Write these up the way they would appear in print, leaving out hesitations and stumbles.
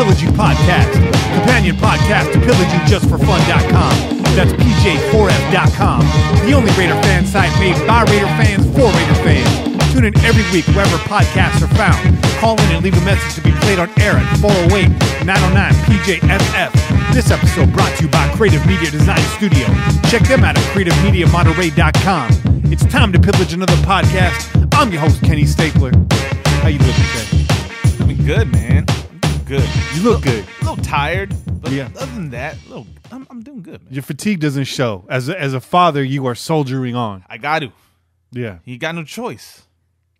Pillaging Podcast, companion podcast to PillagingJustForFun.com. That's PJ4F.com, the only Raider fan site made by Raider fans for Raider fans. Tune in every week wherever podcasts are found. Call in and leave a message to be played on air at 408-909-PJFF. This episode brought to you by Creative Media Design Studio. Check them out at CreativeMediaMonterey.com. It's time to pillage another podcast. I'm your host, Kenny Stapler. How you doing today? Doing good, man. I'm doing good. You look good. A little tired, but Yeah. other than that, I'm doing good, man. Your fatigue doesn't show. As a father, you are soldiering on. I got to. Yeah. You got no choice.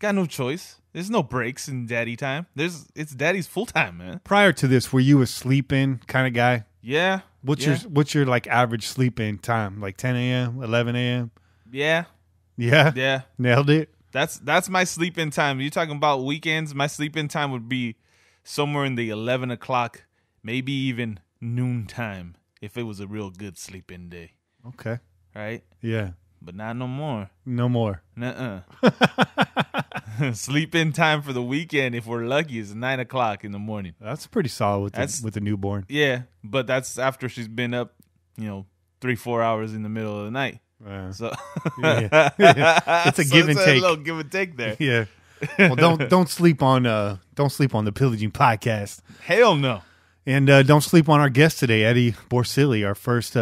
Got no choice. There's no breaks in daddy time. It's daddy's full time, man. Prior to this, were you a sleep-in kind of guy? Yeah. What's your like average sleep-in time? Like 10 a.m., 11 a.m.? Yeah. Yeah? Yeah. Nailed it? That's my sleep-in time. You're talking about weekends, my sleep-in time would be somewhere in the 11 o'clock, maybe even noon time if it was a real good sleep-in day. Okay. Right? Yeah. But not no more. No more. Nuh-uh. Sleep-in time for the weekend, if we're lucky, is 9 o'clock in the morning. That's pretty solid with the newborn. Yeah, but that's after she's been up, 3-4 hours in the middle of the night. So Yeah. It's a give and take. A little give and take there. Yeah. Well, don't sleep on the Pillaging Podcast. Hell no. And don't sleep on our guest today, Eddie Borsilli, our first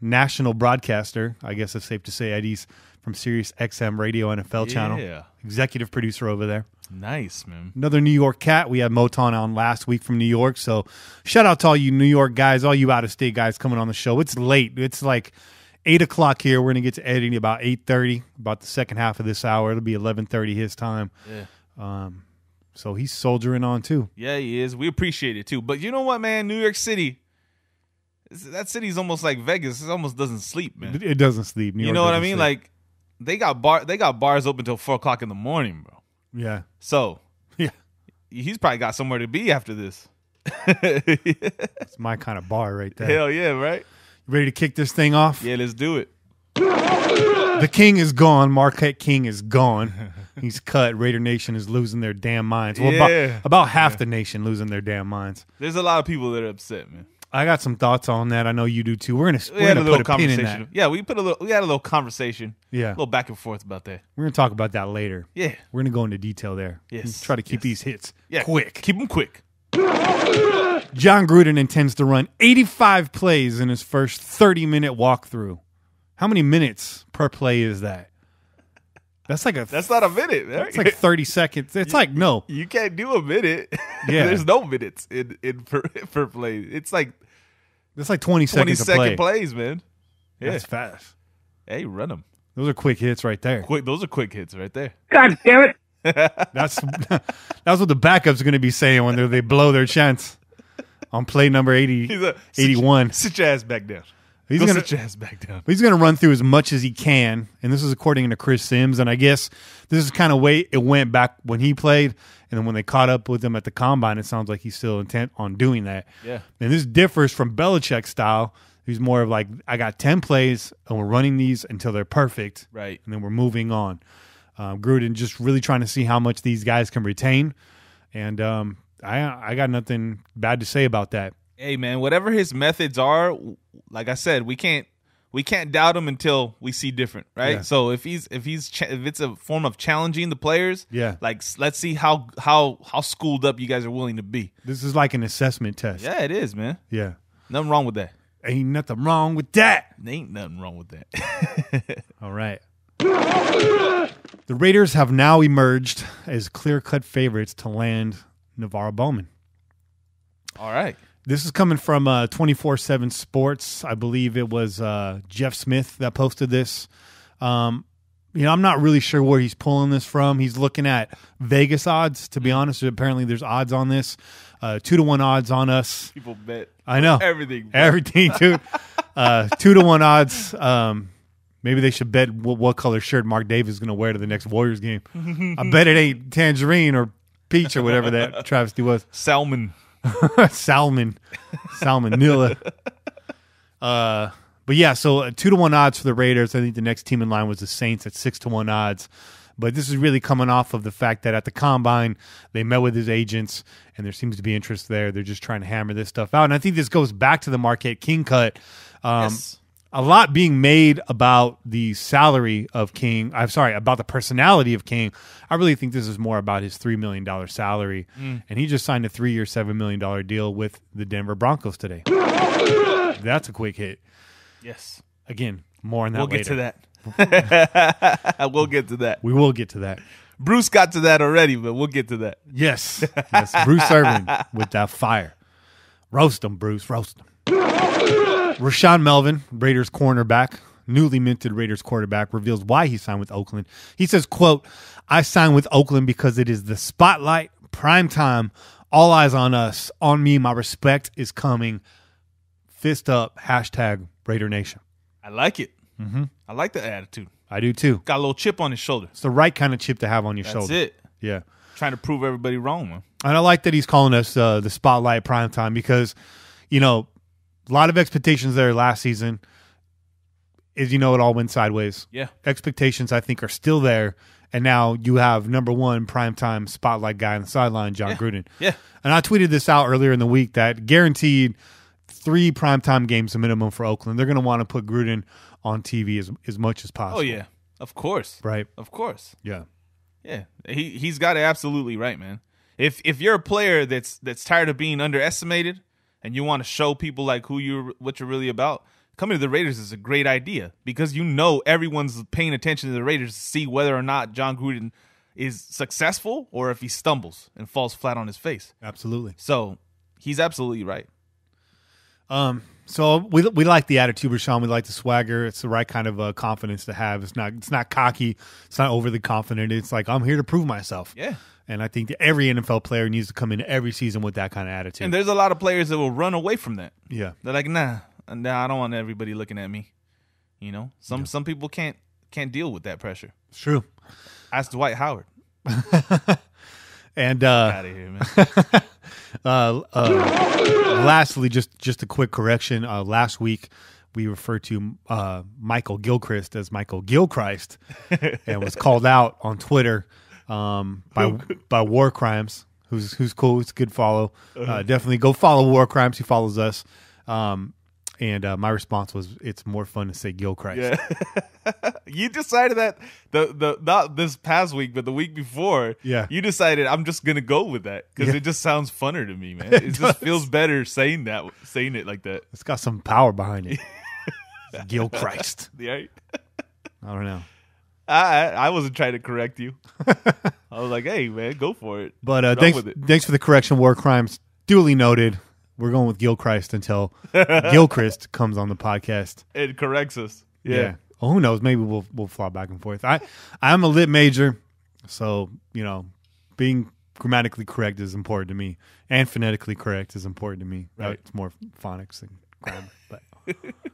national broadcaster. I guess it's safe to say Eddie's from SiriusXM Radio NFL channel. Yeah. Executive producer over there. Nice, man. Another New York cat. We had Moton on last week from New York. So shout out to all you New York guys, all you out-of-state guys coming on the show. It's late. It's like 8 o'clock here. We're going to get to editing about 8:30, about the second half of this hour. It'll be 11:30 his time. Yeah. So he's soldiering on too. Yeah, he is. We appreciate it too. But you know what, man? New York City, that city's almost like Vegas. It almost doesn't sleep, man. It doesn't sleep. New You York know what I doesn't mean? sleep. Like they got bars open till 4 o'clock in the morning, bro. Yeah. So Yeah. he's probably got somewhere to be after this. It's my kind of bar right there. Hell yeah, right? You ready to kick this thing off? Yeah, let's do it. The King is gone. Marquette King is gone. He's cut. Raider Nation is losing their damn minds. Well, Yeah. about half the nation losing their damn minds. There's a lot of people that are upset, man. I got some thoughts on that. I know you do too. We're gonna We had a little put a pin in that. conversation. Yeah, we had a little conversation. Yeah. A little back and forth about that. We're gonna talk about that later. Yeah. We're gonna go into detail there. Yes. Try to keep these hits quick. Keep them quick. John Gruden intends to run 85 plays in his first 30-minute walkthrough. How many minutes per play is that? That's like That's not a minute. Man. That's like 30 seconds. It's like no. You can't do a minute. Yeah. There's no minutes in per play. It's like That's like 20 seconds to 20-second play. plays, man. Yeah. That's fast. Hey, run them. Those are quick hits right there. Quick. Those are quick hits right there. God damn it. That's what the backups are going to be saying when they blow their chance on play number 81. Sit your ass back down. He's Go gonna sit your ass back down. He's going to run through as much as he can, and this is according to Chris Sims. And I guess this is kind of way it went back when he played, and then when they caught up with him at the combine, it sounds like he's still intent on doing that. Yeah. And this differs from Belichick's style. He's more of like, I got 10 plays, and we're running these until they're perfect, Right. and then we're moving on. Gruden just really trying to see how much these guys can retain, and I got nothing bad to say about that. Hey, man, whatever his methods are, like I said, we can't doubt him until we see different, right? Yeah. So if it's a form of challenging the players, Yeah. like let's see how schooled up you guys are willing to be. This is like an assessment test. Yeah, it is, man. Yeah. Nothing wrong with that. Ain't nothing wrong with that. There ain't nothing wrong with that. All right. The Raiders have now emerged as clear-cut favorites to land Navarro Bowman. All right. This is coming from 24/7 Sports. I believe it was Jeff Smith that posted this. I'm not really sure where he's pulling this from. He's looking at Vegas odds, to be honest. Apparently there's odds on this. 2-1 odds on us. People bet. I know. Everything. Bro. Everything, dude. 2-1 odds. Maybe they should bet what color shirt Mark Davis is going to wear to the next Warriors game. I bet it ain't tangerine or peach or whatever that travesty was. Salmon. Salmonella. But yeah, so 2-1 odds for the Raiders. I think the next team in line was the Saints at 6-1 odds. But this is really coming off of the fact that at the Combine, they met with his agents, and there seems to be interest there. They're just trying to hammer this stuff out. And I think this goes back to the Marquette King cut. Yes. A lot being made about the salary of King. I'm sorry, about the personality of King. I really think this is more about his $3 million salary. And he just signed a 3-year, $7 million deal with the Denver Broncos today. That's a quick hit. Yes. Again, more on that We'll later. get to that. We'll get to that. We will get to that. Bruce got to that already, but we'll get to that. Yes. Bruce Irvin with that fire. Roast him, Bruce. Roast him. Rashawn Melvin, Raiders cornerback, newly minted Raiders quarterback, reveals why he signed with Oakland. He says, quote, "I signed with Oakland because it is the spotlight, prime time, all eyes on us, on me, my respect is coming. Fist up, hashtag Raider Nation." I like it. I like the attitude. I do too. Got a little chip on his shoulder. It's the right kind of chip to have on your That's shoulder. it. Yeah. Trying to prove everybody wrong, man. And I like that he's calling us the spotlight prime time because, you know, a lot of expectations there last season. Is, you know, it all went sideways. Yeah. Expectations, I think, are still there. And now you have number one primetime spotlight guy on the sideline, John Gruden. Yeah. And I tweeted this out earlier in the week that guaranteed 3 primetime games a minimum for Oakland. They're going to want to put Gruden on TV as much as possible. Oh, yeah. Of course. Right. Of course. Yeah. Yeah. He's got it absolutely right, man. If you're a player that's tired of being underestimated and you want to show people like what you're really about, coming to the Raiders is a great idea because you know everyone's paying attention to the Raiders to see whether or not John Gruden is successful or if he stumbles and falls flat on his face. Absolutely. So he's absolutely right. So we like the attitude, Rashawn. We like the swagger. It's the right kind of confidence to have. It's not cocky. It's not overly confident. It's like, I'm here to prove myself. Yeah. And I think that every NFL player needs to come in every season with that kind of attitude. And there's a lot of players that will run away from that. Yeah. They're like, nah, I don't want everybody looking at me. You know, some people can't deal with that pressure. It's true. Ask Dwight Howard. And Out of here, man. lastly, just a quick correction. Last week we referred to Michael Gilchrist as Michael Gilchrist, and was called out on Twitter by War Crimes, who's cool. It's a good follow. Definitely go follow War Crimes. He follows us. And my response was, "It's more fun to say Gilchrist." Yeah. You decided that not this past week, but the week before. Yeah. You decided I'm just gonna go with that because it just sounds funner to me, man. It just feels better saying it like that. It's got some power behind it. Gilchrist. Right? I don't know. I wasn't trying to correct you. I was like, hey, man, go for it. But with it. thanks for the correction, War Crimes. Duly noted. We're going with Gilchrist until Gilchrist comes on the podcast. It corrects us. Yeah. Well, who knows? Maybe we'll fly back and forth. I'm a lit major, so being grammatically correct is important to me, and phonetically correct is important to me. Right. It's more phonics than grammar, but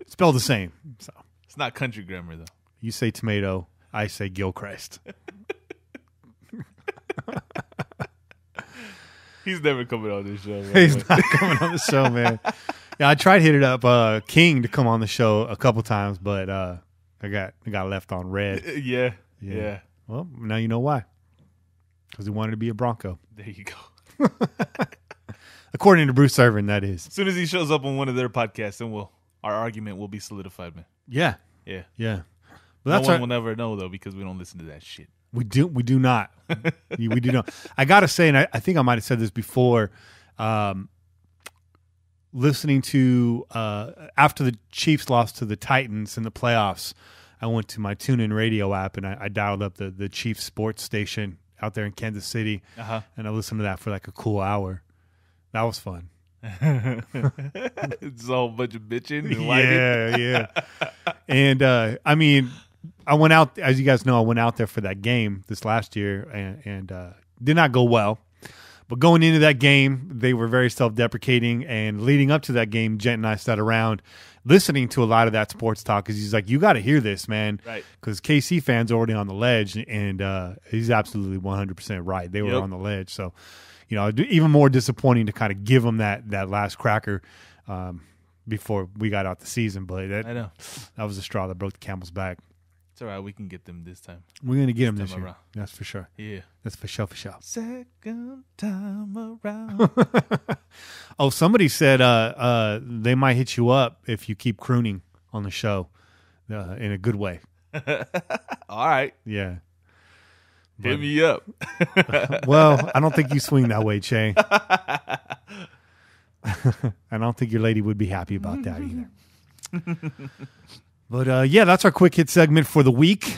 spell the same. So It's not country grammar though. you say tomato, I say Gilchrist. He's never coming on this show. He's not coming on the show, man. Yeah, I tried hitting up King to come on the show a couple times, but I got left on red. Yeah. Well, now you know why. Because he wanted to be a Bronco. There you go. According to Bruce Irvin, that is. As soon as he shows up on one of their podcasts, then our argument will be solidified, man. Yeah. Yeah. Yeah. But No that's one will never know though because we don't listen to that shit. We do not. we do not. I gotta say, and I think I might have said this before. Listening to after the Chiefs lost to the Titans in the playoffs, I went to my TuneIn radio app and I dialed up the Chiefs sports station out there in Kansas City, and I listened to that for like a cool hour. That was fun. It's a whole bunch of bitching and whining. Yeah. And I mean, I went out, as you guys know, I went out there for that game this last year and did not go well. But going into that game, they were very self-deprecating. And leading up to that game, Gent and I sat around listening to a lot of that sports talk because he's like, you got to hear this, man. Right. Because KC fans are already on the ledge, and he's absolutely 100% right. They were on the ledge. So, even more disappointing to kind of give them that last cracker before we got out the season. But I know. that was the straw that broke the camel's back. It's all right. We can get them this time. We're going to get them this year. Around. That's for sure. Yeah. That's for sure. Second time around. Oh, somebody said they might hit you up if you keep crooning on the show in a good way. All right. Yeah. Hit me up. Well, I don't think you swing that way, Che. I don't think your lady would be happy about that either. But yeah, that's our quick hit segment for the week.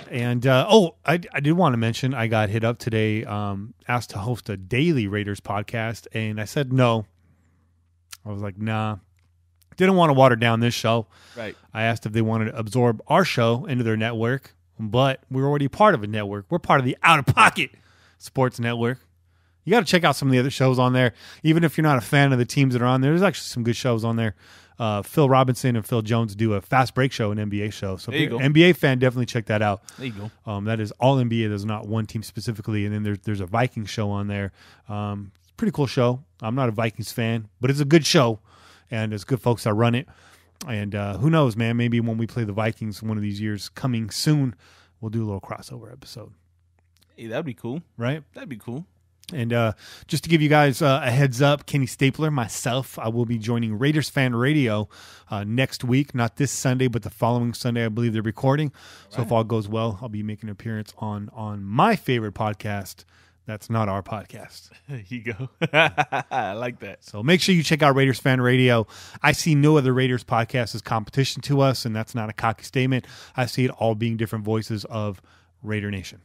And I did want to mention I got hit up today, asked to host a daily Raiders podcast, and I said no. I was like, nah. Didn't want to water down this show. Right. I asked if they wanted to absorb our show into their network, but we're already part of a network. We're part of the Out of Pocket Sports Network. You got to check out some of the other shows on there. Even if you're not a fan of the teams that are on there, there's actually some good shows on there. Phil Robinson and Phil Jones do a fast break show, an NBA show. So if you're an NBA fan, definitely check that out. There you go. That is all NBA. There's not one team specifically. And then there's a Vikings show on there. It's a pretty cool show. I'm not a Vikings fan, but it's a good show. And it's good folks that run it. And who knows, man, maybe when we play the Vikings one of these years coming soon, we'll do a little crossover episode. Hey, that'd be cool. Right? That'd be cool. And just to give you guys a heads up, Kenny Stapler, myself, I will be joining Raiders Fan Radio next week. Not this Sunday, but the following Sunday, I believe they're recording. So if all goes well, I'll be making an appearance on my favorite podcast. That's not our podcast. There you go. I like that. So make sure you check out Raiders Fan Radio. I see no other Raiders podcast as competition to us, and that's not a cocky statement. I see it all being different voices of Raider Nation.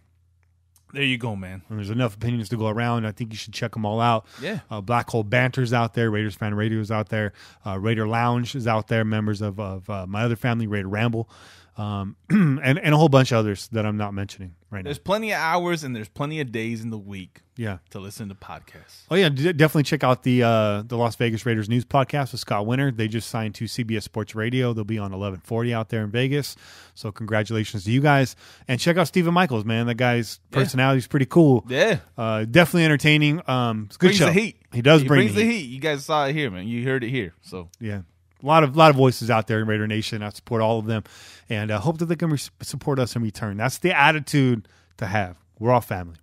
There you go, man. And there's enough opinions to go around. I think you should check them all out. Yeah. Black Hole Banter's out there. Raiders Fan Radio is out there. Raider Lounge is out there. Members of my other family, Raider Ramble. And a whole bunch of others that I'm not mentioning right now. There's plenty of hours and there's plenty of days in the week to listen to podcasts. Oh, yeah. Definitely check out the Las Vegas Raiders News Podcast with Scott Winter. They just signed to CBS Sports Radio. They'll be on 1140 out there in Vegas. So congratulations to you guys. And check out Stephen Michaels, man. That guy's personality is pretty cool. Yeah. Definitely entertaining. It's a good brings show. The heat. He does bring brings the heat. You guys saw it here, man. You heard it here. So yeah. A lot of voices out there in Raider Nation. I support all of them, and hope that they can support us in return. That's the attitude to have. We're all family.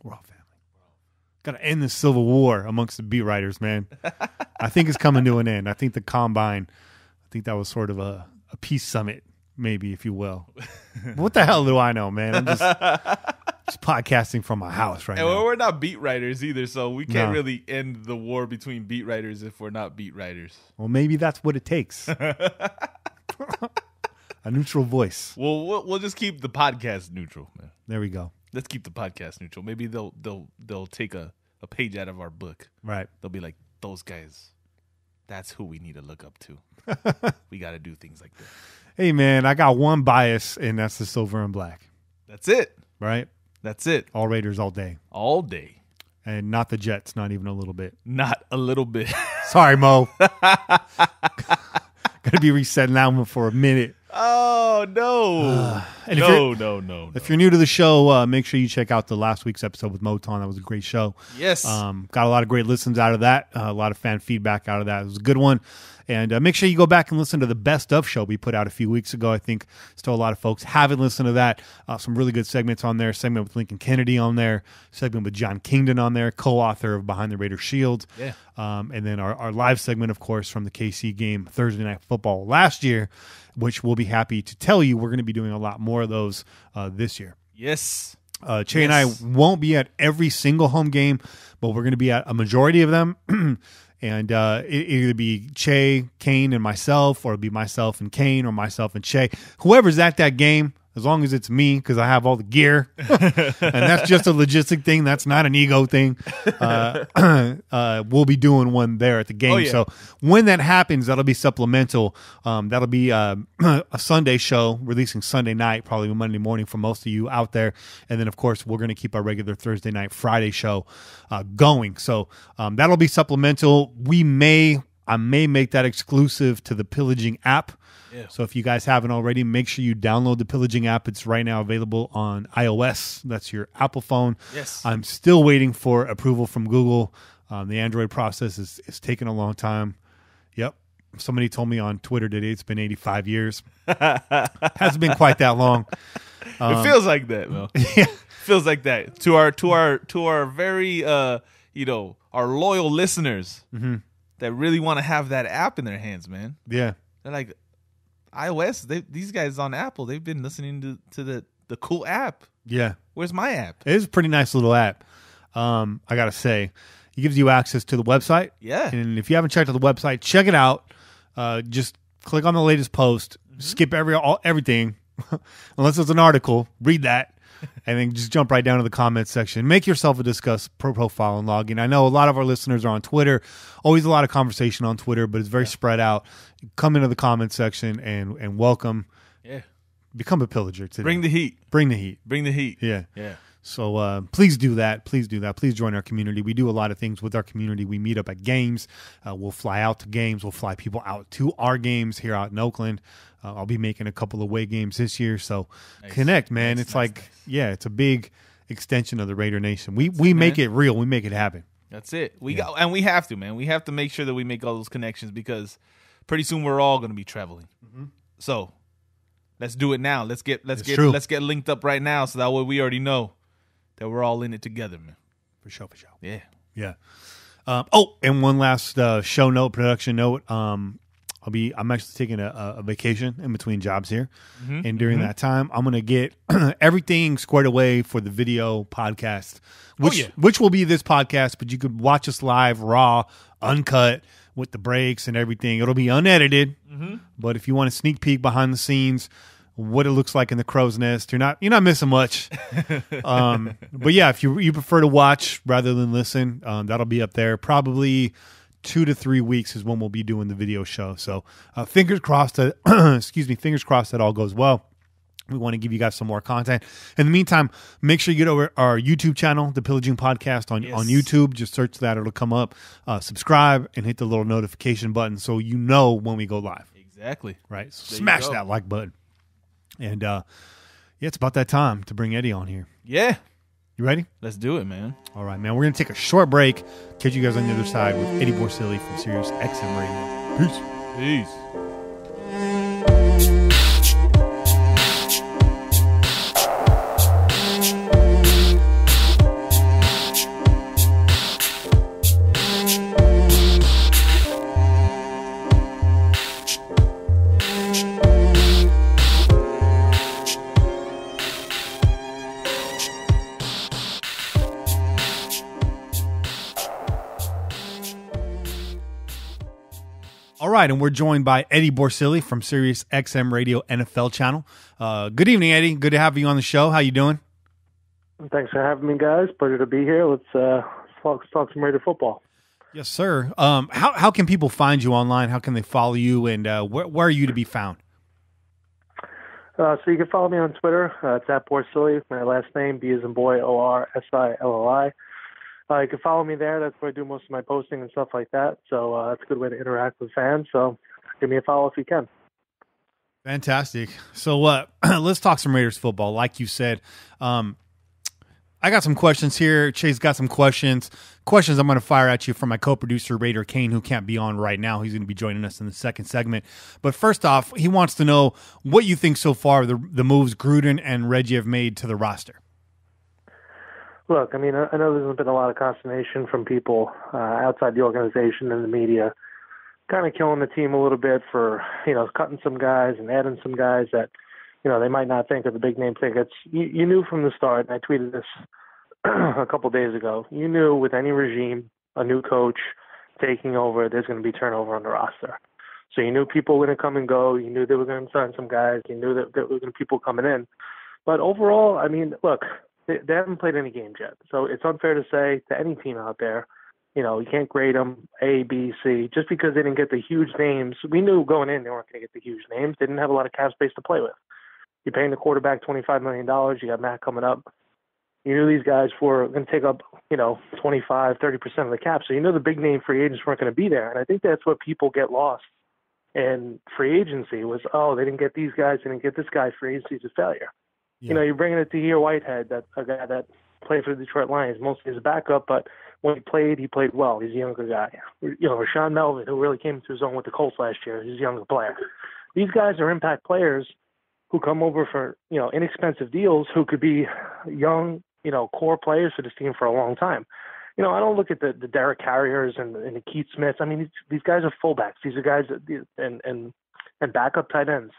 We're all family. Got to end this civil war amongst the beat writers, man. I think it's coming to an end. I think the Combine, I think that was sort of a peace summit, maybe, if you will. What the hell do I know, man? I'm just podcasting from my house right now. We're not beat writers either, so we can't really end the war between beat writers if we're not beat writers. Well, maybe that's what it takes. A neutral voice. Well, we'll just keep the podcast neutral, man. There we go. Let's keep the podcast neutral. Maybe they'll take a page out of our book. Right. They'll be like, those guys, that's who we need to look up to. We got to do things like that. Hey, man, I got one bias, and that's the silver and black. That's it. Right? That's it. All Raiders all day. All day. And not the Jets, not even a little bit. Not a little bit. Sorry, Mo. Got to be resetting that one for a minute. Oh, no. No. If you're new to the show, make sure you check out the last week's episode with Moton. That was a great show. Yes. Got a lot of great listens out of that. A lot of fan feedback out of that. It was a good one. And make sure you go back and listen to the Best Of show we put out a few weeks ago. I think still a lot of folks haven't listened to that. Some really good segments on there. Segment with Lincoln Kennedy on there. Segment with John Kingdon on there. Co-author of Behind the Raider Shield. Yeah. And then our live segment, of course, from the KC game Thursday Night Football last year, which we'll be happy to tell you we're going to be doing a lot more of those this year. Yes. Che and I won't be at every single home game, but we're going to be at a majority of them. And it either be Che, Cain, and myself, or it'll be myself and Cain, or myself and Che. Whoever's at that game, as long as it's me, because I have all the gear. And that's just a logistic thing. That's not an ego thing. We'll be doing one there at the game. Oh, yeah. So when that happens, that'll be supplemental. That'll be a Sunday show, releasing Sunday night, probably Monday morning for most of you out there. And then, of course, we're going to keep our regular Thursday night, Friday show going. So that'll be supplemental. I may make that exclusive to the Pillaging app. Yeah. So if you guys haven't already, make sure you download the Pillaging app. It's right now available on iOS. That's your Apple phone. Yes. I'm still waiting for approval from Google. The Android process is taking a long time. Yep. Somebody told me on Twitter today it's been 85 years. Hasn't been quite that long. It feels like that, man. Yeah. Feels like that to our very our loyal listeners that really want to have that app in their hands, man. Yeah. They're like iOS. These guys on Apple, they've been listening to the cool app. Yeah. Where's my app? It is a pretty nice little app. I got to say, it gives you access to the website. Yeah. And if you haven't checked out the website, check it out. Just click on the latest post, skip everything, unless it's an article, read that, and then just jump right down to the comments section. Make yourself a Discuss profile and log in. I know a lot of our listeners are on Twitter. Always a lot of conversation on Twitter, but it's very spread out. Come into the comments section and welcome. Yeah. Become a pillager today. Bring the heat. Bring the heat. Bring the heat. Yeah. Yeah. So please do that. Please do that. Please join our community. We do a lot of things with our community. We meet up at games. We'll fly out to games. We'll fly people out to our games here out in Oakland. I'll be making a couple of away games this year. So connect, man. It's it's a big extension of the Raider Nation. We make it real. We make it happen. That's it. We have to, man. We have to make sure that we make all those connections because pretty soon we're all going to be traveling. So let's do it now. Let's get linked up right now so that way we already know that we're all in it together, man. For sure. Yeah. Yeah. And one last show note, production note. I'm actually taking a vacation in between jobs here. And during that time, I'm going to get everything squared away for the video podcast, which will be this podcast, but you could watch us live, raw, uncut, with the breaks and everything. It'll be unedited, but if you want a sneak peek behind the scenes, what it looks like in the crow's nest, you're not missing much. But yeah, if you prefer to watch rather than listen, that'll be up there. Probably 2 to 3 weeks is when we'll be doing the video show. So fingers crossed that fingers crossed that all goes well. We want to give you guys some more content. In the meantime, make sure you get over our YouTube channel, the Pillaging Podcast on YouTube. Just search that. It'll come up. Subscribe and hit the little notification button so you know when we go live. Exactly. Right. So smash that like button. And it's about that time to bring Eddie on here. Yeah. You ready? Let's do it, man. All right, man. We're going to take a short break. Catch you guys on the other side with Eddie Borsilli from SiriusXM Radio. Peace. All right, and we're joined by Eddie Borsilli from SiriusXM Radio NFL channel. Good evening, Eddie. Good to have you on the show. How you doing? Thanks for having me, guys. Pleasure to be here. Let's talk some Raider football. Yes, sir. How can people find you online? How can they follow you, and where are you to be found? So you can follow me on Twitter. It's at Borsilli. My last name, B as in boy, Orsilli. You can follow me there. That's where I do most of my posting and stuff like that. So that's a good way to interact with fans. So give me a follow if you can. Fantastic. So let's talk some Raiders football. Like you said, I got some questions here. Chase got some questions. Questions I'm going to fire at you from my co-producer, Raider Cain, who can't be on right now. He's going to be joining us in the second segment. But first off, he wants to know what you think so far the moves Gruden and Reggie have made to the roster. Look, I mean, I know there's been a lot of consternation from people outside the organization and the media, kind of killing the team a little bit for, cutting some guys and adding some guys that, they might not think of the big name tickets. You knew from the start, and I tweeted this a couple days ago, you knew with any regime, a new coach taking over, there's going to be turnover on the roster. So you knew people were going to come and go. You knew they were going to sign some guys. You knew that there were going to be people coming in. But overall, I mean, look, they haven't played any games yet. So it's unfair to say to any team out there, you can't grade them A, B, C. Just because they didn't get the huge names, we knew going in they weren't going to get the huge names. They didn't have a lot of cap space to play with. You're paying the quarterback $25 million. You got Matt coming up. You knew these guys were going to take up, 25, 30% of the cap. So you know the big name free agents weren't going to be there. And I think that's what people get lost in free agency was, they didn't get these guys, they didn't get this guy. Free agency is a failure. Yeah. You're bringing it to here Whitehead, a guy that played for the Detroit Lions, mostly as a backup, but when he played well. He's a younger guy. Rashawn Melvin, who really came into his own with the Colts last year, he's a younger player. These guys are impact players who come over for, inexpensive deals, who could be young, core players for this team for a long time. I don't look at the Derek Carriers and the Keith Smiths. I mean, these guys are fullbacks. These are guys and backup tight ends.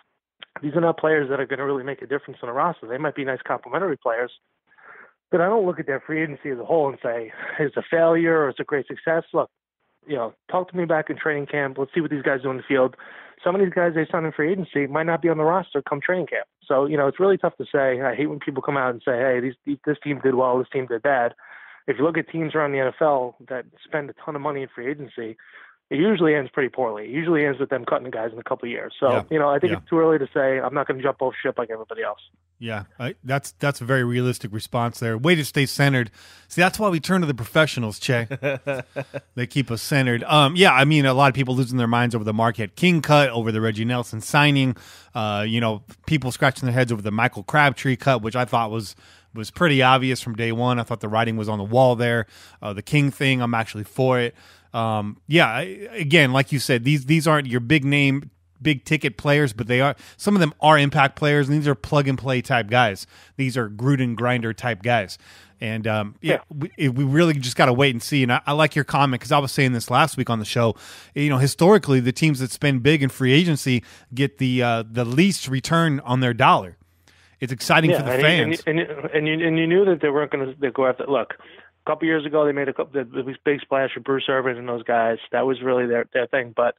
These are not players that are going to really make a difference on the roster. They might be nice complementary players, but I don't look at their free agency as a whole and say it's a failure or it's a great success. Look, talk to me back in training camp. Let's see what these guys do in the field. Some of these guys they sign in free agency might not be on the roster come training camp. So, it's really tough to say. I hate when people come out and say, hey, this team did well, this team did bad. If you look at teams around the NFL that spend a ton of money in free agency, it usually ends pretty poorly. It usually ends with them cutting the guys in a couple of years. So, I think it's too early to say I'm not going to jump off ship like everybody else. Yeah, that's a very realistic response there. Way to stay centered. See, that's why we turn to the professionals, Che. They keep us centered. A lot of people losing their minds over the Marquette King cut, over the Reggie Nelson signing. People scratching their heads over the Michael Crabtree cut, which I thought was pretty obvious from day one. I thought the writing was on the wall there. The King thing, I'm actually for it. Again, like you said, these aren't your big name, big ticket players, but some of them are impact players, and these are plug and play type guys. These are Gruden grinder type guys. And we really just got to wait and see. And I like your comment, because I was saying this last week on the show. Historically, the teams that spend big in free agency get the least return on their dollar. It's exciting for the fans. And you knew that they weren't going to go after. Look, a couple years ago, they made the big splash with Bruce Irvin and those guys. That was really their thing. But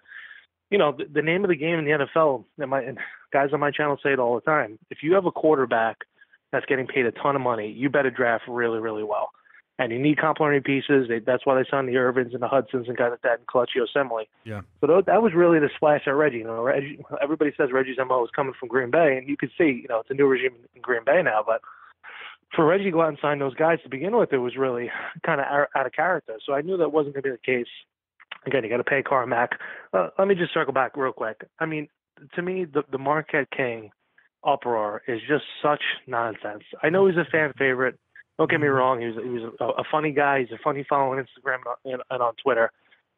the name of the game in the NFL, and guys on my channel say it all the time. If you have a quarterback that's getting paid a ton of money, you better draft really, really well. And you need complementary pieces. That's why they signed the Irvins and the Hudsons and guys like that, and Clutchy Assembly. Yeah. So that was really the splash at Reggie. Everybody says Reggie's MO is coming from Green Bay, and you can see, it's a new regime in Green Bay now. But for Reggie to go out and sign those guys to begin with, it was really kind of out of character. So I knew that wasn't going to be the case. Again, you got to pay Carmack. Let me just circle back real quick. I mean, to me, the Marquette King uproar is just such nonsense. I know he's a fan favorite. Don't get me wrong. He was a funny guy. He's a funny follow on Instagram and on Twitter.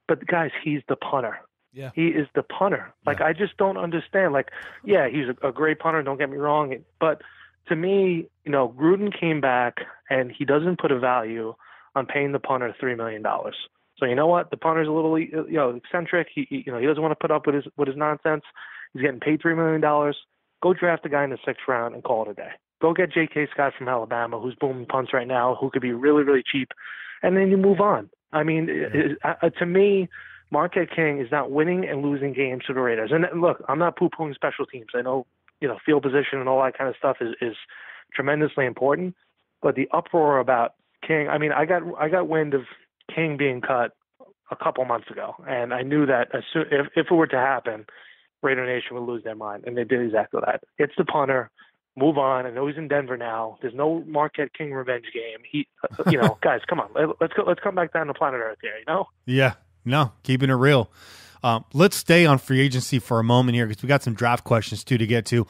But guys, he's the punter. Yeah. He is the punter. Like, I just don't understand. Like, yeah, he's a great punter. Don't get me wrong. But to me, Gruden came back and he doesn't put a value on paying the punter $3 million. So you know what? The punter's a little, eccentric. He doesn't want to put up with his nonsense. He's getting paid $3 million. Go draft a guy in the 6th round and call it a day. Go get J.K. Scott from Alabama, who's booming punts right now, who could be really, really cheap, and then you move on. I mean, to me, Marquette King is not winning and losing games to the Raiders. And look, I'm not poo-pooing special teams. I know, field position and all that kind of stuff is tremendously important. But the uproar about King, I mean, I got wind of King being cut a couple months ago, and I knew that if it were to happen, Raider Nation would lose their mind, and they did exactly that. It's the punter. Move on. I know he's in Denver now. There's no Marquette King revenge game. Guys, come on. Let's go. Let's come back down to planet Earth here. Yeah. No, keeping it real. Let's stay on free agency for a moment here, because we got some draft questions too to get to.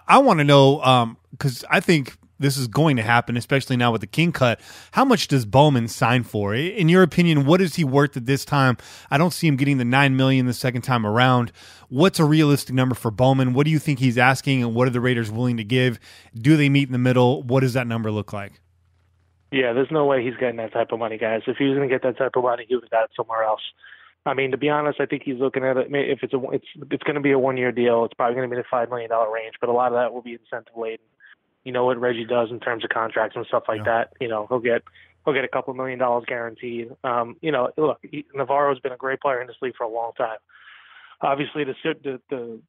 I want to know, because I think this is going to happen, especially now with the King cut. How much does Bowman sign for? In your opinion, what is he worth at this time? I don't see him getting the $9 million the second time around. What's a realistic number for Bowman? What do you think he's asking, and what are the Raiders willing to give? Do they meet in the middle? What does that number look like? Yeah, there's no way he's getting that type of money, guys. If he was going to get that type of money, he would have got it somewhere else. I mean, to be honest, I think he's looking at it. If it's going to be a 1-year deal, it's probably going to be in the $5 million range, but a lot of that will be incentive laden. You know what Reggie does in terms of contracts and stuff like that. He'll get a couple $1 million guaranteed. Look, Navarro's been a great player in this league for a long time. Obviously, the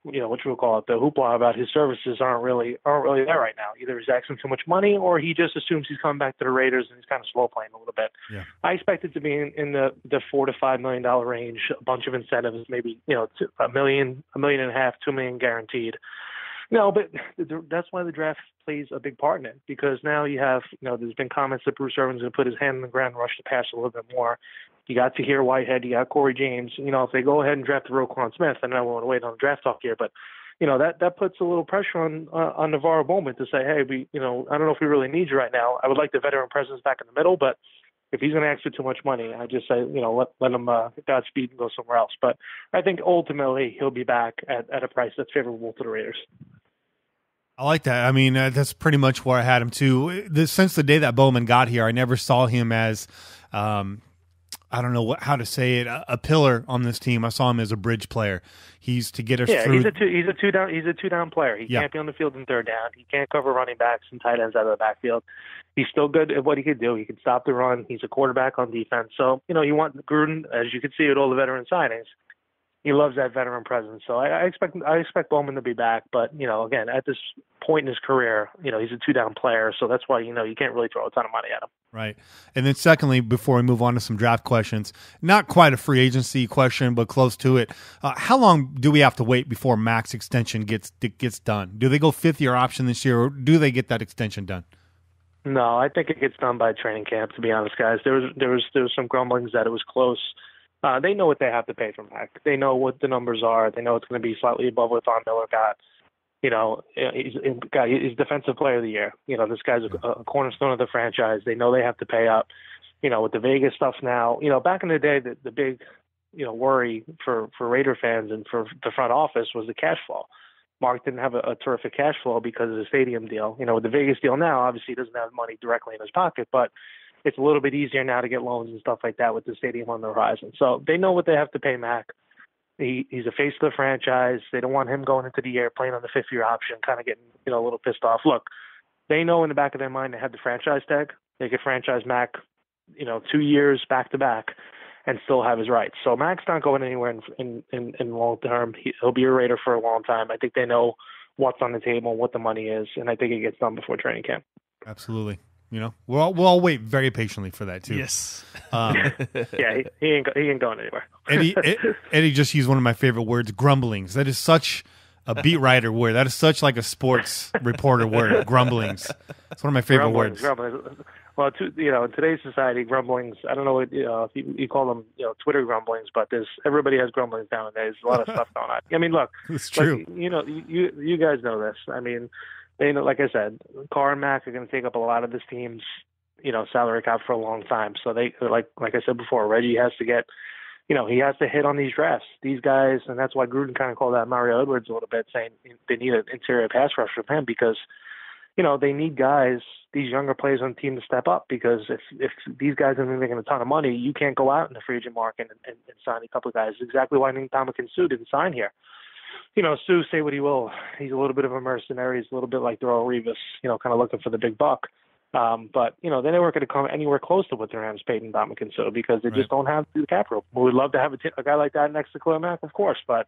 what you would call it, the hoopla about his services aren't really there right now. Either he's asking too much money, or he just assumes he's coming back to the Raiders and he's kind of slow playing a little bit. Yeah. I expect it to be in the $4 to $5 million range. A bunch of incentives, maybe $1 million, $1.5 million, $2 million guaranteed. No, but that's why the draft plays a big part in it, because now you have, there's been comments that Bruce Irvin's going to put his hand in the ground and rush the pass a little bit more. You got Tahir Whitehead, you got Corey James. If they go ahead and draft the Roquan Smith, and I don't want to wait on the draft talk here, but that puts a little pressure on Navarro Bowman to say, hey, I don't know if we really need you right now. I would like the veteran presence back in the middle, but if he's going to ask for too much money, I just say, let him Godspeed and go somewhere else. But I think ultimately he'll be back at a price that's favorable to the Raiders. I like that. I mean, that's pretty much where I had him too. Since the day that Bowman got here, I never saw him as, I don't know how to say it, a pillar on this team. I saw him as a bridge player. He's to get us through. He's a two down player. He can't be on the field in third down. He can't cover running backs and tight ends out of the backfield. He's still good at what he could do. He can stop the run. He's a quarterback on defense. So, you want Gruden, as you can see with all the veteran signings, he loves that veteran presence. So I expect Bowman to be back. But, again, at this point in his career, he's a two-down player. So that's why, you can't really throw a ton of money at him. Right. And then secondly, before we move on to some draft questions, not quite a free agency question, but close to it. How long do we have to wait before max extension gets done? Do they go fifth-year option this year, or do they get that extension done? No, I think it gets done by training camp, to be honest, guys. There was some grumblings that it was close. They know what they have to pay for Mac. They know what the numbers are. They know it's going to be slightly above what Von Miller got. He's Defensive Player of the Year. This guy's a cornerstone of the franchise. They know they have to pay up. With the Vegas stuff now, back in the day, the big, worry for Raider fans and for the front office was the cash flow. Mark didn't have a terrific cash flow because of the stadium deal. With the Vegas deal now, obviously he doesn't have money directly in his pocket, but it's a little bit easier now to get loans and stuff like that with the stadium on the horizon. So they know what they have to pay Mac. He's a face of the franchise. They don't want him going into the year playing on the fifth-year option, kind of getting a little pissed off. Look, they know in the back of their mind they have the franchise tag. They could franchise Mac, 2 years back-to-back and still have his rights. So Mac's not going anywhere in long term. He'll be a Raider for a long time. I think they know what's on the table, what the money is, and I think it gets done before training camp. Absolutely. We'll all wait very patiently for that too. Yes. Yeah, he ain't going anywhere. Eddie just used one of my favorite words, grumblings. That is such a beat writer word. That is such like a sports reporter word, grumblings. It's one of my favorite words. Grumblings. Well, in today's society, grumblings, I don't know what, if you call them, Twitter grumblings, but everybody has grumblings nowadays. A lot of stuff going on. I mean, look. It's true. You guys know this. I mean, like I said, Carr and Mac are going to take up a lot of this team's, salary cap for a long time. So they, like I said before, Reggie has to get, he has to hit on these drafts. These guys, and that's why Gruden kind of called out Mario Edwards a little bit, saying they need an interior pass rush from him because, they need guys, these younger players on the team to step up because if these guys are making a ton of money, you can't go out in the free agent market and sign a couple of guys. Exactly why Ndamukong Suh didn't sign here. Suh, say what he will, he's a little bit of a mercenary. He's a little bit like Darrelle Revis, kind of looking for the big buck. But, they weren't going to come anywhere close to what the Rams paid Ndamukong Suh because they just don't have the cap room. We would love to have a guy like that next to Khalil Mack, of course, but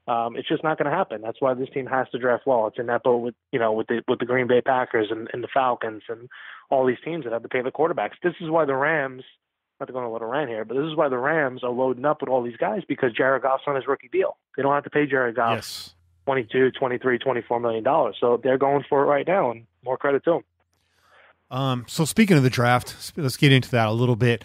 it's just not going to happen. That's why this team has to draft well. It's in that boat with the Green Bay Packers and the Falcons and all these teams that have to pay the quarterbacks. This is why the Rams, not to go on a little rant here, but this is why the Rams are loading up with all these guys because Jared Goff's on his rookie deal. They don't have to pay Jared Goff $22, $23, $24 million. So they're going for it right now, and more credit to them. So speaking of the draft, let's get into that a little bit.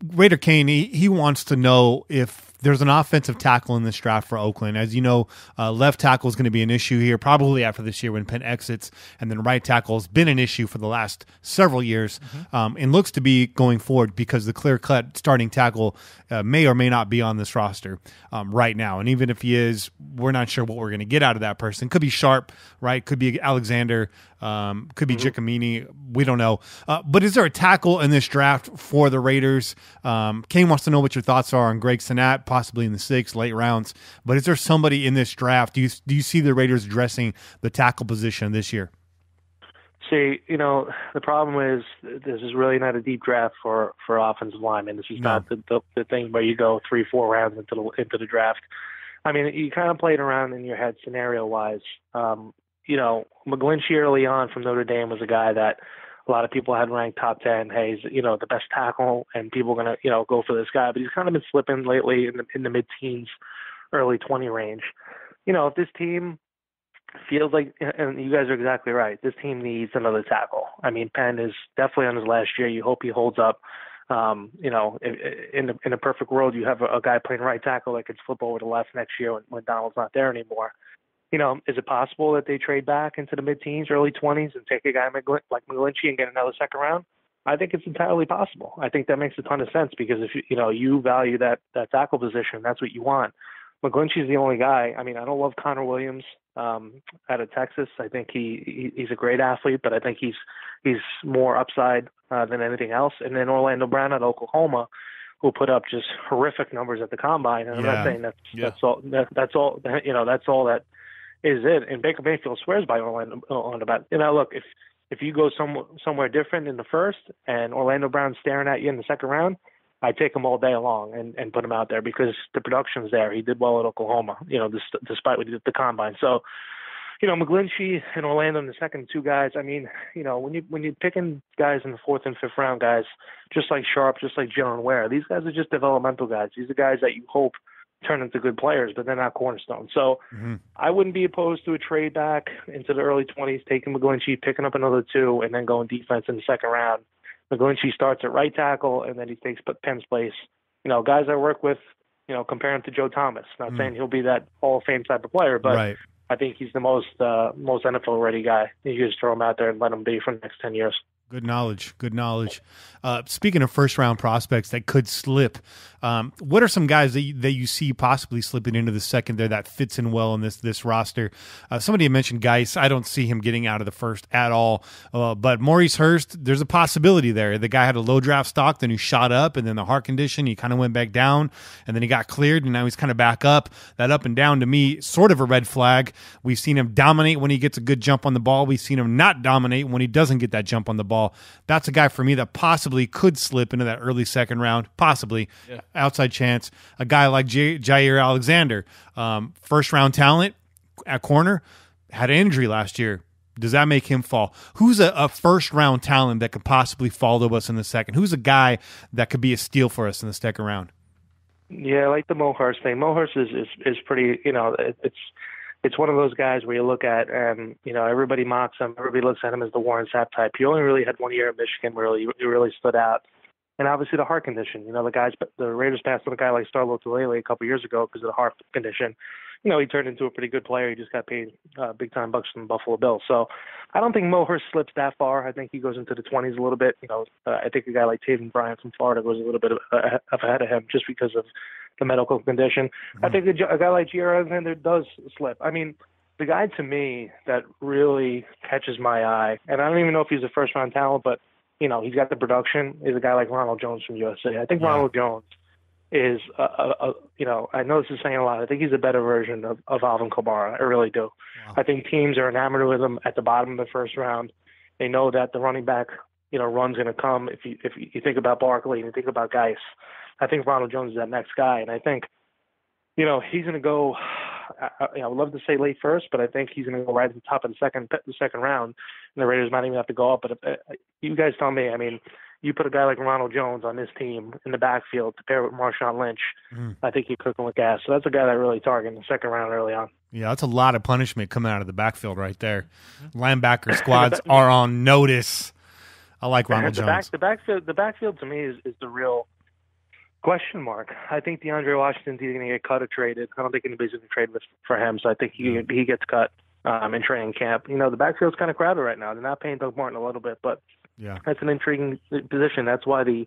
Raider Cain, he wants to know if there's an offensive tackle in this draft for Oakland. As you know, left tackle is going to be an issue here, probably after this year when Penn exits, and then right tackle has been an issue for the last several years, and looks to be going forward because the clear-cut starting tackle may or may not be on this roster right now. And even if he is, we're not sure what we're going to get out of that person. Could be Sharp, right? Could be Alexander, could be Giacomini. We don't know. But is there a tackle in this draft for the Raiders? Cain wants to know what your thoughts are on Greg Senat, possibly in the 6th, late rounds. But is there somebody in this draft? Do you see the Raiders addressing the tackle position this year? See, the problem is this is really not a deep draft for offensive linemen. This is not the thing where you go 3-4 rounds into the draft. I mean, you kind of played around in your head scenario-wise. McGlinchey early on from Notre Dame was a guy that a lot of people had ranked top 10. Hey, he's, the best tackle, and people are going to, go for this guy. But he's kind of been slipping lately in the mid-teens, early 20 range. If this team feels like, and you guys are exactly right, this team needs another tackle. I mean, Penn is definitely on his last year. You hope he holds up. In a perfect world, you have a guy playing right tackle that could flip over to left next year when Donald's not there anymore. Is it possible that they trade back into the mid-teens, early 20s, and take a guy like McGlinchey and get another second round? I think it's entirely possible. I think that makes a ton of sense because if you value that tackle position, that's what you want. McGlinchey's the only guy. I mean, I don't love Connor Williams out of Texas. I think he's a great athlete, but I think he's more upside than anything else. And then Orlando Brown at Oklahoma, who put up just horrific numbers at the combine. And I'm not saying that's all that is it. And Baker Mayfield swears by Orlando about. Look, if you go somewhere different in the first and Orlando Brown's staring at you in the second round, I take him all day long and put him out there because the production's there. He did well at Oklahoma, despite what he did at the combine. So, McGlinchey and Orlando in the second two guys. I mean, when you're picking guys in the fourth and fifth round, guys, just like Sharp, just like Jalen Ware, these guys are just developmental guys. These are guys that you hope turn into good players, but they're not cornerstones. So I wouldn't be opposed to a trade back into the early 20s, taking McGlinchey, picking up another two, and then going defense in the second round. McGlinchey starts at right tackle, and then he takes Penn's place. Guys I work with, compare him to Joe Thomas. Not saying he'll be that Hall of Fame type of player, but I think he's the most NFL-ready guy. You just throw him out there and let him be for the next 10 years. Good knowledge. Speaking of first-round prospects that could slip, what are some guys that you see possibly slipping into the second there that fits in well in this roster? Somebody had mentioned Geis. I don't see him getting out of the first at all. But Maurice Hurst, there's a possibility there. The guy had a low draft stock, then he shot up, and then the heart condition, he kind of went back down, and then he got cleared, and now he's kind of back up. That up and down, to me, sort of a red flag. We've seen him dominate when he gets a good jump on the ball. We've seen him not dominate when he doesn't get that jump on the ball. That's a guy for me that possibly could slip into that early second round, possibly. Outside chance. A guy like Jair Alexander, first round talent at corner, had an injury last year. Does that make him fall? Who's a first round talent that could possibly fall to us in the second? Who's a guy that could be a steal for us in the second round? Yeah, I like the Mo Hurst thing. Mo Hurst is pretty, it's one of those guys where you look at and, everybody mocks him. Everybody looks at him as the Warren Sapp type. He only really had 1 year at Michigan where he really stood out. And obviously the heart condition. The Raiders passed on a guy like Starlo Tulele a couple years ago because of the heart condition. He turned into a pretty good player. He just got paid big-time bucks from the Buffalo Bills. So I don't think Mo Hurst slips that far. I think he goes into the 20s a little bit. I think a guy like Taven Bryan from Florida goes a little bit ahead of him just because of the medical condition. I think a guy like Jair Alexander does slip. I mean, the guy to me that really catches my eye, and I don't even know if he's a first-round talent, but, he's got the production, is a guy like Ronald Jones from USA. I think Ronald Jones is, I know this is saying a lot. I think he's a better version of Alvin Kamara. I really do. Wow. I think teams are enamored with him at the bottom of the first round. They know that the running back, run's going to come. If you think about Barkley and you think about Geis, I think Ronald Jones is that next guy. And I think, he's going to go, I would love to say late first, but I think he's going to go right at the top of the second round. And the Raiders might even have to go up. But you guys tell me, I mean, you put a guy like Ronald Jones on this team in the backfield to pair with Marshawn Lynch, I think you're cooking with gas. So that's a guy that I really target in the second round early on. Yeah, that's a lot of punishment coming out of the backfield right there. Linebacker squads are on notice. I like Ronald Jones. The backfield to me is the real question mark. I think DeAndre Washington's either going to get cut or traded. I don't think anybody's going to trade for him, so I think he gets cut in training camp. The backfield's kind of crowded right now. They're not paying Doug Martin a little bit, but that's an intriguing position. That's why the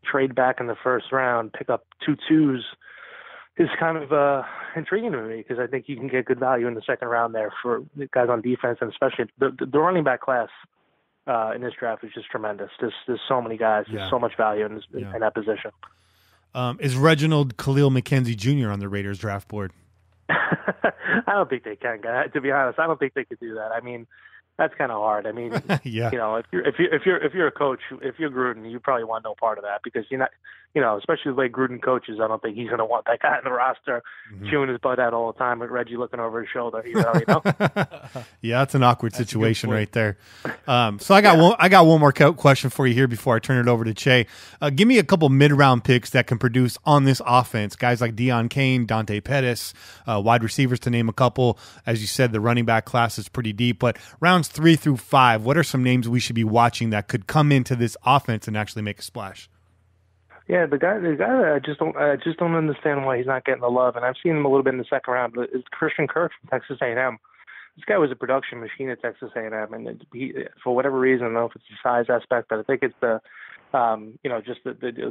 trade back in the first round, pick up 2 twos, is kind of intriguing to me because I think you can get good value in the second round there for guys on defense, and especially the running back class in this draft is just tremendous. There's so many guys. There's so much value in that position. Is Reginald Khalil McKenzie Jr. on the Raiders draft board? I don't think they can. To be honest, I don't think they could do that. I mean, that's kind of hard. I mean, if you're a coach, if you're Gruden, you probably want no part of that because you're not, especially the way Gruden coaches. I don't think he's going to want that guy on the roster chewing his butt out all the time with Reggie looking over his shoulder. Yeah, that's an awkward situation right there. So I got one more question for you here before I turn it over to Che. Give me a couple mid-round picks that can produce on this offense. Guys like Deion Kane, Dante Pettis, wide receivers to name a couple. As you said, the running back class is pretty deep, but rounds 3 through 5, what are some names we should be watching that could come into this offense and actually make a splash? Yeah, the guy that I just don't understand why he's not getting the love, and I've seen him a little bit in the second round. Is Christian Kirk from Texas A&M. this guy was a production machine at Texas A&M, and for whatever reason, I don't know if it's the size aspect, but I think it's the just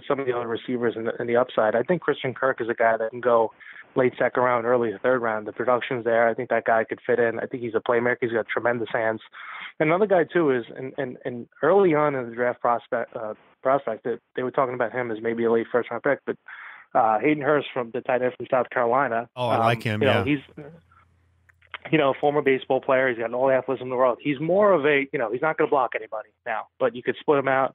some of the other receivers and the upside. I think Christian Kirk is a guy that can go late second round, early third round. The production's there. I think that guy could fit in. I think he's a playmaker. He's got tremendous hands. Another guy too is, and early on in the draft prospect that they were talking about him as maybe a late first round pick, but Hayden Hurst from the tight end from South Carolina. Oh, I like him. He's a former baseball player. He's got all the athleticism in the world. He's more of a he's not going to block anybody now, but you could split him out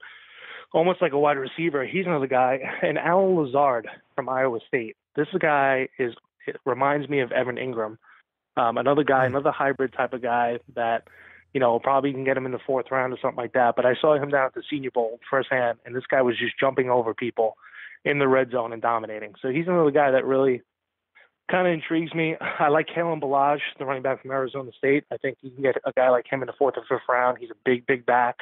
almost like a wide receiver. He's another guy. And Alan Lazard from Iowa State. This guy it reminds me of Evan Ingram. Another guy, another hybrid type of guy that, probably can get him in the fourth round or something like that. But I saw him down at the Senior Bowl firsthand, and this guy was just jumping over people in the red zone and dominating. So he's another guy that really kind of intrigues me. I like Cain Ballage, the running back from Arizona State. I think you can get a guy like him in the fourth or fifth round. He's a big back.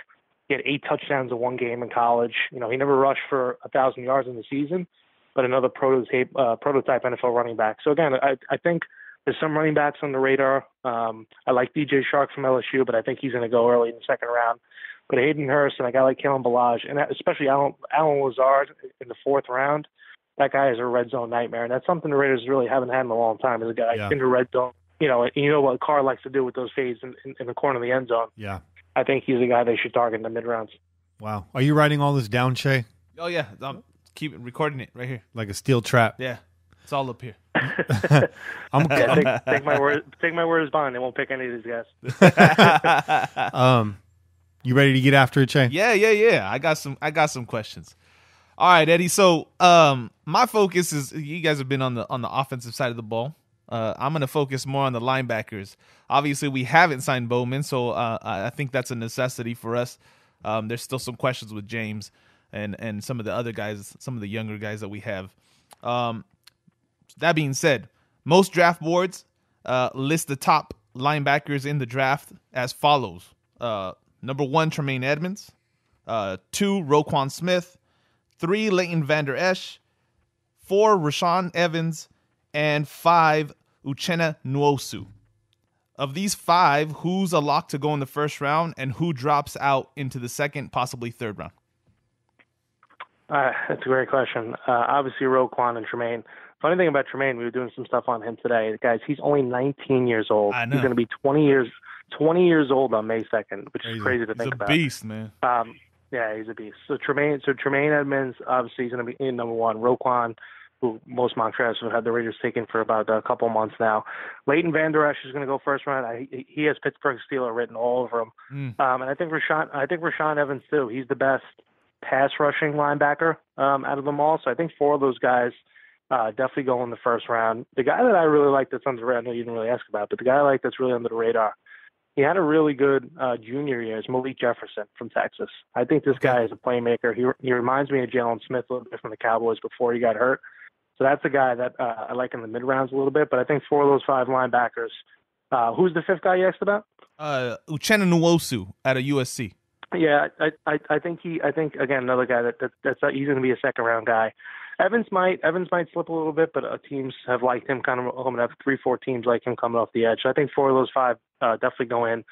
He had 8 touchdowns in one game in college. He never rushed for 1,000 yards in the season, but another prototype NFL running back. So again, I think there's some running backs on the radar. I like DJ Shark from LSU, but I think he's going to go early in the second round. But Hayden Hurst and a guy like Cain Ballage, and especially Alan Lazard in the fourth round, that guy is a red zone nightmare. And that's something the Raiders really haven't had in a long time, is a guy in the red zone. And what Carr likes to do with those fades in the corner of the end zone. Yeah. I think he's a guy they should target in the mid-rounds. Wow. Are you writing all this down, Shay? Oh, yeah. I'm recording it right here. Like a steel trap. Yeah. It's all up here. Take my word as bond. They won't pick any of these guys. You ready to get after it, Shay? Yeah. I got some questions. All right, Eddie. So my focus is, you guys have been on the offensive side of the ball. I'm going to focus more on the linebackers. Obviously, we haven't signed Bowman, so I think that's a necessity for us. There's still some questions with James and some of the other guys, some of the younger guys that we have. That being said, most draft boards list the top linebackers in the draft as follows. Number 1, Tremaine Edmonds. 2, Roquan Smith. 3, Leighton Vander Esch. 4, Rashaan Evans. And 5, Uchenna Nwosu. Of these 5, who's a lock to go in the first round, and who drops out into the second, possibly third round? That's a great question. Obviously, Roquan and Tremaine. Funny thing about Tremaine, we were doing some stuff on him today. Guys, he's only 19 years old. I know. He's going to be 20 years old on May 2nd, which is crazy to think about. He's a beast, man. Yeah, he's a beast. So Tremaine Edmonds, obviously, he's going to be in number 1. Roquan, who most mock drafts have had the Raiders taken for about a couple months now. Leighton Vander Esch is going to go first round. He has Pittsburgh Steelers written all over him. And I think Rashaan Evans too. He's the best pass rushing linebacker out of them all. So I think 4 of those guys definitely go in the first round. The guy that I really like that's under the radar, I know you didn't really ask about, but the guy I like that's really under the radar, he had a really good junior year, is Malik Jefferson from Texas. I think this guy is a playmaker. He reminds me of Jalen Smith a little bit from the Cowboys before he got hurt. So that's a guy that I like in the mid-rounds a little bit. But I think 4 of those 5 linebackers. Who's the 5th guy you asked about? Uchenna Nwosu out of USC. Yeah, I think again, another guy that's he's going to be a second-round guy. Evans might slip a little bit, but teams have liked him kind of. I'm going to have 3-4 teams like him coming off the edge. So I think 4 of those 5 definitely go in.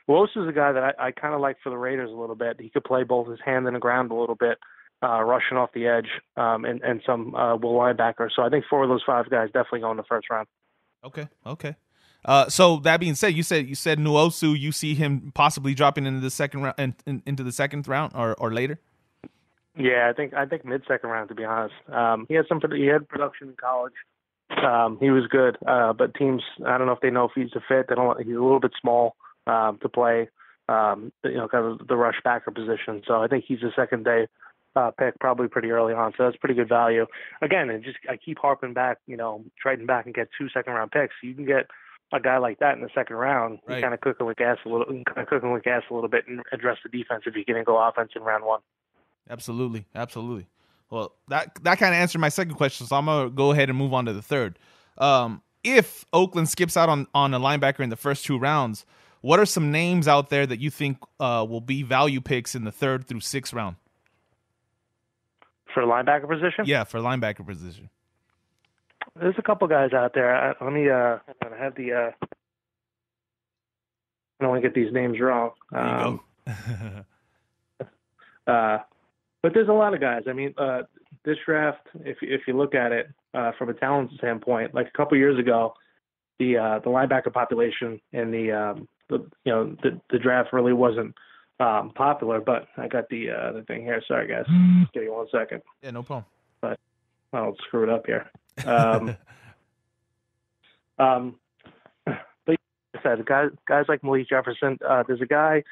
Nwosu is a guy that I kind of like for the Raiders a little bit. He could play both his hand and the ground a little bit. Rushing off the edge, and some will linebacker. So I think 4 of those 5 guys definitely go in the first round. Okay. So that being said, you said Nwosu, you see him possibly dropping into the second round, into the second round or later. Yeah, I think mid-second round, to be honest. He had production in college. He was good, but teams, I don't know if they know if he's a fit. He's a little bit small to play, kind of the rush backer position. So I think he's a second day pick probably pretty early on, so that's pretty good value. Again, I keep harping back, trading back and get 2 second-round picks. You can get a guy like that in the second round, right. Kind of cooking with gas a little bit, and address the defense if you can go offense in round 1. Absolutely. Well, that kind of answered my second question, so I'm gonna go ahead and move on to the third. If Oakland skips out on a linebacker in the first 2 rounds, what are some names out there that you think will be value picks in the 3rd through 6th round? For the linebacker position? Yeah, for linebacker position. There's a couple guys out there. Let me. I'm gonna have the. I don't want to get these names wrong. There you go. But there's a lot of guys. I mean, this draft, if you look at it from a talent standpoint, like a couple years ago, the linebacker population in the draft really wasn't popular. But I got the thing here. Sorry, guys. Give me 1 second. Yeah, no problem. But I'll screw it up here. But like I said, guys like Malik Jefferson. There's a guy,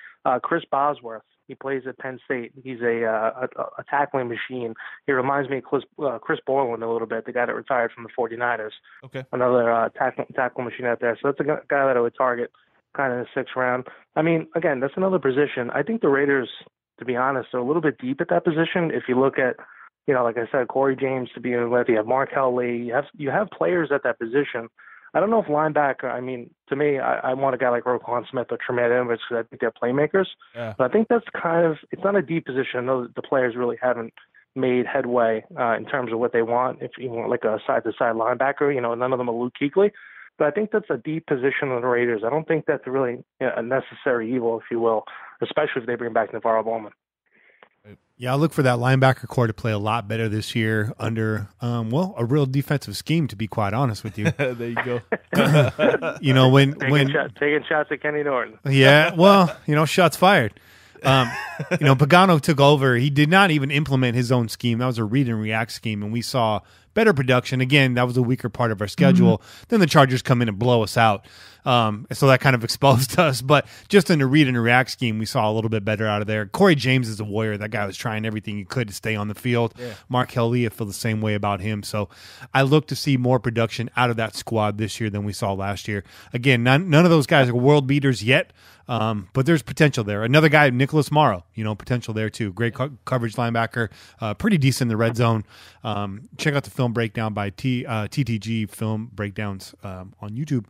Chris Bosworth. He plays at Penn State. He's a tackling machine. He reminds me of Chris Borland a little bit, the guy that retired from the 49ers. Okay. Another tackle machine out there. So that's a guy that I would target kind of in the 6th round. I mean, again, that's another position. I think the Raiders, to be honest, are a little bit deep at that position. If you look at, like I said, Corey James to begin with, you have Markel Lee. You have players at that position. I don't know if linebacker, I mean, to me, I want a guy like Roquan Smith or Tremaine Edwards because I think they're playmakers. Yeah. But I think that's it's not a deep position. I know that the players really haven't made headway in terms of what they want. If you want like a side-to-side linebacker, none of them are Luke Kuechly. But I think that's a deep position on the Raiders. I don't think that's really a necessary evil, if you will, especially if they bring back Navarro Bowman. Yeah, I look for that linebacker core to play a lot better this year under, a real defensive scheme, to be quite honest with you. There you go. Taking shots at Kenny Norton. Yeah, well, shots fired. Pagano took over. He did not even implement his own scheme. That was a read and react scheme, and we saw better production. Again, that was a weaker part of our schedule. Then the Chargers come in and blow us out. So that kind of exposed us. But just in the read and react scheme, we saw a little bit better out of there. Corey James is a warrior. That guy was trying everything he could to stay on the field. Yeah. Markel Lee, I feel the same way about him. So I look to see more production out of that squad this year than we saw last year. Again, none of those guys are world beaters yet. But there's potential there. Another guy, Nicholas Morrow, potential there too. Great coverage linebacker, pretty decent in the red zone. Check out the film breakdown by TTG Film Breakdowns on YouTube.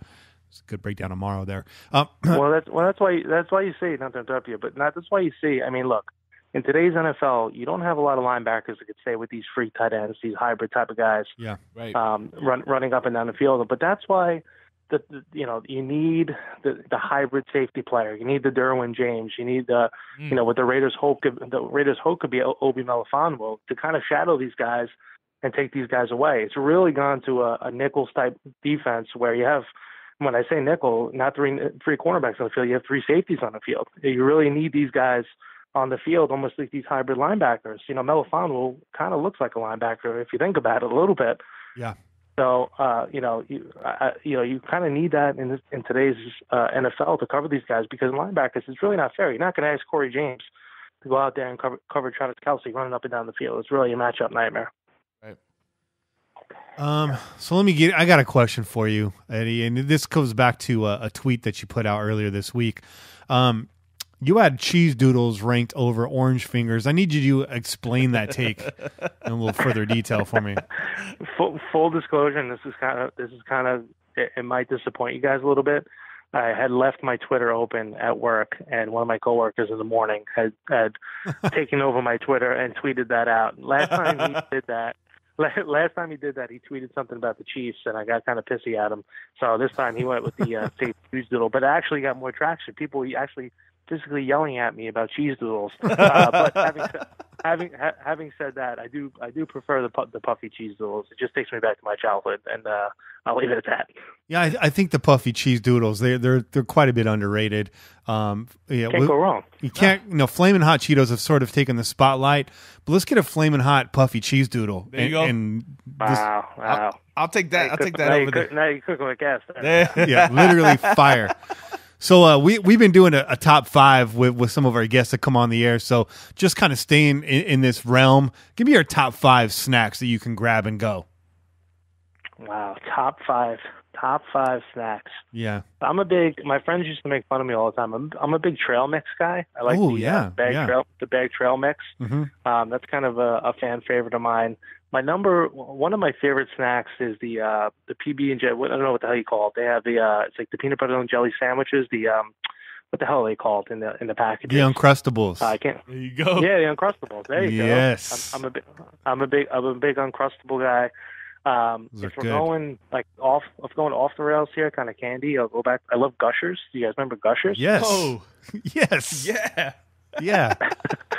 It's a good breakdown of Morrow there. That's why you see, not to interrupt you, but that's why you see. I mean, look, in today's NFL, you don't have a lot of linebackers that could stay with these free tight ends, these hybrid type of guys. Yeah, right. Running up and down the field, but that's why. You need the hybrid safety player. You need the Derwin James. You need what the Raiders hope could be Obi Melifonwu to kind of shadow these guys and take these guys away. It's really gone to a nickels type defense where you have, when I say nickel, not three cornerbacks on the field. You have 3 safeties on the field. You really need these guys on the field, almost like these hybrid linebackers. Melifonwu kind of looks like a linebacker if you think about it a little bit. Yeah. So, you kind of need that in today's NFL to cover these guys because linebackers, it's really not fair. You're not going to ask Corey James to go out there and cover Travis Kelce running up and down the field. It's really a matchup nightmare. Right. So I got a question for you, Eddie, and this goes back to a tweet that you put out earlier this week. You had cheese doodles ranked over orange fingers. I need you to explain that take in a little further detail for me. Full disclosure, and this is kind of it might disappoint you guys a little bit. I had left my Twitter open at work, and one of my coworkers in the morning had taken over my Twitter and tweeted that out. Last time he did that, he tweeted something about the Chiefs, and I got kind of pissy at him. So this time he went with the fake cheese doodle, but it actually got more traction. People actually physically yelling at me about cheese doodles. But having said that, I do prefer the puffy cheese doodles. It just takes me back to my childhood, and I'll leave it at that. Yeah, I think the puffy cheese doodles they're quite a bit underrated. Can't go wrong. You can't. Flamin' Hot Cheetos have sort of taken the spotlight, but let's get a flamin' hot puffy cheese doodle. There you go. Wow. I'll take that. I'll take that over there. Now you're cooking with gas. Yeah, literally fire. So we've been doing a top 5 with some of our guests that come on the air. So just kind of staying in this realm, give me your top 5 snacks that you can grab and go. Wow, top five snacks. Yeah, my friends used to make fun of me all the time. I'm a big trail mix guy. I like the bag trail mix. Mm-hmm. That's kind of a fan favorite of mine. One of my favorite snacks is the PB and J. I don't know what the hell you call it. They have it's like the peanut butter and jelly sandwiches. What the hell are they called in the package? The Uncrustables. I can't. There you go. Yeah, the Uncrustables. There you go. Yes. I'm a big Uncrustable guy. If we're going off the rails here, kind of candy, I'll go back. I love Gushers. Do you guys remember Gushers? Yes. Oh, yes. yeah. Yeah.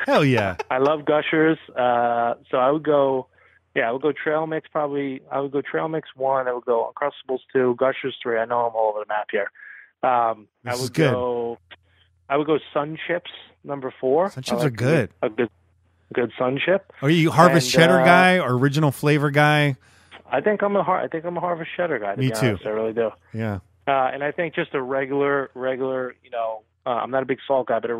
Hell yeah. I love Gushers. So I would go. Yeah, I would go trail mix probably. I would go trail mix 1. I would go Uncrustables 2, Gushers 3. I know I'm all over the map here. I would go Sun Chips number 4. Sun Chips are good. A good Sun Chip. Are you Harvest Cheddar guy or original flavor guy? I think I'm a Harvest Cheddar guy. Me too. I really do. Yeah. And I think just a regular, I'm not a big salt guy, but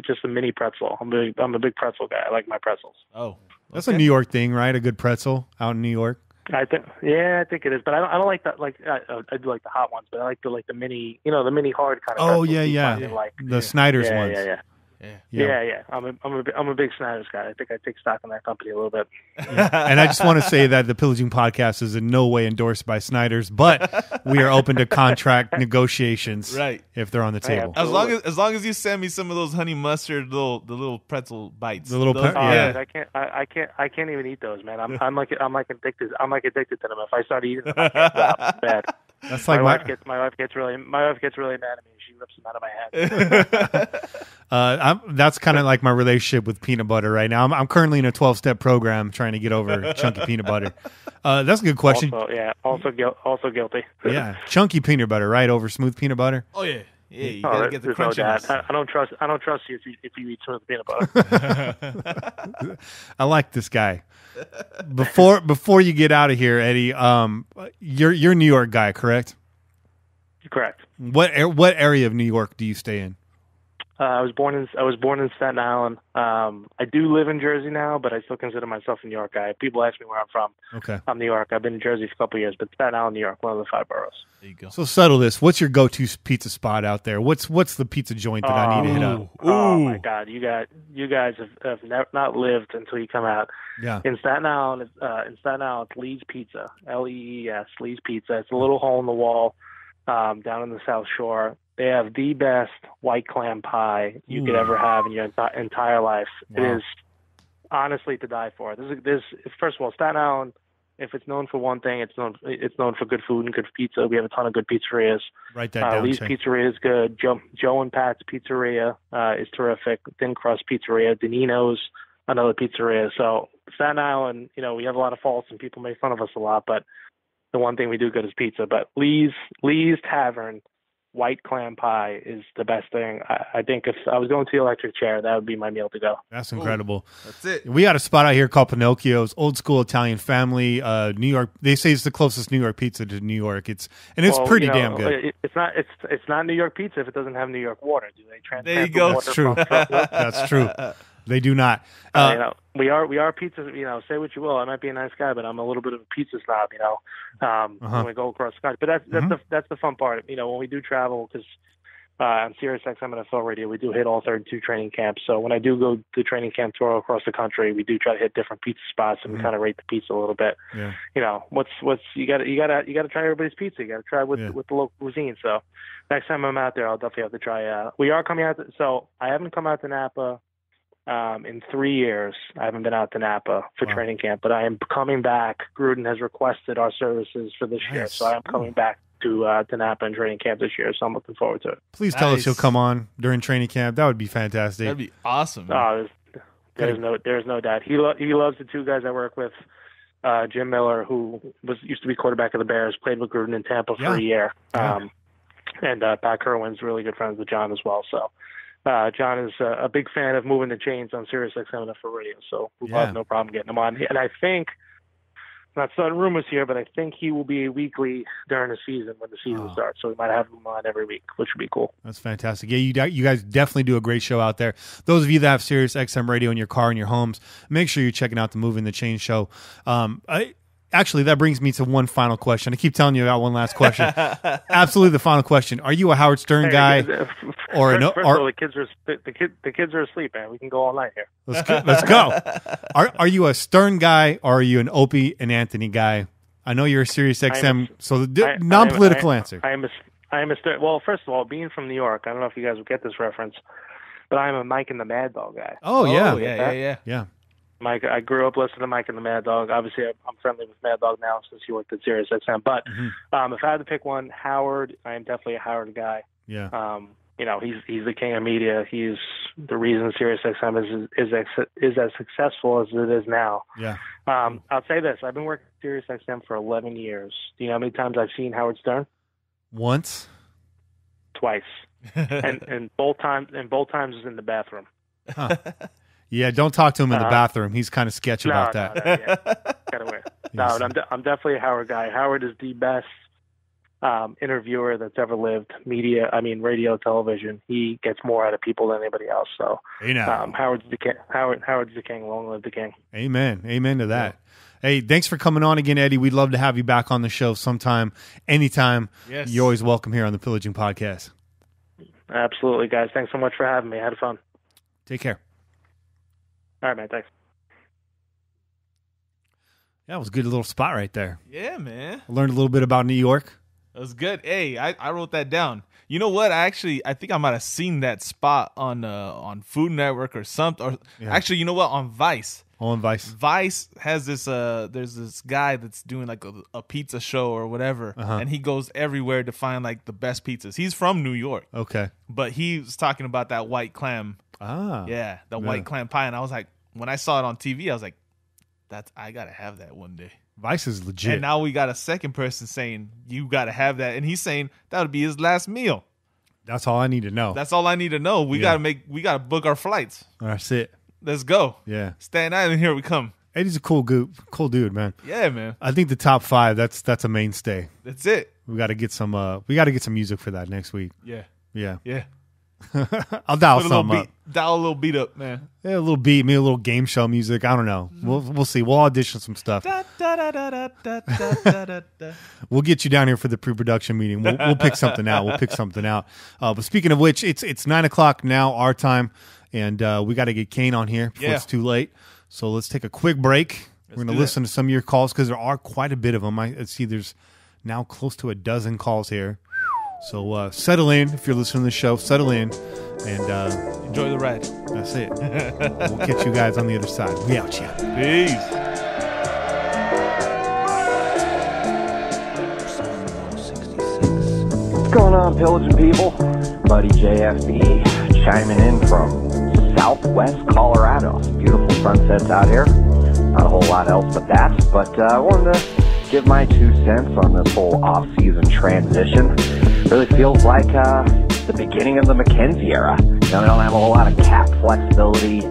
just a mini pretzel. I'm a big pretzel guy. I like my pretzels. Oh, that's a New York thing, right? A good pretzel out in New York. I think it is, but I don't like that. Like I do like the hot ones, but I like the mini, the mini hard kind of. Oh yeah. Like the Snyder's ones. Yeah. I'm a big Snyder's guy. I think I take stock in that company a little bit. Yeah. And I just want to say that the Pillaging podcast is in no way endorsed by Snyder's, but we are open to contract negotiations, right? If they're on the table. As long as you send me some of those honey mustard the little pretzel bites. The little I can't even eat those, man. I'm like addicted. I'm like addicted to them. If I start eating them, I can't stop. Bad. That's like my wife gets really mad at me. She rips them out of my hand. That's kind of like my relationship with peanut butter right now. I'm currently in a 12-step program trying to get over chunky peanut butter. That's a good question. Also guilty. Yeah, chunky peanut butter, right, over smooth peanut butter. Oh yeah. Yeah, you gotta get the crunchiness. I don't trust you if you eat smooth peanut butter. I like this guy. Before you get out of here, Eddie, you're a New York guy, correct? Correct. What area of New York do you stay in? I was born in Staten Island. I do live in Jersey now, but I still consider myself a New York guy. People ask me where I'm from. Okay. I'm New York. I've been in Jersey for a couple of years, but Staten Island, New York, one of the 5 boroughs. There you go. So settle this. What's your go-to pizza spot out there? What's the pizza joint that I need to hit up? Oh my God, you guys have not lived until you come out. Yeah. In Staten Island, it's Lee's Pizza, Lees, Lee's Pizza. It's a little hole in the wall down on the South Shore. They have the best white clam pie you could ever have in your entire life. Wow. It is honestly to die for. This first of all, Staten Island, if it's known for one thing, it's known for good food and good pizza. We have a ton of good pizzerias. Write that down. Lee's Pizzeria is good. Joe and Pat's Pizzeria is terrific. Thin Crust Pizzeria. Danino's, another pizzeria. So Staten Island, we have a lot of faults and people make fun of us a lot, but the one thing we do good is pizza. But Lee's Tavern white clam pie is the best thing. I think if I was going to the electric chair, that would be my meal to go. That's incredible. Ooh, that's it. We got a spot out here called Pinocchio's, old school Italian family. New York. They say it's the closest New York pizza to New York. It's pretty damn good. It's not New York pizza if it doesn't have New York water. Do they transfer? There you go. That's true. That's true. They do not. We are pizza. Say what you will. I might be a nice guy, but I'm a little bit of a pizza snob. When we go across the country. But that's the fun part. When we do travel, because on SiriusXM NFL Radio, we do hit all 32 training camps. So when I do go to training camp tour across the country, we do try to hit different pizza spots and kind of rate the pizza a little bit. Yeah. What's you got to try everybody's pizza. You got to try with the local cuisine. So next time I'm out there, I'll definitely have to try. We are coming out. So I haven't come out to Napa in 3 years. I haven't been out to Napa for training camp, but I am coming back. Gruden has requested our services for this year, so I am coming back to Napa and training camp this year, so I'm looking forward to it. Please tell us you'll come on during training camp. That would be fantastic. That'd be awesome. There's no doubt. He loves the 2 guys I work with. Jim Miller, who used to be quarterback of the Bears, played with Gruden in Tampa for a year. And Pat Kerwin's really good friends with John as well, so John is a big fan of moving the chains on SiriusXM NFL Radio, so we'll have no problem getting him on. And I think, not starting rumors here, but I think he will be weekly during the season when the season starts. So we might have him on every week, which would be cool. That's fantastic. Yeah, you guys definitely do a great show out there. Those of you that have SiriusXM Radio in your car, in your homes, make sure you're checking out the Moving the Chain show. Actually, that brings me to one final question. I keep telling you about one last question. Absolutely, the final question: are you a Howard Stern guy, or first of all, the kids are asleep, man? We can go all night here. Let's go. Are you a Stern guy, or are you an Opie and Anthony guy? I know you're a SiriusXM, so the non-political answer. I am a Stern. Well, first of all, being from New York, I don't know if you guys will get this reference, but I am a Mike and the Mad Dog guy. Oh yeah. Mike, I grew up listening to Mike and the Mad Dog. Obviously, I'm friendly with Mad Dog now since he worked at SiriusXM. But if I had to pick one, Howard, I am definitely a Howard guy. Yeah. He's the king of media. He's the reason SiriusXM is as successful as it is now. Yeah. I'll say this: I've been working at SiriusXM for 11 years. Do you know how many times I've seen Howard Stern? Once. Twice. and both times is in the bathroom. Huh. Yeah, don't talk to him in the bathroom. He's kind of sketchy about that. Get away. No, I'm definitely a Howard guy. Howard is the best interviewer that's ever lived. Radio, television. He gets more out of people than anybody else. So, Howard's the king. Howard's the king. Long live the king. Amen. Amen to that. Yeah. Hey, thanks for coming on again, Eddie. We'd love to have you back on the show sometime, anytime. Yes. You're always welcome here on the Pillaging Podcast. Absolutely, guys. Thanks so much for having me. I had fun. Take care. All right, man. Thanks. That was a good little spot right there. Yeah, man. I learned a little bit about New York. That was good. Hey, I wrote that down. You know what? I think I might have seen that spot on Food Network or something. Or actually, you know what? On Vice. Oh, on Vice. Vice has this. There's this guy that's doing like a pizza show or whatever, and he goes everywhere to find like the best pizzas. He's from New York. Okay. But he was talking about that white clam. Yeah, white clam pie, and I was like, when I saw it on TV, I was like, I gotta have that one day. Vice is legit. And now we got a second person saying you gotta have that, and he's saying that would be his last meal. That's all I need to know. That's all I need to know. We gotta book our flights. That's it. Let's go. Yeah. Staten Island, here we come. Eddie's a cool dude, man. Yeah, man. I think the top 5, that's a mainstay. That's it. We got to get some music for that next week. Yeah. I'll dial something up. Dial a little beat up, man. Yeah, a little beat, maybe a little game show music. I don't know. We'll see. We'll audition some stuff. We'll get you down here for the pre-production meeting. We'll pick something out. But speaking of which, it's 9:00 now, our time, and we got to get Cain on here before it's too late. So let's take a quick break. We're going to listen to some of your calls because there are quite a bit of them. I see there's now close to a dozen calls here. So settle in. If you're listening to the show, settle in and enjoy the ride. That's it. We'll catch you guys on the other side. We out here. Peace. What's going on, Pillaging people? Buddy JFB chiming in from Southwest Colorado. Beautiful sunsets out here. Not a whole lot else but that. But I wanted to give my 2 cents on this whole off-season transition. Really feels like the beginning of the McKenzie era. You know, they don't have a whole lot of cap flexibility.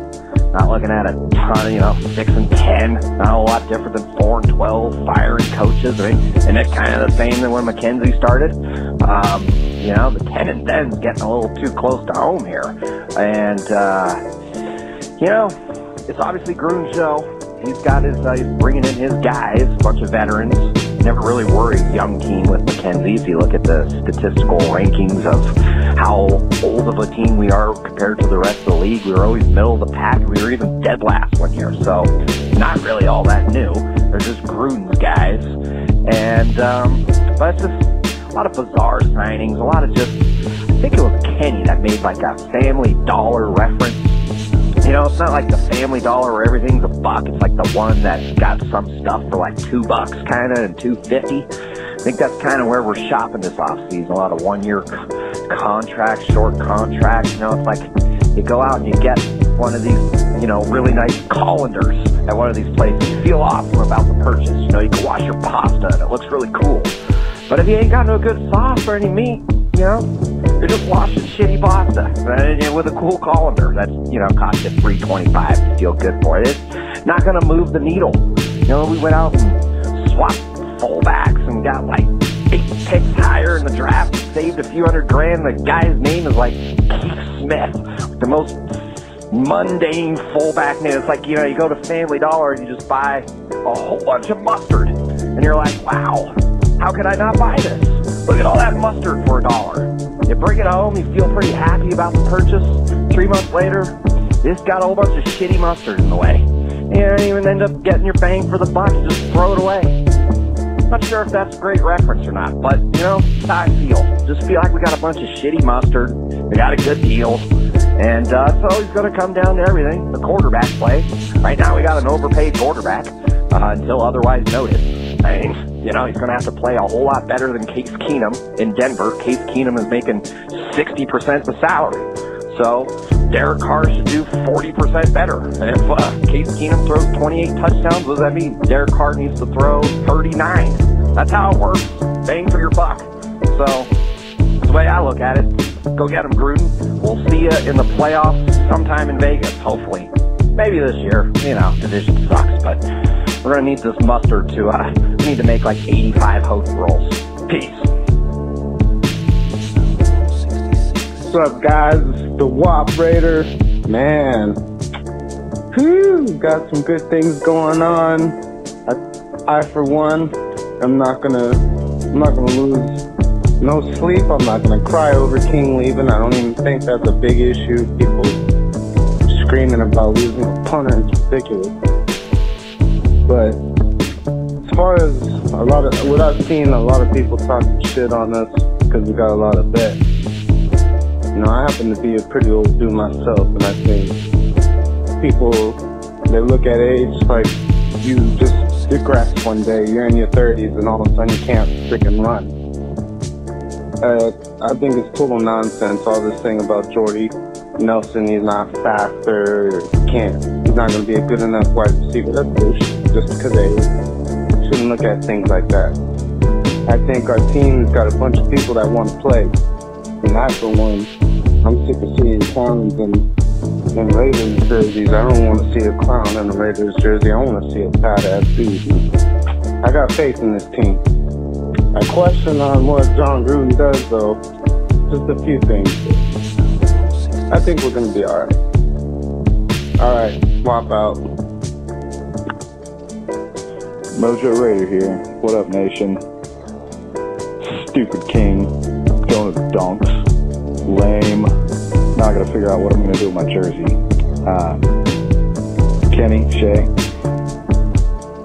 Not looking at a ton, 6 and 10. Not a whole lot different than 4 and 12 firing coaches. I mean, and it's kind of the same than when McKenzie started. The 10 and 10's getting a little too close to home here. And, it's obviously Gruden's show. He's got he's bringing in his guys, a bunch of veterans. Never really were a young team with McKenzie. If you look at the statistical rankings of how old of a team we are compared to the rest of the league, we were always middle of the pack. We were even dead last one year. So not really all that new. They're just Gruden's guys. And, but it's just a lot of bizarre signings, a lot of I think it was Kenny that made like a Family Dollar reference. It's not like the Family Dollar where everything's $1. It's like the one that's got some stuff for like $2 kind of and $2.50. I think that's kind of where we're shopping this offseason. A lot of 1-year contracts, short contracts. It's like you go out and you get one of these, really nice colanders at one of these places. You feel awesome about the purchase. You can wash your pasta and it looks really cool. But if you ain't got no good sauce or any meat, you're just washing shitty pasta with a cool colander that's, cost you $3.25 to feel good for it. It's not going to move the needle. We went out and swapped fullbacks and got like 8 picks higher in the draft and saved a few $100,000. The guy's name is like Keith Smith, the most mundane fullback name. It's like, you go to Family Dollar and you just buy a whole bunch of mustard. And you're like, wow, how could I not buy this? Look at all that mustard for $1. You bring it home, you feel pretty happy about the purchase. 3 months later, this got a whole bunch of shitty mustard in the way. You don't even end up getting your bang for the buck, just throw it away. Not sure if that's a great reference or not, but, that's how I feel. Just feel like we got a bunch of shitty mustard, we got a good deal, And so he's going to come down to everything, the quarterback play. Right now we got an overpaid quarterback until otherwise noted. I mean, he's going to have to play a whole lot better than Case Keenum in Denver. Case Keenum is making 60% the salary. So Derek Carr should do 40% better. And if Case Keenum throws 28 touchdowns, what does that mean? Derek Carr needs to throw 39. That's how it works. Bang for your buck. So that's the way I look at it. Go get him, Gruden. We'll see you in the playoffs sometime in Vegas, hopefully. Maybe this year. Division sucks, but we're going to need this mustard to, we need to make like 85 host rolls. Peace. What's up, guys? It's the WAP Raider. Man. Whew, got some good things going on. I for one, I'm not gonna lose no sleep. I'm not going to cry over King leaving. I don't even think that's a big issue. People screaming about losing a punter, it's ridiculous. But as far as what I've seen, a lot of people talking shit on us because we got a lot of bets. I happen to be a pretty old dude myself, and I think people, they look at age like you just digress one day, you're in your 30s, and all of a sudden you can't freaking run. I think it's total nonsense, all this thing about Jordy Nelson, he's not faster, he's not going to be a good enough wide receiver. That's bullshit, just because they shouldn't look at things like that. I think our team's got a bunch of people that want to play, and I, for one, I'm sick of seeing clowns in Raiders jerseys. I don't want to see a clown in a Raiders jersey. I want to see a fat-ass dude. I got faith in this team. I question on what John Gruden does, though. Just a few things. I think we're going to be all right. All right, swap out. Mojo Raider here. What up, nation? Stupid King. Going to the donks. Lame. Now I got to figure out what I'm going to do with my jersey. Kenny, Shay,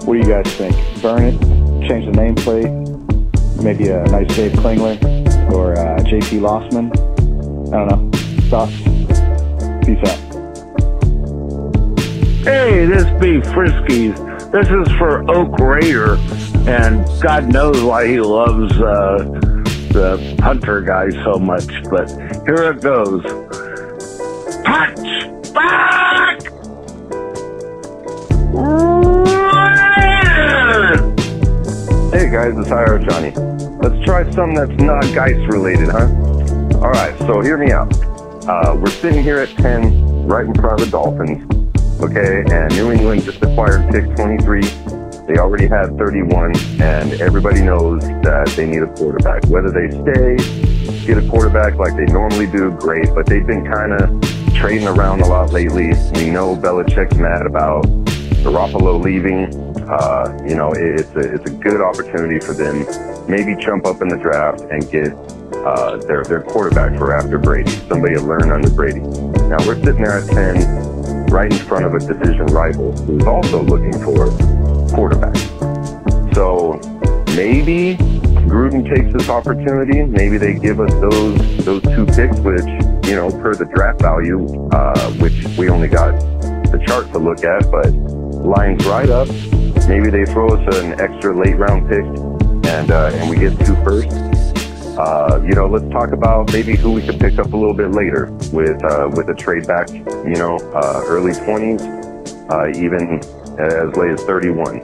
what do you guys think? Burn it? Change the nameplate? Maybe a nice Dave Klingler or JP Lossman. I don't know. Thoughts? Peace out. Hey, this be Friskies. This is for Oak Raider, and God knows why he loves the punter guy so much, but here it goes. Touchback! Hey guys, it's IR Johnny. Let's try something that's not Geist related, huh? Alright, so hear me out. We're sitting here at 10, right in front of the Dolphins, okay? And New England just acquired pick 23. They already had 31, and everybody knows that they need a quarterback. Whether they stay, get a quarterback like they normally do, great, but they've been kind of trading around a lot lately. We know Belichick's mad about Garoppolo leaving. It's a good opportunity for them. Maybe jump up in the draft and get their quarterback for after Brady. Somebody to learn under Brady. Now we're sitting there at 10, right in front of a division rival who's also looking for quarterback. So maybe Gruden takes this opportunity. Maybe they give us those two picks, which, per the draft value, which we only got the chart to look at, but lines right up. Maybe they throw us an extra late round pick, and we get 2 firsts. Let's talk about maybe who we could pick up a little bit later with a trade back. Early 20s, even as late as 31.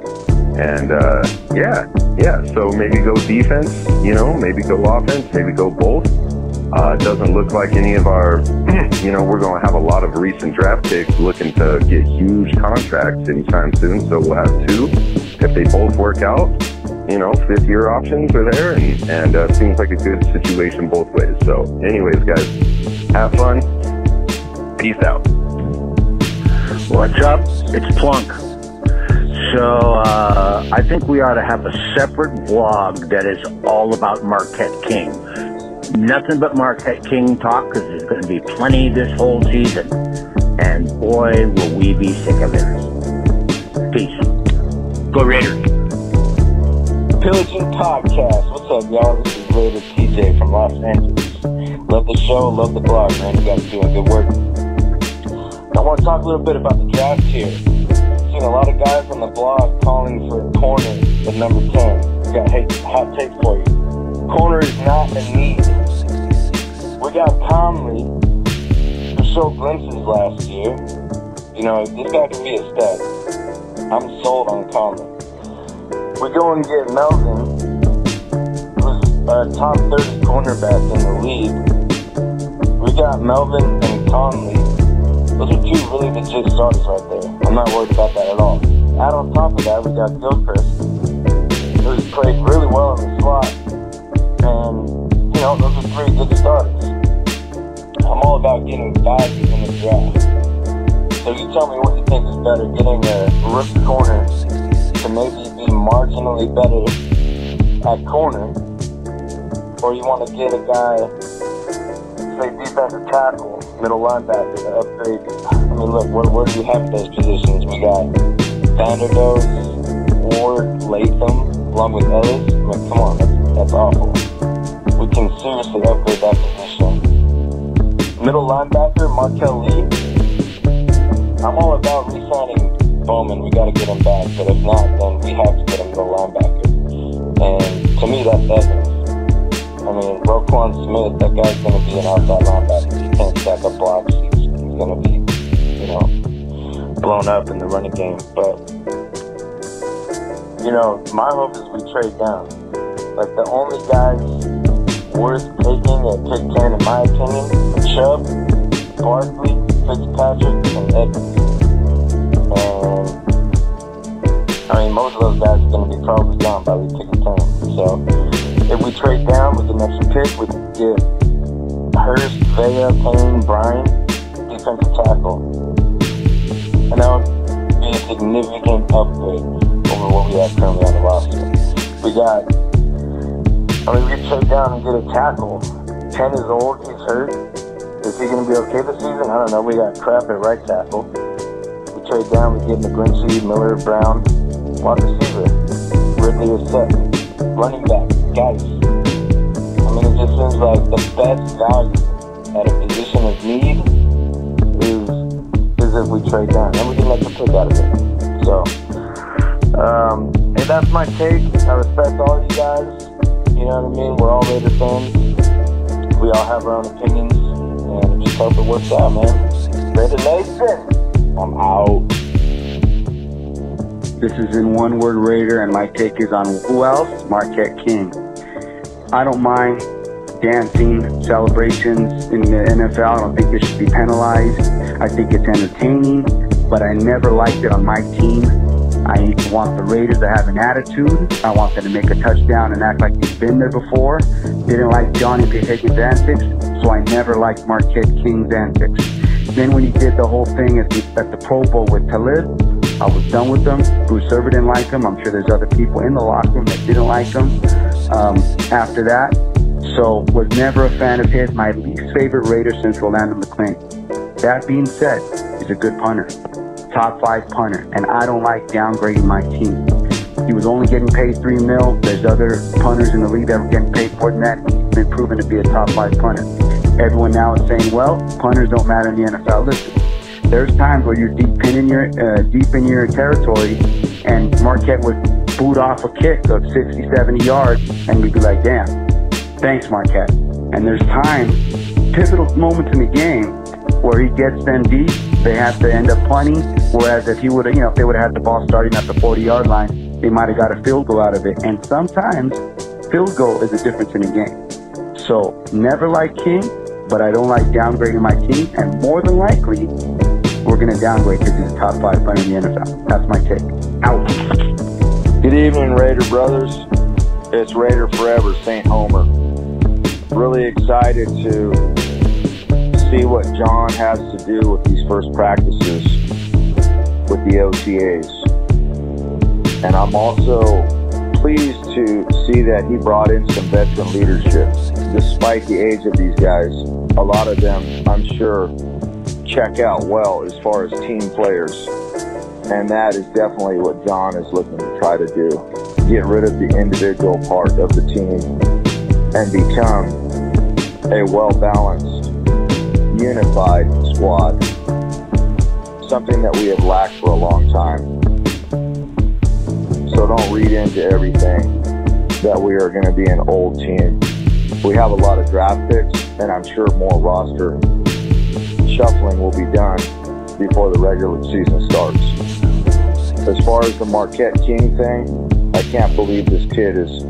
And so maybe go defense. Maybe go offense. Maybe go both. It doesn't look like any of our. We're going to have a lot of recent draft picks looking to get huge contracts anytime soon. So we'll have 2. If they both work out, 5th-year options are there, and seems like a good situation both ways. So, anyways, guys, have fun. Peace out. What's up? It's Plunk. So, I think we ought to have a separate vlog that is all about Marquette King. Nothing but Marquette King talk, because there's going to be plenty this whole season. And boy, will we be sick of it. Peace. Go Raiders. Pillaging Podcast. What's up, y'all? This is Raider TJ from Los Angeles. Love the show, love the blog, man. You guys doing good work. talk a little bit about the draft here. Seen a lot of guys on the blog calling for a corner at number 10. We got a hot take for you. Corner is not a need. We got Conley, who showed glimpses last year. You know, this guy can be a stud. I'm sold on Conley. We go and get Melvin, who's a top 30 cornerback in the league. We got Melvin and Conley. Those are two really legit starters right there. I'm not worried about that at all. Add on top of that, we got Gilchrist, who's played really well in the slot. And, you know, those are three good starters. I'm all about getting value in the draft. So you tell me what you think is better, getting a rookie corner to maybe be marginally better at corner, or you want to get a guy, say defensive tackle, middle linebacker to upgrade. I mean, look, where do you have those positions? We got Vanderdoes, Ward, Latham, along with Ellis. I mean, come on, that's awful. We can seriously upgrade that position. Middle linebacker, Marquette Lee. I'm all about re-signing Bowman. We got to get him back, but if not, then we have to get a middle linebacker. And to me, that's Evans. I mean, Roquan Smith, that guy's going to be an outside linebacker. He can't stack up blocks. He's going to be, you know, blown up in the running game. But, you know, my hope is we trade down. Like, the only guys worth taking at pick 10, in my opinion, are Chubb, Barkley, Fitzpatrick, and Edmonds. And, I mean, most of those guys are going to be probably gone by we pick 10. So, if we trade down with an extra pick, we can get Hurst, Vea, Payne, Bryan, defensive tackle. And that would be a significant upgrade over what we have currently on the roster. We can trade down and get a tackle. 10 is old, he's hurt. Is he going to be okay this season? I don't know. We got crap at right tackle. We trade down, we get McGlinchey, Miller, Brown, wide receiver. Ridley is set. Running back, guys. I mean, it just seems like the best value at a position of need is if we trade down. And we can make a pick out of it. So, hey, that's my take. I respect all you guys. You know what I mean? We're all Raider fans. We all have our own opinions. And just hope it works out, man. Raider Nation, I'm out. This is in one word Raider, and my take is on who else? Marquette King. I don't mind dancing celebrations in the NFL. I don't think it should be penalized. I think it's entertaining, but I never liked it on my team. I want the Raiders to have an attitude. I want them to make a touchdown and act like they've been there before. Didn't like Johnny Higgins' antics, so I never liked Marquette King's antics. Then when he did the whole thing at the Pro Bowl with Talib, I was done with them. Bruce Irvin didn't like him. I'm sure there's other people in the locker room that didn't like him after that. So was never a fan of his. My least favorite Raider since Rolando McClain. That being said, he's a good punter. Top 5 punter. And I don't like downgrading my team. He was only getting paid $3 million. There's other punters in the league that were getting paid more than that. He's been proven to be a top 5 punter. Everyone now is saying, well, punters don't matter in the NFL. Listen. There's times where you're deep in your territory, and Marquette would boot off a kick of 60, 70 yards, and we'd be like, damn, thanks, Marquette. And there's times, pivotal moments in the game, where he gets them deep, they have to end up punting, whereas if he would have, if they would have had the ball starting at the 40-yard line, they might have got a field goal out of it. And sometimes, field goal is the difference in the game. So, never like King, but I don't like downgrading my team, and more than likely, we're going to downgrade because he's a top 5 punter in the NFL. That's my take. Out. Good evening, Raider brothers. It's Raider Forever, St. Homer. Really excited to see what John has to do with these first practices with the OTAs. And I'm also pleased to see that he brought in some veteran leadership. Despite the age of these guys, a lot of them, I'm sure, check out well as far as team players, and that is definitely what John is looking to try to do. Get rid of the individual part of the team and become a well-balanced, unified squad. something that we have lacked for a long time. So don't read into everything that we are going to be an old team. We have a lot of draft picks, and I'm sure more roster shuffling will be done before the regular season starts. As far as the Marquette King thing, I can't believe this kid is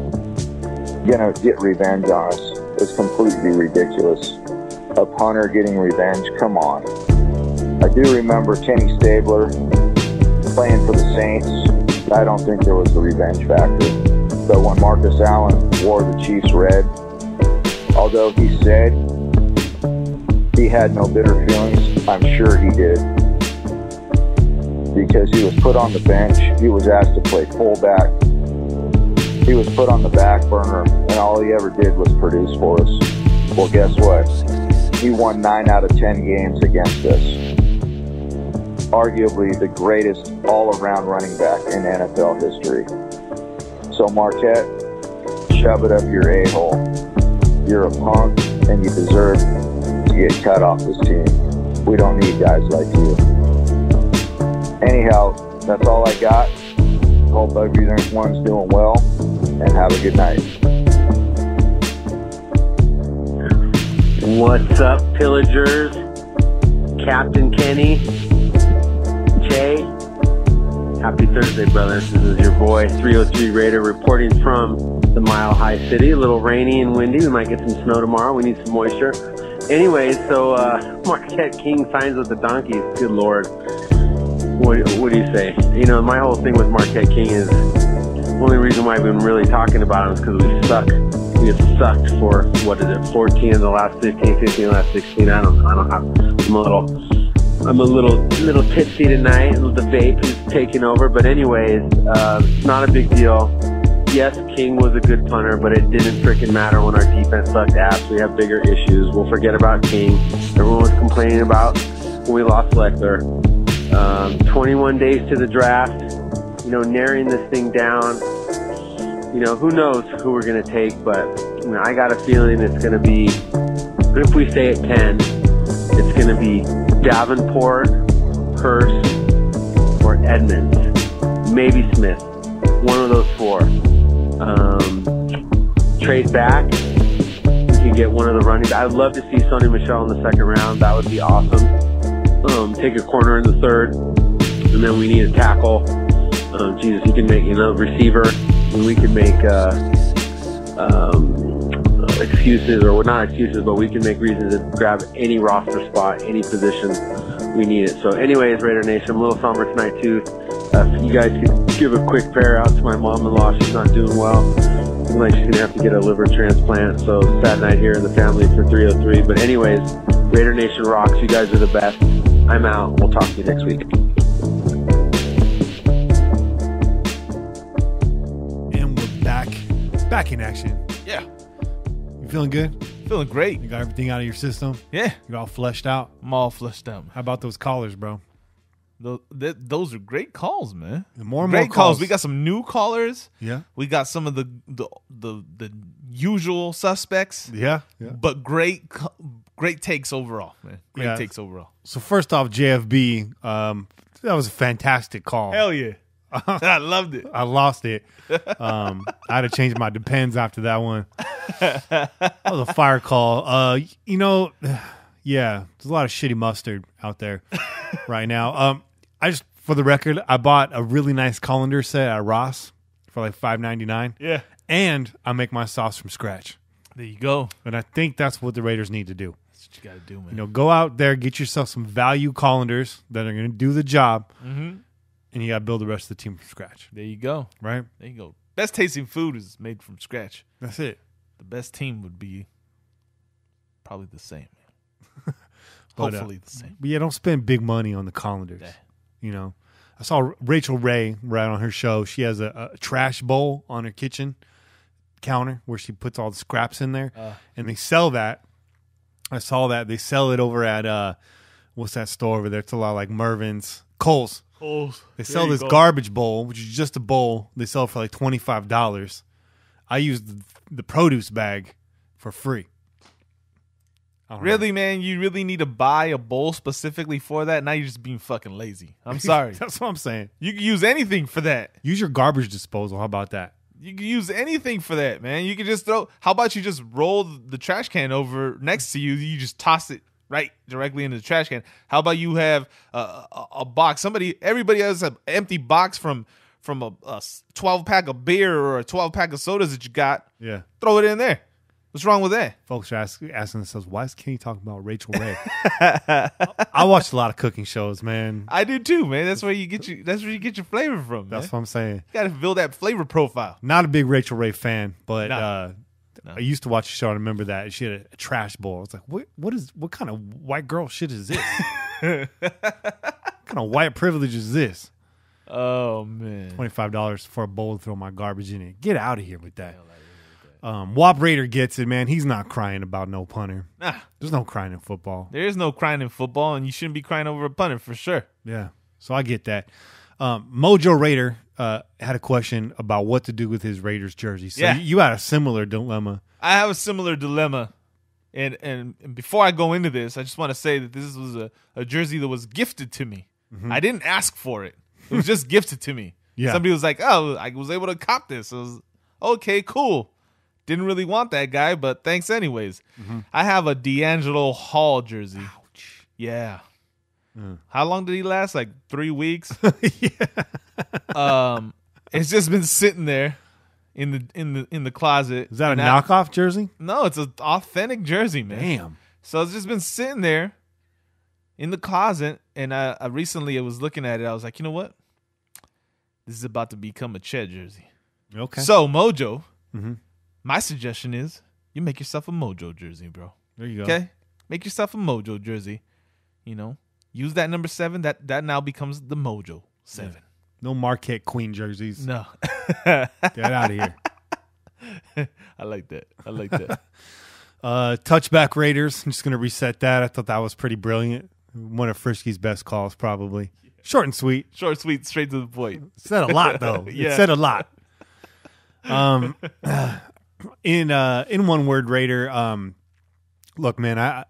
going to get revenge on us. It's completely ridiculous. A punter getting revenge, come on. I do remember Kenny Stabler playing for the Saints. I don't think there was a revenge factor. But when Marcus Allen wore the Chiefs red, although he said he had no bitter feelings, I'm sure he did. Because he was put on the bench, he was asked to play fullback. He was put on the back burner, and all he ever did was produce for us. Well, guess what? He won 9 out of 10 games against us. Arguably the greatest all-around running back in NFL history. So Marquette, shove it up your a-hole. You're a punk, and you deserve to get cut off this team. We don't need guys like you. Anyhow, that's all I got. Hope everyone's doing well, and have a good night. What's up, Pillagers? Captain Kenny, Jay. Happy Thursday, brothers. This is your boy, 303 Raider, reporting from the Mile High City. A little rainy and windy. We might get some snow tomorrow. We need some moisture. Anyways, so Marquette King signs with the Donkeys. Good Lord. What do you say? You know, my whole thing with Marquette King is the only reason why I've been really talking about him is because we suck. We have sucked for, 14 of the last 15, 15 of the last 16. I don't know. I'm a little tipsy tonight. The vape is taking over. But anyways, it's not a big deal. Yes, King was a good punter, but it didn't freaking matter when our defense sucked ass. We have bigger issues. We'll forget about King. Everyone was complaining about when we lost Leckler. 21 days to the draft. You know, narrowing this thing down. You know, who knows who we're going to take, but you know, I got a feeling it's going to be, if we stay at 10, it's going to be Davenport, Hurst, or Edmonds. Maybe Smith. One of those 4. Trade back. We can get one of the running backs. I'd love to see Sonny Michel in the second round. That would be awesome. Take a corner in the third. And then we need a tackle. Jesus, you can make, receiver. And we can make excuses, or not excuses, but we can make reasons to grab any roster spot, any position we need it. So anyways, Raider Nation, I'm a little somber tonight too. If you guys could give a quick prayer out to my mom-in-law. She's not doing well. Looks like she's going to have to get a liver transplant. So sad night here in the family for 303. But anyways, Raider Nation rocks. You guys are the best. I'm out. We'll talk to you next week. And we're back in action. Yeah. You feeling good? Feeling great. You got everything out of your system? Yeah. You're all fleshed out? I'm all fleshed out. How about those callers, bro? Those are great calls, man. More and great more calls. We got some new callers. Yeah. We got some of the usual suspects. Yeah. But great takes overall, man. Great takes overall. So first off, JFB, that was a fantastic call. Hell yeah. I loved it. I lost it. I had to change my depends after that one. That was a fire call. Yeah, there's a lot of shitty mustard out there right now. For the record, I bought a really nice colander set at Ross for like $5.99. Yeah. And I make my sauce from scratch. There you go. And I think that's what the Raiders need to do. That's what you got to do, man. Go out there, get yourself some value colanders that are going to do the job. Mm-hmm. And you got to build the rest of the team from scratch. There you go. Right? There you go. Best tasting food is made from scratch. That's it. The best team would be probably the same. But, hopefully the same. But yeah, don't spend big money on the colanders. Yeah. I saw Rachel Ray right on her show. She has a trash bowl on her kitchen counter where she puts all the scraps in there. And they sell that. I saw that. They sell it over at, what's that store over there? It's a lot like Mervin's. Kohl's. They sell this garbage bowl, which is just a bowl. They sell it for like $25. I used the produce bag for free. Really, man, you really need to buy a bowl specifically for that? Now you're just being fucking lazy. I'm sorry. That's what I'm saying. You can use anything for that. Use your garbage disposal. How about that? You can use anything for that, man. You can just throw. How about you just roll the trash can over next to you? You just toss it right directly into the trash can. How about you have a box? Everybody has an empty box from a 12-pack of beer or a 12-pack of sodas that you got. Yeah. Throw it in there. What's wrong with that? Folks are asking themselves, why is Kenny talking about Rachel Ray? I watch a lot of cooking shows, man. I do too, man. That's where you get your flavor from. That's what I'm saying. You got to build that flavor profile. Not a big Rachel Ray fan, but No. I used to watch a show. I remember that she had a trash bowl. I was like, what kind of white girl shit is this? What kind of white privilege is this? Oh man, $25 for a bowl to throw my garbage in it. Get out of here with that. Wop Raider gets it, man. He's not crying about no punter. Nah. There's no crying in football. There is no crying in football, and you shouldn't be crying over a punter for sure. Yeah, so I get that. Mojo Raider had a question about what to do with his Raiders jersey. So you had a similar dilemma. I have a similar dilemma, and before I go into this, I just want to say that this was a jersey that was gifted to me. Mm-hmm. I didn't ask for it. It was just gifted to me. Yeah. Somebody was like, "Oh, I was able to cop this." I was okay, cool. Didn't really want that guy, but thanks anyways. Mm-hmm. I have a D'Angelo Hall jersey. Ouch. Yeah. How long did he last? Like 3 weeks. Yeah. It's just been sitting there in the closet. Is that a knockoff jersey? No, it's an authentic jersey, man. Damn. So it's just been sitting there in the closet, and I recently was looking at it. I was like, you know what? This is about to become a Chet jersey. Okay. So Mojo. Mm-hmm. My suggestion is you make yourself a Mojo jersey, bro. There you go. Okay? Make yourself a Mojo jersey. You know, use that number 7. That now becomes the Mojo 7. Yeah. No Marquette Queen jerseys. No. Get out of here. I like that. Touchback Raiders. I'm just going to reset that. I thought that was pretty brilliant. One of Frisky's best calls, probably. Short and sweet. Short, sweet, straight to the point. It said a lot, though. Yeah. It said a lot. In one word, Raider. Look, man,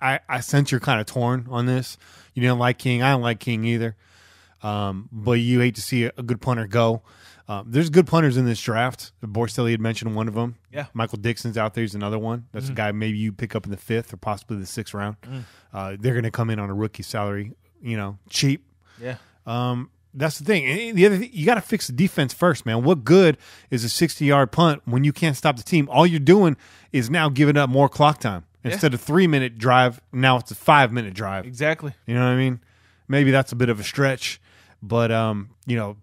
I sense you're kind of torn on this. You didn't like King. I don't like King either. But you hate to see a good punter go. There's good punters in this draft. Borsilli had mentioned one of them. Yeah. Michael Dixon's out there. He's another one. That's a guy maybe you pick up in the 5th or possibly the 6th round. They're going to come in on a rookie salary, cheap. Yeah. That's the thing. And the other thing, you got to fix the defense first, man. What good is a 60-yard punt when you can't stop the team? All you're doing is now giving up more clock time. Instead of 3-minute drive, now it's a 5-minute drive. Exactly. You know what I mean? Maybe that's a bit of a stretch, but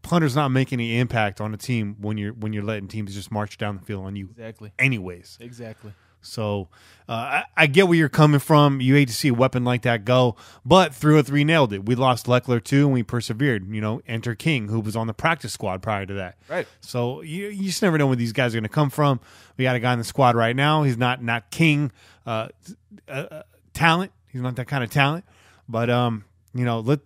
punter's not making any impact on a team when you're letting teams just march down the field on you. Exactly. Anyways. Exactly. So I get where you're coming from. You hate to see a weapon like that go, but 303 nailed it. We lost Leckler too, and we persevered. Enter King, who was on the practice squad prior to that. Right. So you just never know where these guys are going to come from. We got a guy in the squad right now. He's not King talent. He's not that kind of talent, but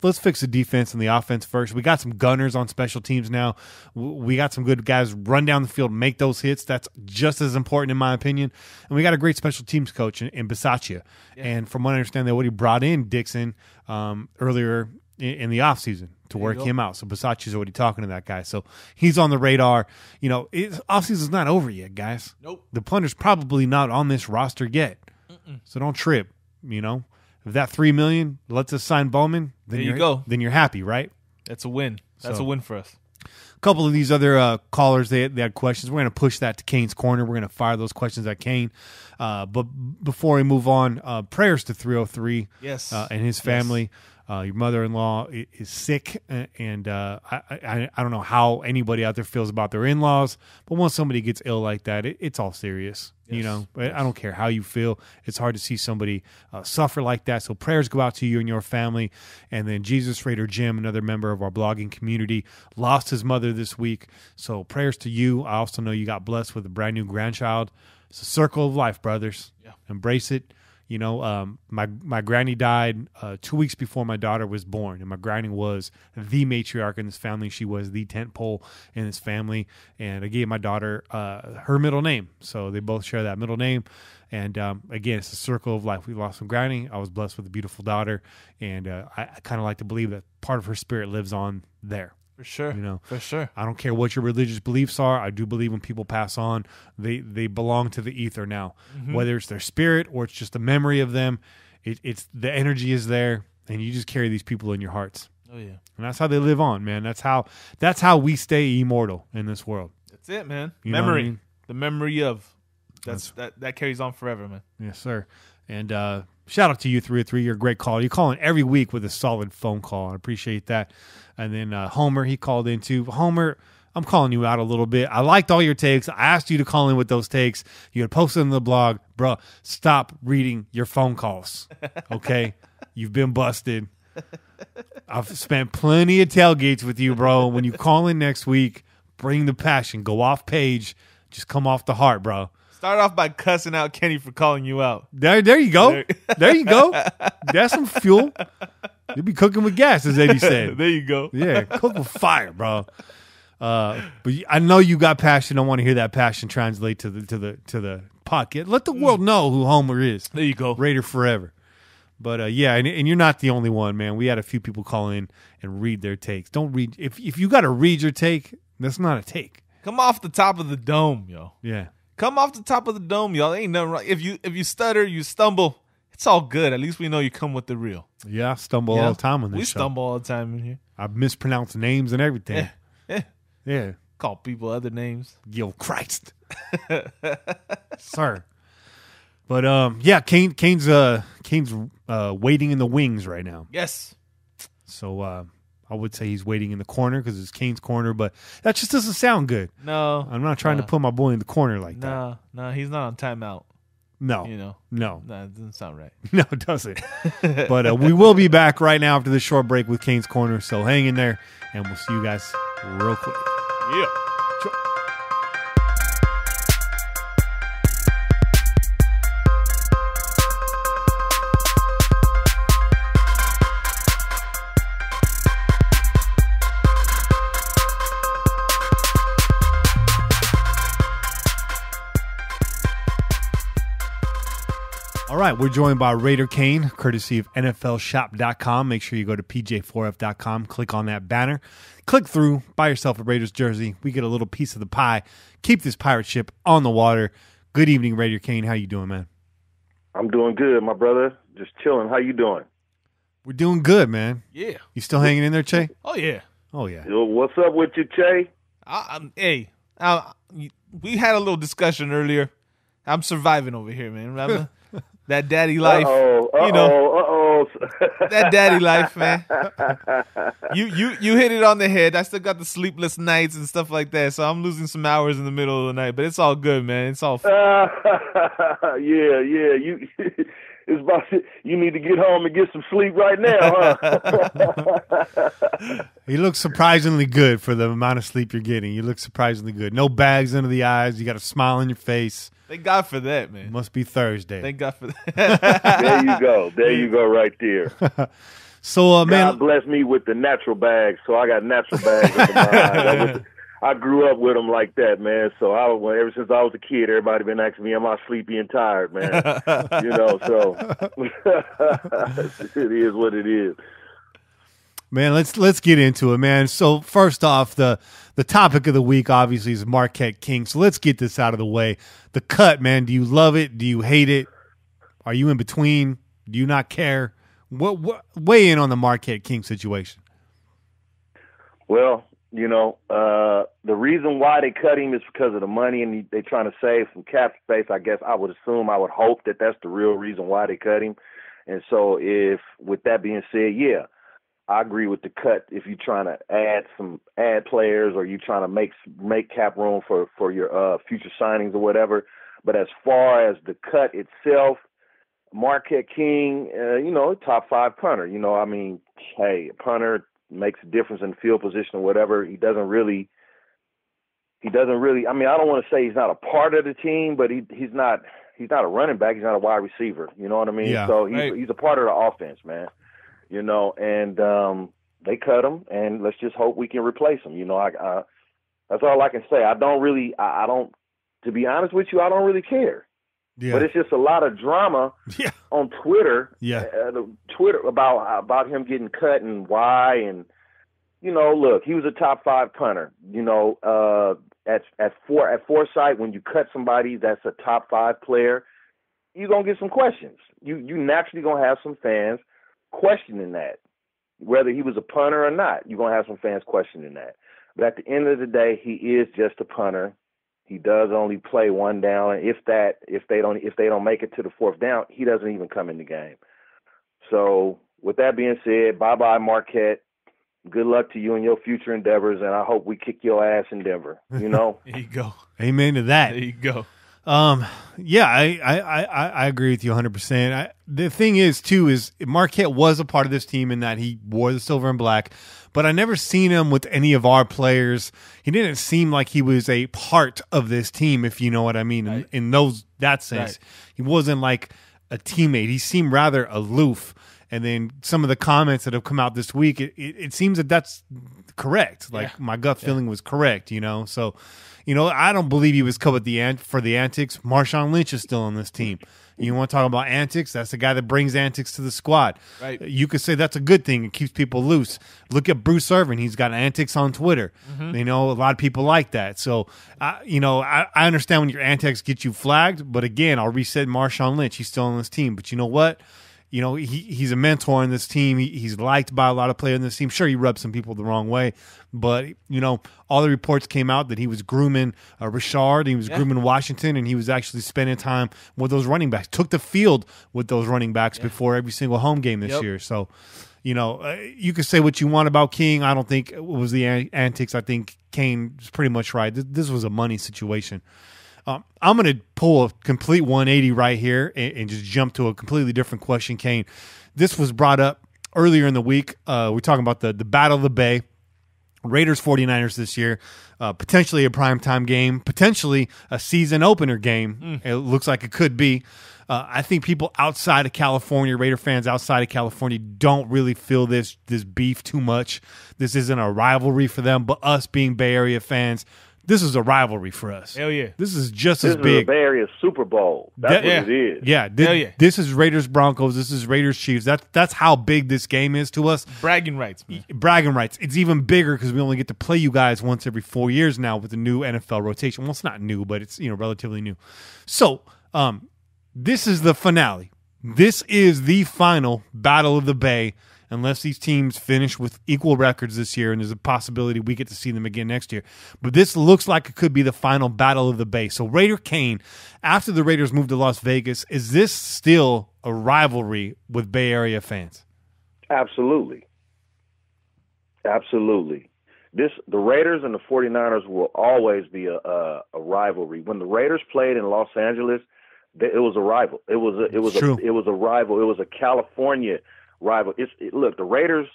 let's fix the defense and the offense first. We got some gunners on special teams now. We got some good guys run down the field, make those hits. That's just as important in my opinion. And we got a great special teams coach in Bisaccia. Yeah. And from what I understand, what he brought in Dixon earlier in the offseason to work him out. So Bisaccia's already talking to that guy. So he's on the radar. Offseason's not over yet, guys. Nope. The punter's probably not on this roster yet. So don't trip, If that $3 million lets us sign Bowman, then there you go. Then you're happy, right? That's a win. That's a win for us. A couple of these other callers, they had questions. We're going to push that to Kane's corner. We're going to fire those questions at Kane. But before we move on, prayers to 303 and his family. Yes. Your mother-in-law is sick, and I don't know how anybody out there feels about their in-laws, but once somebody gets ill like that, it's all serious. Yes. But I don't care how you feel. It's hard to see somebody suffer like that. So prayers go out to you and your family. And then Jesus Raider Jim, another member of our blogging community, lost his mother this week. So prayers to you. I also know you got blessed with a brand new grandchild. It's a circle of life, brothers. Yeah. Embrace it. You know, my granny died 2 weeks before my daughter was born, and my granny was the matriarch in this family. She was the tent pole in this family, and I gave my daughter her middle name, so they both share that middle name. And again, it's a circle of life. We lost some granny. I was blessed with a beautiful daughter, and I kind of like to believe that part of her spirit lives on there. For sure. You know, for sure. I don't care what your religious beliefs are. I do believe when people pass on, they belong to the ether now. Mm-hmm. Whether it's their spirit or it's just a memory of them, it's the energy is there, and you just carry these people in your hearts. Oh yeah, and that's how they live on, man. That's how we stay immortal in this world. That's it, man. You know memory, what I mean? The memory of that carries on forever, man. Yes, sir. And shout out to you, 303. You're a great caller. You're calling every week with a solid phone call. I appreciate that. And then Homer, he called in too. Homer, I'm calling you out a little bit. I liked all your takes. I asked you to call in with those takes. You had posted in the blog. Bro, stop reading your phone calls. Okay? You've been busted. I've spent plenty of tailgates with you, bro. When you call in next week, bring the passion. Go off page. Just come off the heart, bro. Start off by cussing out Kenny for calling you out. There you go. There you go. That's some fuel. You'll be cooking with gas, as Eddie said. There you go. Yeah, cook with fire, bro. But I know you got passion. I want to hear that passion translate to the podcast. Let the world know who Homer is. There you go. Raider forever. But yeah, and you're not the only one, man. We had a few people call in and read their takes. Don't read if you got to read your take. That's not a take. Come off the top of the dome, yo. Yeah. Come off the top of the dome, y'all. Ain't nothing wrong. If you stutter, you stumble, it's all good. At least we know you come with the real. Yeah, I stumble all the time on this show. We stumble all the time in here. I mispronounce names and everything. Yeah. Call people other names. Yo, Christ. Sir. But yeah, Cain's waiting in the wings right now. Yes. So I would say he's waiting in the corner because it's Cain's corner, but that just doesn't sound good. No. I'm not trying to put my boy in the corner like that. No, he's not on timeout. No. You know. No. No, it doesn't sound right. No, it doesn't. But we will be back right now after this short break with Cain's corner, so hang in there, and we'll see you guys real quick. Yeah. Sure. All right, we're joined by Raider Cain, courtesy of NFLshop.com. Make sure you go to PJ4F.com, click on that banner, click through, buy yourself a Raiders jersey. We get a little piece of the pie. Keep this pirate ship on the water. Good evening, Raider Cain. How you doing, man? I'm doing good, my brother. Just chilling. How you doing? We're doing good, man. Yeah. You still hanging in there, Che? Oh, yeah. Oh, yeah. Yo, what's up with you, Che? We had a little discussion earlier. I'm surviving over here, man. Remember? That daddy life, that daddy life, man. You hit it on the head. I still got the sleepless nights and stuff like that, so I'm losing some hours in the middle of the night. But it's all good, man. It's all. Yeah. It's about you need to get home and get some sleep right now, huh? You look surprisingly good for the amount of sleep you're getting. You look surprisingly good. No bags under the eyes. You got a smile on your face. Thank God for that, man. Must be Thursday. Thank God for that. There you go. There you go right there. So, man. God bless me with the natural bags, so I got natural bags under my eyes. I grew up with them like that, man. So ever since I was a kid, everybody been asking me, am I sleepy and tired, man? So it is what it is. Man, let's get into it, man. So first off, the topic of the week obviously is Marquette King. So let's get this out of the way. The cut, man. Do you love it? Do you hate it? Are you in between? Do you not care? What weigh in on the Marquette King situation? Well, the reason why they cut him is because of the money, and they're trying to save some cap space. I guess I would hope that that's the real reason why they cut him. And so, with that being said, yeah, I agree with the cut. If you're trying to add players, or you're trying to make cap room for your future signings or whatever. But as far as the cut itself, Marquette King, top 5 punter. Hey, a punter makes a difference in field position or whatever. He doesn't really. I mean, I don't want to say he's not a part of the team, but he's not he's not a running back. He's not a wide receiver. You know what I mean? Yeah. So he's a part of the offense, man. You know, and they cut him, and let's just hope we can replace him. You know, I that's all I can say. I don't, to be honest with you, I don't really care. Yeah. But it's just a lot of drama on Twitter. Yeah. Twitter about him getting cut and why. And, you know, look, he was a top 5 punter. You know, at Foresight, when you cut somebody that's a top 5 player, you're going to get some questions. You naturally going to have some fans questioning that. Whether he was a punter or not, you're going to have some fans questioning that. But at the end of the day, he is just a punter. He does only play one down. If they don't make it to the 4th down, he doesn't even come in the game. So with that being said, bye-bye, Marquette. Good luck to you in your future endeavors, and I hope we kick your ass in Denver. You know? There you go. Amen to that. There you go. Yeah, I agree with you 100%. The thing is, too, is Marquette was a part of this team in that he wore the silver and black, but I never seen him with any of our players. He didn't seem like he was a part of this team, if you know what I mean. Right. In that sense, he wasn't like a teammate. He seemed rather aloof. And then some of the comments that have come out this week, it seems that that's correct. Like my gut feeling was correct, you know. So, you know, I don't believe he was cut for the antics. Marshawn Lynch is still on this team. You want to talk about antics? That's the guy that brings antics to the squad. Right. You could say that's a good thing. It keeps people loose. Look at Bruce Irvin. He's got antics on Twitter. Mm-hmm. You know, a lot of people like that. So, you know, I understand when your antics get you flagged. But again, I'll reset Marshawn Lynch. He's still on this team. But you know what? You know, he's a mentor in this team. He's liked by a lot of players in this team. Sure, he rubbed some people the wrong way, but, you know, all the reports came out that he was grooming Richard, he was grooming Washington, and he was actually spending time with those running backs. Took the field with those running backs before every single home game this year. So, you know, you can say what you want about King. I don't think it was the antics. I think Cain is pretty much right. This was a money situation. I'm going to pull a complete 180 right here and just jump to a completely different question, Cain. This was brought up earlier in the week. We're talking about the Battle of the Bay, Raiders 49ers this year, potentially a primetime game, potentially a season opener game. It looks like it could be. I think people outside of California, Raider fans outside of California, don't really feel this beef too much. This isn't a rivalry for them, but us being Bay Area fans, this is a rivalry for us. Hell yeah. This is just this as big. This is a Bay Area Super Bowl. That's what it is. Yeah. This is Raiders Broncos. This is Raiders Chiefs. That's how big this game is to us. Bragging rights, man. Bragging rights. It's even bigger because we only get to play you guys once every 4 years now with the new NFL rotation. Well, it's not new, but it's, you know, relatively new. So, this is the finale. This is the final Battle of the Bay. Unless these teams finish with equal records this year, and there's a possibility we get to see them again next year. But this looks like it could be the final Battle of the Bay. So Raider Cain, after the Raiders moved to Las Vegas, is this still a rivalry with Bay Area fans? Absolutely. Absolutely. The Raiders and the 49ers will always be a rivalry. When the Raiders played in Los Angeles, it was a rival. It was a rival. It was a California rival. Look, the Raiders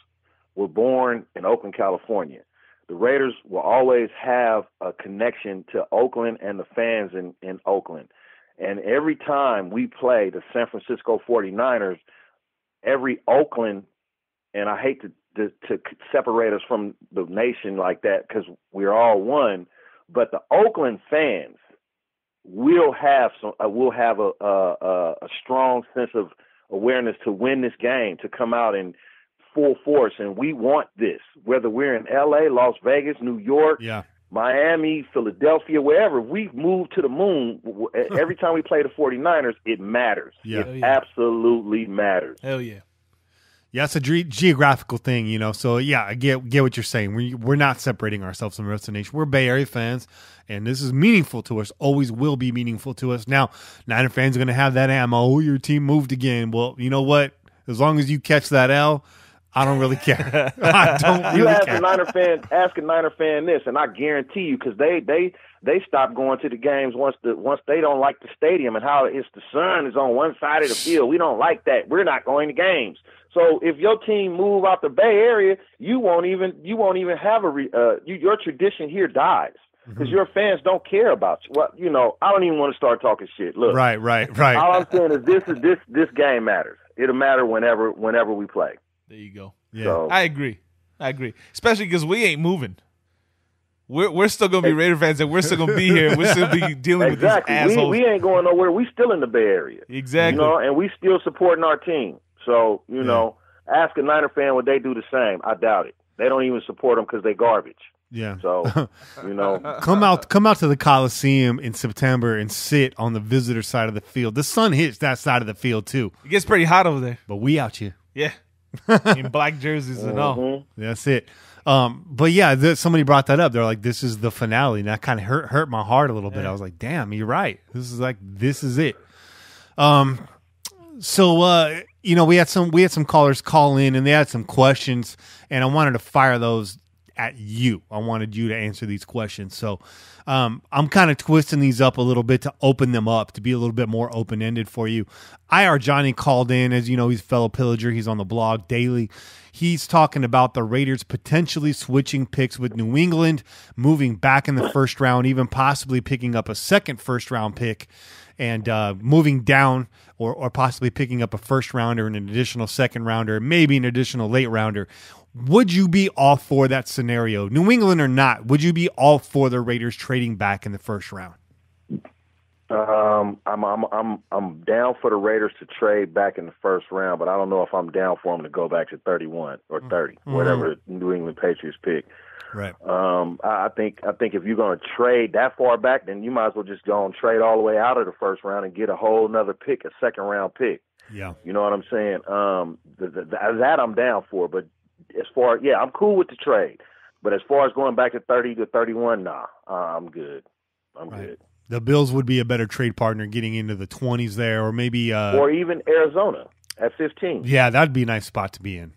were born in Oakland, California. The Raiders will always have a connection to Oakland and the fans in Oakland. And every time we play the San Francisco 49ers, every Oakland, and I hate to separate us from the nation like that because we're all one, but the Oakland fans will have a strong sense of awareness to win this game, to come out in full force, and we want this. Whether we're in L.A., Las Vegas, New York, Miami, Philadelphia, wherever, we've moved to the moon. Every time we play the 49ers, it matters. It absolutely matters. Hell yeah. Yeah, it's a geographical thing, you know. So, yeah, I get what you're saying. We're not separating ourselves from the rest of the nation. We're Bay Area fans, and this is meaningful to us, always will be meaningful to us. Now, Niner fans are going to have that ammo. Oh, your team moved again. Well, you know what? As long as you catch that L, I don't really care. I don't really you ask care. Ask a Niner fan this, and I guarantee you, because they stop going to the games once they don't like the stadium and how it's the sun is on one side of the field. We don't like that. We're not going to games. So if your team move out the Bay Area, you won't even have your tradition here dies. because your fans don't care about you. Well, you know, I don't even want to start talking shit. Look, right. All I'm saying is this game matters. It'll matter whenever we play. There you go. Yeah, so, I agree, especially because we ain't moving. We're still gonna be Raider fans, and we're still gonna be here. We're still be dealing with these assholes. We ain't going nowhere. We still in the Bay Area. Exactly. You know, and we still supporting our team. So you know, ask a Niner fan would they do the same. I doubt it. They don't even support them because they garbage. Yeah. So, you know, come out to the Coliseum in September and sit on the visitor side of the field. The sun hits that side of the field too. It gets pretty hot over there. But we out here. Yeah. In black jerseys and all. That's it. But yeah, somebody brought that up. They're like, this is the finale. And that kind of hurt my heart a little bit. I was like, damn, you're right. This is it. So, you know, we had some callers call in and they had some questions and I wanted to fire those at you. I wanted you to answer these questions. So, I'm kind of twisting these up a little bit to open them up, to be a little bit more open-ended for you. IR Johnny called in. As you know, he's a fellow Pillager. He's on the blog daily. He's talking about the Raiders potentially switching picks with New England, moving back in the first round, even possibly picking up a second first-round pick and moving down or possibly picking up a first-rounder and an additional second-rounder, maybe an additional late-rounder. Would you be all for that scenario? New England or not, would you be all for the Raiders trading back in the first round? I'm down for the Raiders to trade back in the first round, but I don't know if I'm down for them to go back to 31 or 30, whatever the New England Patriots pick. Right. I think if you're going to trade that far back, then you might as well just go and trade all the way out of the first round and get a whole nother pick, a second round pick. Yeah. You know what I'm saying? That I'm down for, but as far I'm cool with the trade, but as far as going back to 30 to 31, nah, I'm good. I'm good. The Bills would be a better trade partner getting into the 20s there, or maybe or even Arizona at 15. Yeah, that'd be a nice spot to be in.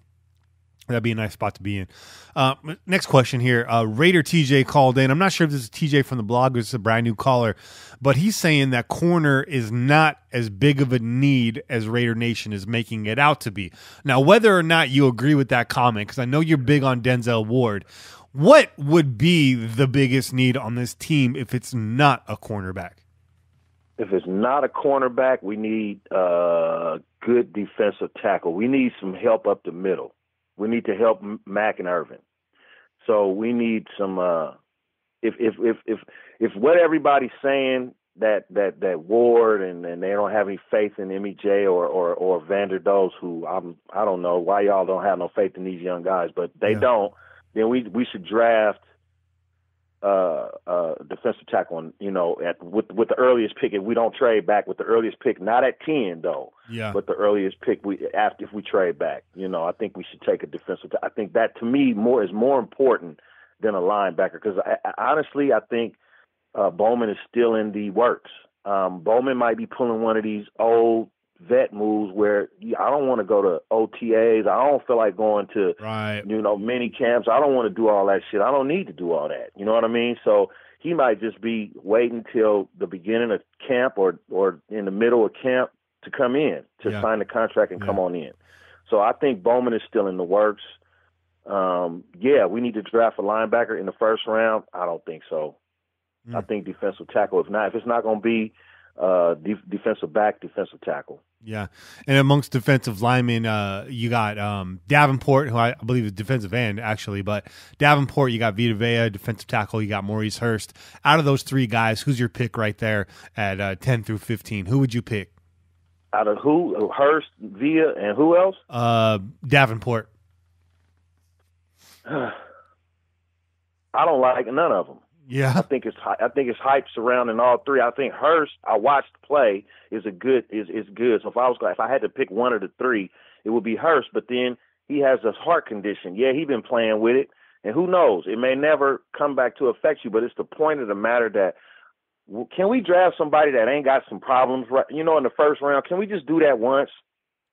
Next question here. Raider TJ called in. I'm not sure if this is TJ from the blog or this is a brand new caller, but he's saying that corner is not as big of a need as Raider Nation is making it out to be. Now, whether or not you agree with that comment, because I know you're big on Denzel Ward, what would be the biggest need on this team if it's not a cornerback? If it's not a cornerback, we need a good defensive tackle. We need some help up the middle. We need to help Mack and Irvin. So we need some. If what everybody's saying that Ward and they don't have any faith in MEJ or Vanderdoes, who I don't know why y'all don't have no faith in these young guys, but they don't. Then we should draft defensive tackle, with the earliest pick. If we don't trade back with the earliest pick, not at 10 though, but the earliest pick if we trade back, I think we should take a defensive. I think that to me is more important than a linebacker because honestly I think Bowman is still in the works. Bowman might be pulling one of these old vet moves where I don't want to go to OTAs. I don't feel like going to mini camps. I don't want to do all that shit. I don't need to do all that. You know what I mean? So he might just be waiting till the beginning of camp or in the middle of camp to come in to sign the contract and come on in. So I think Bowman is still in the works. We need to draft a linebacker in the first round. I don't think so. I think defensive tackle. If it's not going to be defensive back, defensive tackle. Yeah, and amongst defensive linemen, you got Davenport, who I believe is defensive end, actually. But Davenport, you got Vita Vea, defensive tackle. You got Maurice Hurst. Out of those three guys, who's your pick right there at 10 through 15? Who would you pick? Out of who? Hurst, Vea, and who else? Davenport. I don't like none of them. Yeah, I think it's hype surrounding all three. I think Hurst, I watched play, is good. So if I had to pick one of the three, it would be Hurst. But then he has a heart condition. Yeah, he's been playing with it, and who knows? It may never come back to affect you. But it's the point of the matter that can we draft somebody that ain't got some problems, right? In the first round, can we just do that once?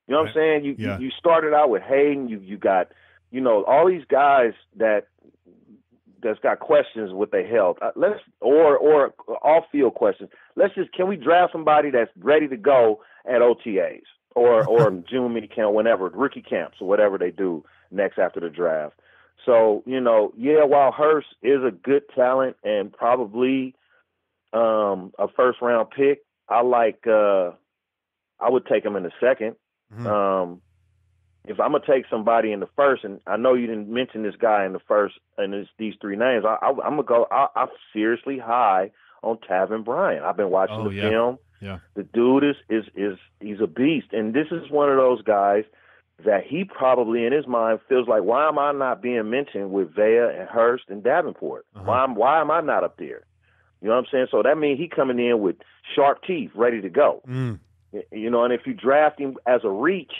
You know what I'm saying? You started out with Hayden. You got all these guys that's got questions with their health. Or off field questions. Can we draft somebody that's ready to go at OTAs or June mini camp, whenever rookie camps or whatever they do next after the draft. So, while Hurst is a good talent and probably a first-round pick, I would take him in the second. Mm-hmm. If I'm gonna take somebody in the first, and I know you didn't mention this guy in the first, and these three names, I'm gonna go. I'm seriously high on Taven Bryan. I've been watching the film. Yeah, the dude he's a beast, and this is one of those guys that he probably in his mind feels like, why am I not being mentioned with Vea and Hurst and Davenport? Uh-huh. Why am I not up there? You know what I'm saying? So that means he coming in with sharp teeth, ready to go. Mm. And if you draft him as a reach,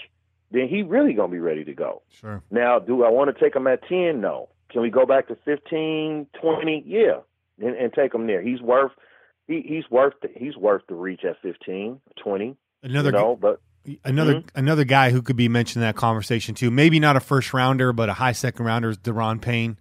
then he really going to be ready to go. Sure. Now, do I want to take him at 10? No. Can we go back to 15, 20? Yeah, and take him there. He's worth the reach at 15, 20. Another guy who could be mentioned in that conversation too. Maybe not a first rounder, but a high second rounder is Deron Payne.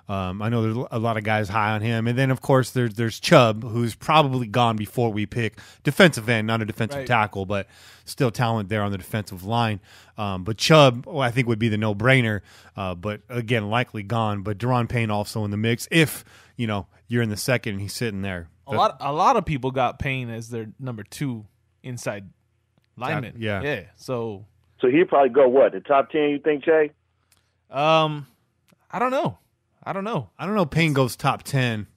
I know there's a lot of guys high on him, and then of course there's Chubb, who's probably gone before we pick defensive end, not a defensive tackle, but still talent there on the defensive line. But Chubb, I think would be the no-brainer, but again likely gone. But Deron Payne also in the mix if you're in the second and he's sitting there. A lot of people got Payne as their number 2 inside lineman. Yeah. So he'd probably go what, the top 10? You think, Jay? I don't know. I don't know. Payne goes top 10.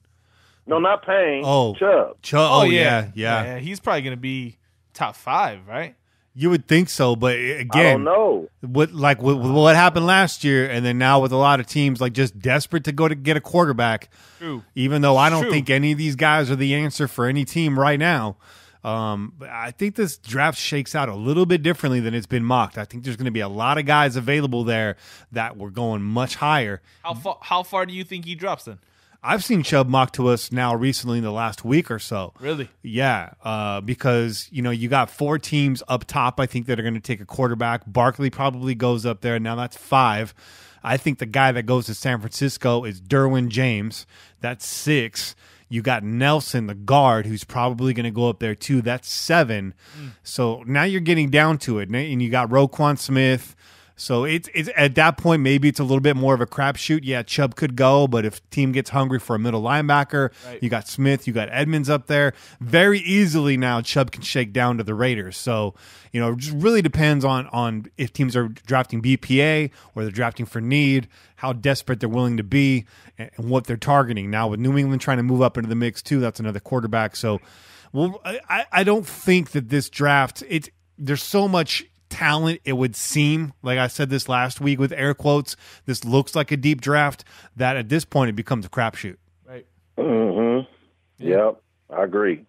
No, not Payne. Oh, Chubb. Oh, yeah. He's probably going to be top 5, right? You would think so, but again, I don't know. With what happened last year, and then now with a lot of teams like just desperate to go to get a quarterback. True. Even though I don't think any of these guys are the answer for any team right now. But I think this draft shakes out a little bit differently than it's been mocked. I think there's going to be a lot of guys available there that were going much higher. How far do you think he drops then? I've seen Chubb mocked to us now recently in the last week or so. Really? Yeah, because you got 4 teams up top, I think, that are going to take a quarterback. Barkley probably goes up there. Now that's 5. I think the guy that goes to San Francisco is Derwin James. That's 6. You got Nelson, the guard, who's probably going to go up there too. That's 7. So now you're getting down to it, and you got Roquan Smith. So it's at that point, maybe it's a little bit more of a crapshoot. Yeah, Chubb could go, but if team gets hungry for a middle linebacker, you got Smith, you got Edmonds up there. Very easily now, Chubb can shake down to the Raiders. So, it just really depends on if teams are drafting BPA or they're drafting for need, how desperate they're willing to be, and what they're targeting. Now, with New England trying to move up into the mix too, that's another quarterback. So, I don't think that this draft, there's so much talent, it would seem, like I said this last week with air quotes, this looks like a deep draft, that at this point it becomes a crapshoot. Right. Mm-hmm. Yeah. Yep. I agree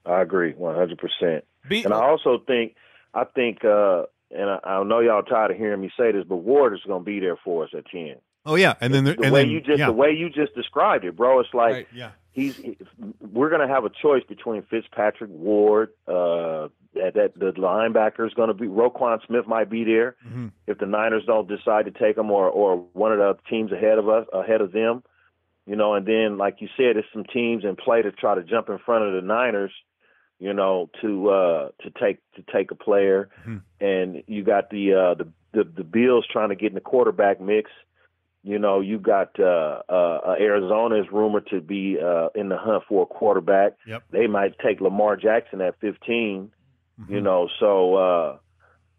100%. And I also think, and I know y'all tired of hearing me say this, but Ward is going to be there for us at 10. Oh yeah, and then the way you just described it, bro, it's like we're going to have a choice between Fitzpatrick, Ward, that the linebacker is going to be Roquan Smith might be there if the Niners don't decide to take him or one of the teams ahead of them, and then like you said, there's some teams in play to try to jump in front of the Niners, to take a player, and you got the Bills trying to get in the quarterback mix. You got Arizona is rumored to be in the hunt for a quarterback. Yep. They might take Lamar Jackson at 15. So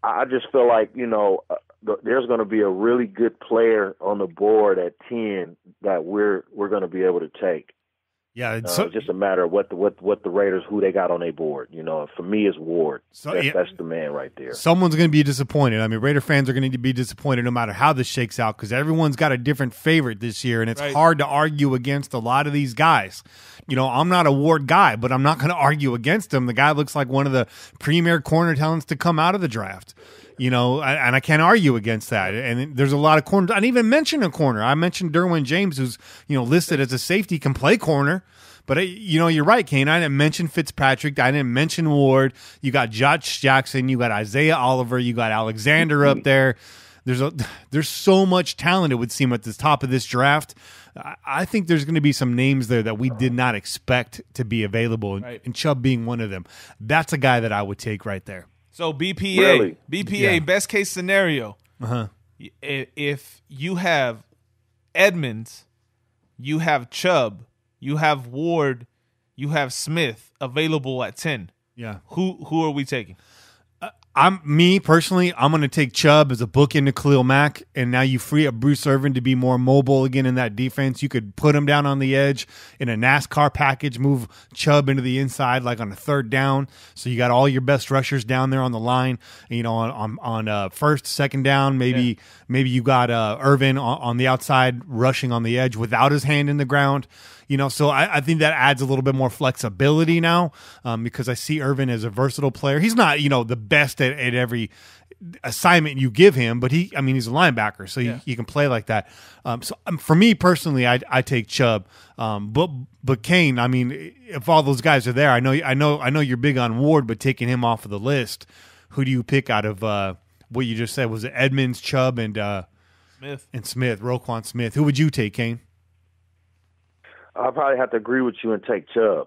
I just feel like there's going to be a really good player on the board at 10 that we're going to be able to take. Yeah, it's just a matter of what the Raiders, who they got on their board. For me, it's Ward. That's the man right there. Someone's going to be disappointed. I mean, Raider fans are going to be disappointed no matter how this shakes out because everyone's got a different favorite this year, and it's hard to argue against a lot of these guys. I'm not a Ward guy, but I'm not going to argue against him. The guy looks like one of the premier corner talents to come out of the draft. And I can't argue against that. And there's a lot of corners. I didn't even mention a corner. I mentioned Derwin James, who's listed as a safety, can play corner. But you're right, Cain. I didn't mention Fitzpatrick. I didn't mention Ward. You got Josh Jackson. You got Isaiah Oliver. You got Alexander up there. There's so much talent, it would seem, at the top of this draft. I think there's going to be some names there that we did not expect to be available, and Chubb being one of them. That's a guy that I would take right there. So BPA, best case scenario. Uh-huh. If you have Edmonds, you have Chubb, you have Ward, you have Smith available at 10. Yeah. Who are we taking? I'm going to take Chubb as a bookend to Khalil Mack, and now you free up Bruce Irvin to be more mobile again in that defense. You could put him down on the edge in a NASCAR package, move Chubb into the inside like on a third down. So you got all your best rushers down there on the line. You know, on first, second down, maybe you got Irvin on the outside rushing on the edge without his hand in the ground. You know, so I think that adds a little bit more flexibility now because I see Irvin as a versatile player. He's not, you know, the best at every assignment you give him, but he's a linebacker, so he can play like that. So for me personally, I take Chubb. But Cain, I mean, if all those guys are there, I know you're big on Ward, but taking him off of the list, who do you pick out of what you just said? Was it Edmonds, Chubb, and Smith, Roquan Smith? Who would you take, Cain? I'll probably have to agree with you and take Chubb.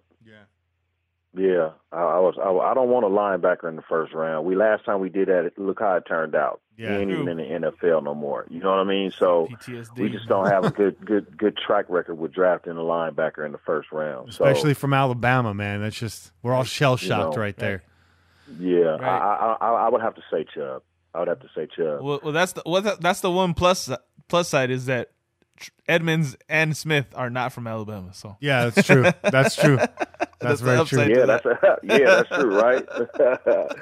Yeah. I don't want a linebacker in the first round. Last time we did that, look how it turned out. Yeah, he ain't even in the NFL no more. You know what I mean? So PTSD. we just don't have a good track record with drafting a linebacker in the first round. Especially from Alabama, man. That's just, we're all shell shocked right there. Yeah, Right. I would have to say Chubb. Well, that's the one plus side is that Edmonds and Smith are not from Alabama. So yeah, that's true. That's true. That's very true. Yeah, that's true, right?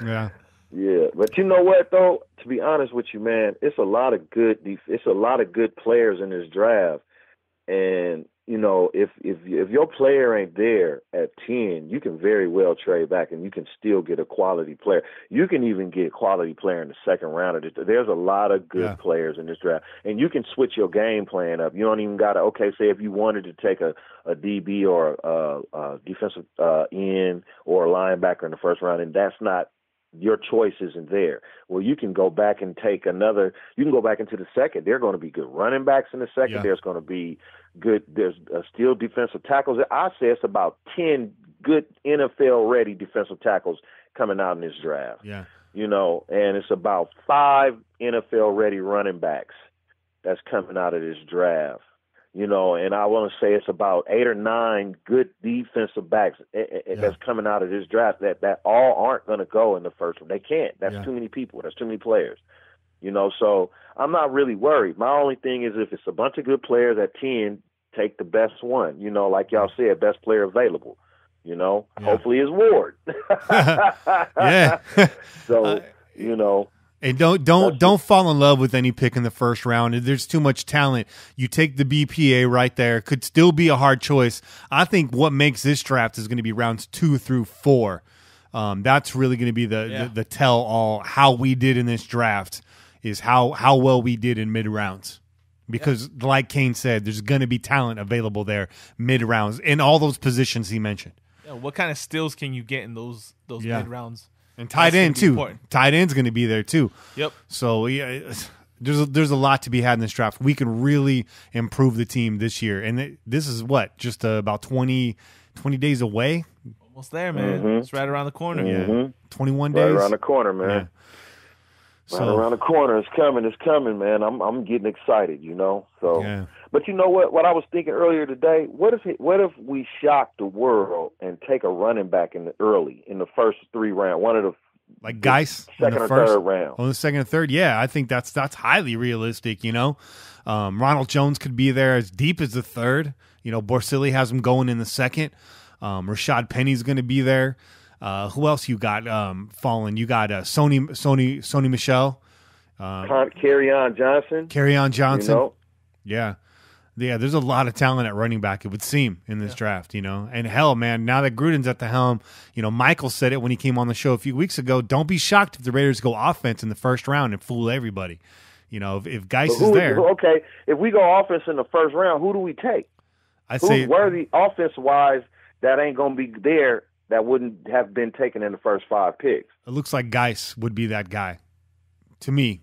Yeah. Yeah, but you know what though? To be honest with you, man, it's a lot of good players in this draft, and you know, if your player ain't there at 10, you can very well trade back and you can still get a quality player. You can even get a quality player in the second round. There's a lot of good players in this draft, and you can switch your game plan up. You don't even got to, say if you wanted to take a DB or a defensive end or a linebacker in the first round, and that's not, your choice isn't there. Well, you can go back and take another. You can go back into the second. There are going to be good running backs in the second. Yeah. There's going to be good. There's still defensive tackles. I say it's about 10 good NFL-ready defensive tackles coming out in this draft. Yeah, you know, and it's about 5 NFL-ready running backs that's coming out of this draft. You know, and I want to say it's about 8 or 9 good defensive backs that's coming out of this draft that all aren't going to go in the first one. They can't. That's too many people. That's too many players. You know, so I'm not really worried. My only thing is if it's a bunch of good players at 10, take the best one. You know, like y'all said, best player available. You know, hopefully it's Ward. Yeah. So, you know. And don't fall in love with any pick in the first round. There's too much talent. You take the BPA right there. Could still be a hard choice. I think what makes this draft is going to be rounds 2 through 4. That's really going to be the tell all. How we did in this draft is how well we did in mid rounds. Because like Cain said, there's going to be talent available there mid rounds in all those positions he mentioned. Yeah, what kind of steals can you get in those mid rounds? And tight end too. Important. Tight end's going to be there too. Yep. So yeah, there's a lot to be had in this draft. We can really improve the team this year, and this is just about 20 days away. Almost there, man. Mm-hmm. It's right around the corner. Yeah, 21 days. Right around the corner, man. Yeah. Right around the corner. It's coming, man. I'm getting excited, you know. So, but you know what? What I was thinking earlier today. What if we shock the world and take a running back in the first 3 rounds, one of the like Geis second or third round. On the second or third, yeah, I think that's highly realistic. You know, Ronald Jones could be there as deep as the third. You know, Borsilli has him going in the second. Rashad Penny's going to be there. Who else you got falling? You got Sony Michel, Kerryon Johnson. You know? Yeah. There's a lot of talent at running back, it would seem, in this draft, you know. And hell, man, now that Gruden's at the helm, you know, Michael said it when he came on the show a few weeks ago. Don't be shocked if the Raiders go offense in the first round and fool everybody. You know, if Geis is there. Okay, if we go offense in the first round, who do we take? Who's worthy offense-wise that ain't going to be there that wouldn't have been taken in the first 5 picks? It looks like Geis would be that guy. To me,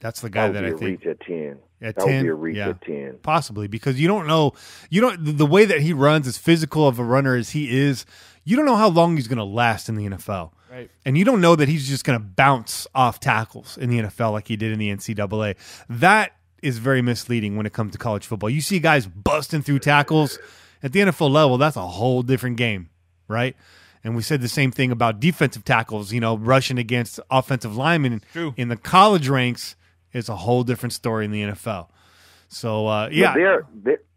that's the guy that I think. Reach at 10. At that 10, would be a reach at 10. Possibly, because you don't know the way that he runs, as physical of a runner as he is, you don't know how long he's going to last in the NFL. Right. And you don't know that he's just going to bounce off tackles in the NFL like he did in the NCAA. That is very misleading when it comes to college football. You see guys busting through tackles. At the NFL level, that's a whole different game, right? And we said the same thing about defensive tackles, rushing against offensive linemen. True. In the college ranks, it's a whole different story in the NFL. So, yeah.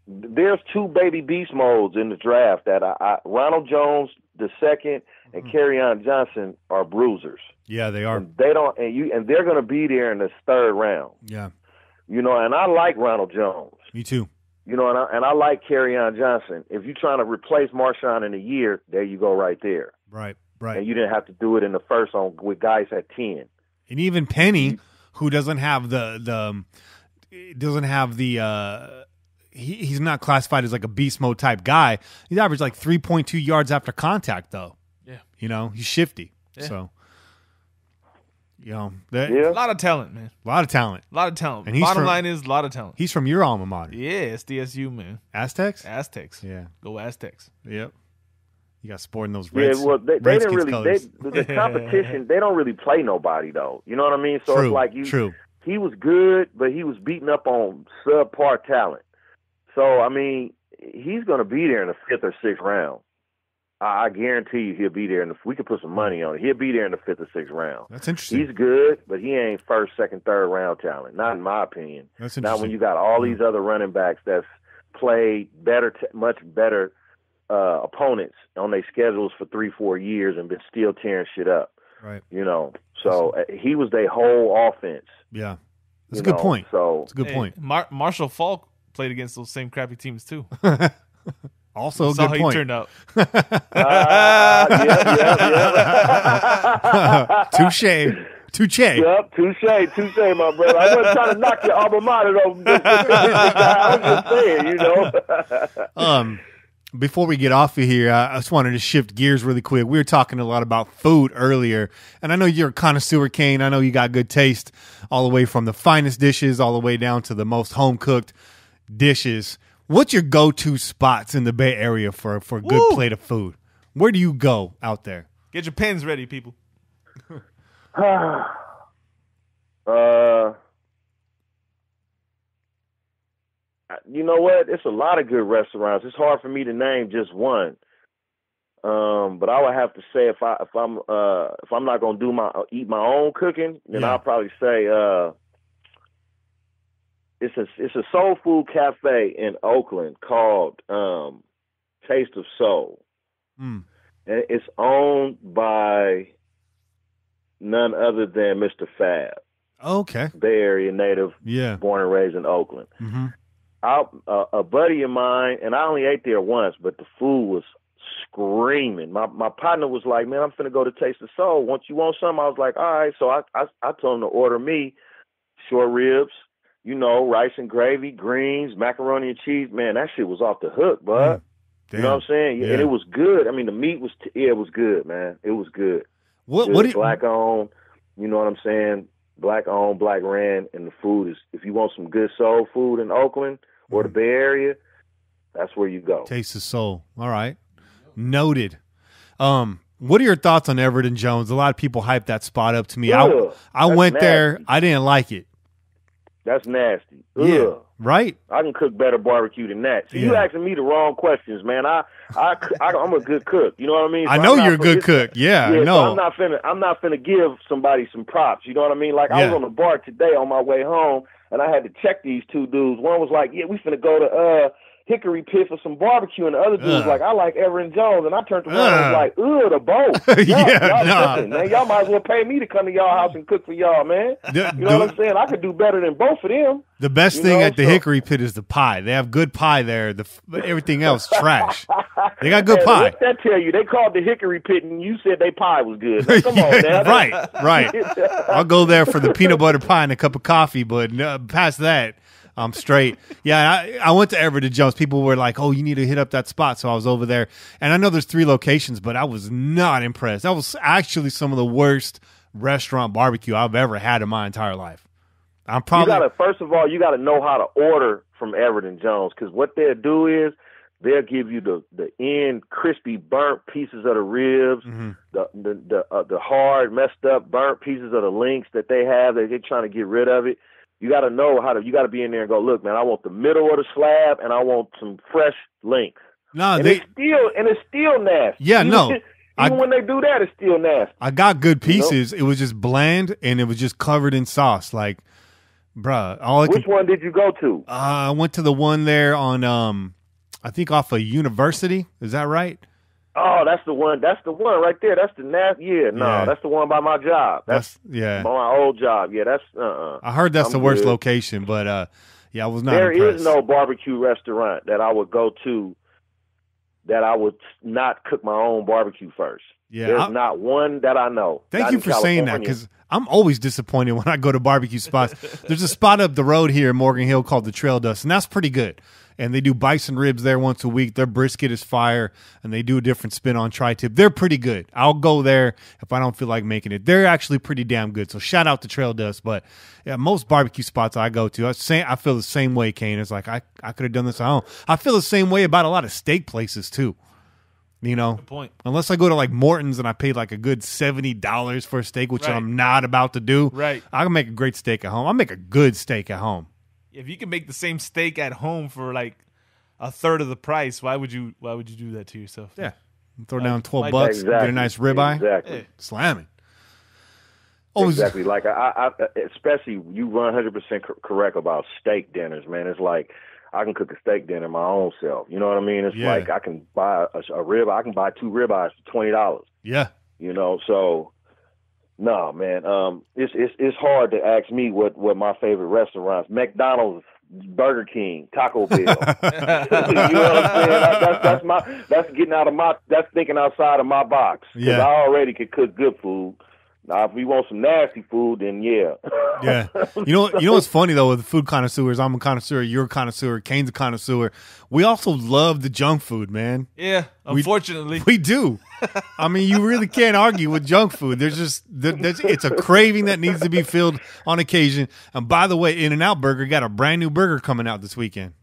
There's two baby beast modes in the draft that Ronald Jones the second and Kerryon Johnson are bruisers. Yeah, they are. And they're going to be there in the third round. Yeah. And I like Ronald Jones. Me too. And I like Kerryon Johnson. If you're trying to replace Marshawn in a year, there you go right there. Right. And you didn't have to do it in the first with guys at 10. And even Penny, who doesn't have he's not classified as like a beast mode type guy. He's averaged like 3.2 yards after contact, though. Yeah. He's shifty. Yeah. So, a lot of talent, man. A lot of talent. And bottom line is a lot of talent. He's from your alma mater. Yeah, SDSU, man. Aztecs? Yeah. Go Aztecs. Yep. You got sporting those Reds. Yeah, well, they didn't really. Colors. The competition, they don't really play nobody, though. You know what I mean? So True. It's like True. He was good, but he was beating up on subpar talent. So, I mean, he's going to be there in the 5th or 6th round. I guarantee you he'll be there. We could put some money on it. He'll be there in the 5th or 6th round. That's interesting. He's good, but he ain't first, second, third round talent. Not in my opinion. That's interesting. Now, when you got all these other running backs that's played much better opponents on their schedules for 3-4 years and been still tearing shit up. Right. So he was their whole offense. Yeah. That's a good point. So it's a good point. Marshall Faulk played against those same crappy teams too. Also a Saw good how point. He turned out. Touche. Yep, touche, my brother. I wasn't trying to knock your alma mater over. I was just saying, Before we get off of here, I just wanted to shift gears really quick. We were talking a lot about food earlier, and I know you're a connoisseur, Cain. I know you got good taste all the way from the finest dishes all the way down to the most home-cooked dishes. What's your go-to spots in the Bay Area for a good plate of food? Where do you go out there? Get your pens ready, people. You know what? It's a lot of good restaurants. It's hard for me to name just one. But I would have to say if I'm not gonna eat my own cooking, then I'll probably say it's a soul food cafe in Oakland called Taste of Soul. And it's owned by none other than Mr. Fab. Okay. Bay Area native, born and raised in Oakland. Mm-hmm. A buddy of mine, and I only ate there once, but the food was screaming. My partner was like, man, I'm finna go to Taste of Soul. Once you want something, I was like, all right. So I told him to order me short ribs, rice and gravy, greens, macaroni and cheese. Man, that shit was off the hook, bud. You know what I'm saying? Yeah. And it was good. I mean, the meat was, it was good, man. It was good. What black owned, you know what I'm saying? Black owned, black ran, and the food is, if you want some good soul food in Oakland or the Bay Area, that's where you go. Taste of Soul. All right. Noted. What are your thoughts on Everett and Jones? A lot of people hype that spot up to me. I went nasty. there. I didn't like it. That's nasty. Yeah. Right? I can cook better barbecue than that. See, you asking me the wrong questions, man. I'm a good cook. You know what I mean? So I know you're a good cook. Yeah, I know. So I'm not finna give somebody some props. You know what I mean? Like I was on the bar today on my way home, and I had to check these two dudes. One was like, "Yeah, we finna go to Hickory Pit for some barbecue," and the other dude was like, "I like Everett and Jones," and I turned around and was like, "Ugh, the both." Y'all man, y'all might as well pay me to come to y'all house and cook for y'all, man. You know what I'm saying? I could do better than both of them. The best thing at the Hickory Pit is the pie. They have good pie there. Everything else trash. They got good pie. What that tell you? They called the Hickory Pit, and you said they pie was good. Now, come on, man. Right. I'll go there for the peanut butter pie and a cup of coffee, but past that, I'm straight. Yeah, I went to Everett and Jones. People were like, "Oh, you need to hit up that spot." So I was over there, and I know there's 3 locations, but I was not impressed. That was actually some of the worst restaurant barbecue I've ever had in my entire life. First of all, you gotta know how to order from Everett and Jones, because what they'll do is they'll give you the end crispy burnt pieces of the ribs, the hard messed up burnt pieces of the links that they have that they're trying to get rid of it. You got to know you got to be in there and go, look, man, I want the middle of the slab and I want some fresh length. No, it's still nasty. Yeah, Even when they do that, it's still nasty. I got good pieces. It was just bland and it was just covered in sauce. Like, bruh, which one did you go to? I went to the one there on, I think off of University. Is that right? Oh, that's the one. That's the one right there. That's the nasty. Yeah, no, that's the one by my job. That's by my old job. Yeah, that's. I heard that's the worst location, but I was not. There impressed. is no barbecue restaurant that I would go to that I would not cook my own barbecue first. Yeah, there's not one that I know. Thank you for saying that, because I'm always disappointed when I go to barbecue spots. There's a spot up the road here in Morgan Hill called the Trail Dust, and that's pretty good. And they do bison ribs there once a week. Their brisket is fire, and they do a different spin on tri-tip. They're pretty good. I'll go there if I don't feel like making it. They're actually pretty damn good. So shout out to Trail Dust. But yeah, most barbecue spots I go to, I feel the same way, Cain. It's like I could have done this at home. I feel the same way about a lot of steak places too. You know, good point. Unless I go to like Morton's and I paid like a good $70 for a steak, which I'm not about to do. Right. I can make a great steak at home. I'll make a good steak at home. If you can make the same steak at home for like a third of the price, why would you do that to yourself? Yeah. Throw down $12, get a nice ribeye. Exactly. Slam it. Exactly. Like I especially you 100% correct about steak dinners, man. It's like I can cook a steak dinner my own self. You know what I mean? It's like I can buy a rib. I can buy 2 ribeyes for $20. Yeah. You know, so no, man. It's hard to ask me what my favorite restaurants. McDonald's, Burger King, Taco Bell. You know what I'm saying? That's getting out of that's thinking outside of my box. Because I already could cook good food. Now, if we want some nasty food, then yeah. Yeah. You know what's funny, though, with the food connoisseurs? I'm a connoisseur, you're a connoisseur, Cain's a connoisseur. We also love the junk food, man. Yeah, unfortunately. We do. I mean, you really can't argue with junk food. It's a craving that needs to be filled on occasion. And by the way, In-N-Out Burger got a brand new burger coming out this weekend.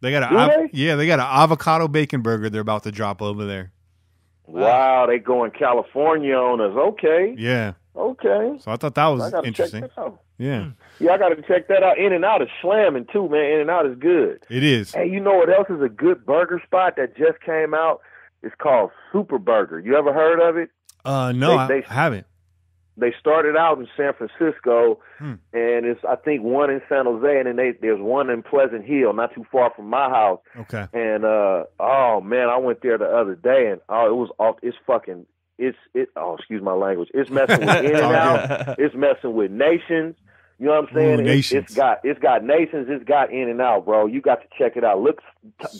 They got they got an avocado bacon burger they're about to drop over there. Wow, they going California on us. Okay. Yeah. Okay. So I thought that was interesting. Yeah. Yeah, I got to check that out. In-N-Out is slamming too, man. In-N-Out is good. It is. Hey, you know what else is a good burger spot that just came out? It's called Super Burger. You ever heard of it? No, I haven't. They started out in San Francisco, and it's I think one in San Jose, and then there's one in Pleasant Hill, not too far from my house. Okay. And oh man, I went there the other day, and excuse my language. It's messing with In-N-Out. It's messing with Nations. You know what I'm saying? It's got Nations. It's got In-N-Out, bro. You got to check it out.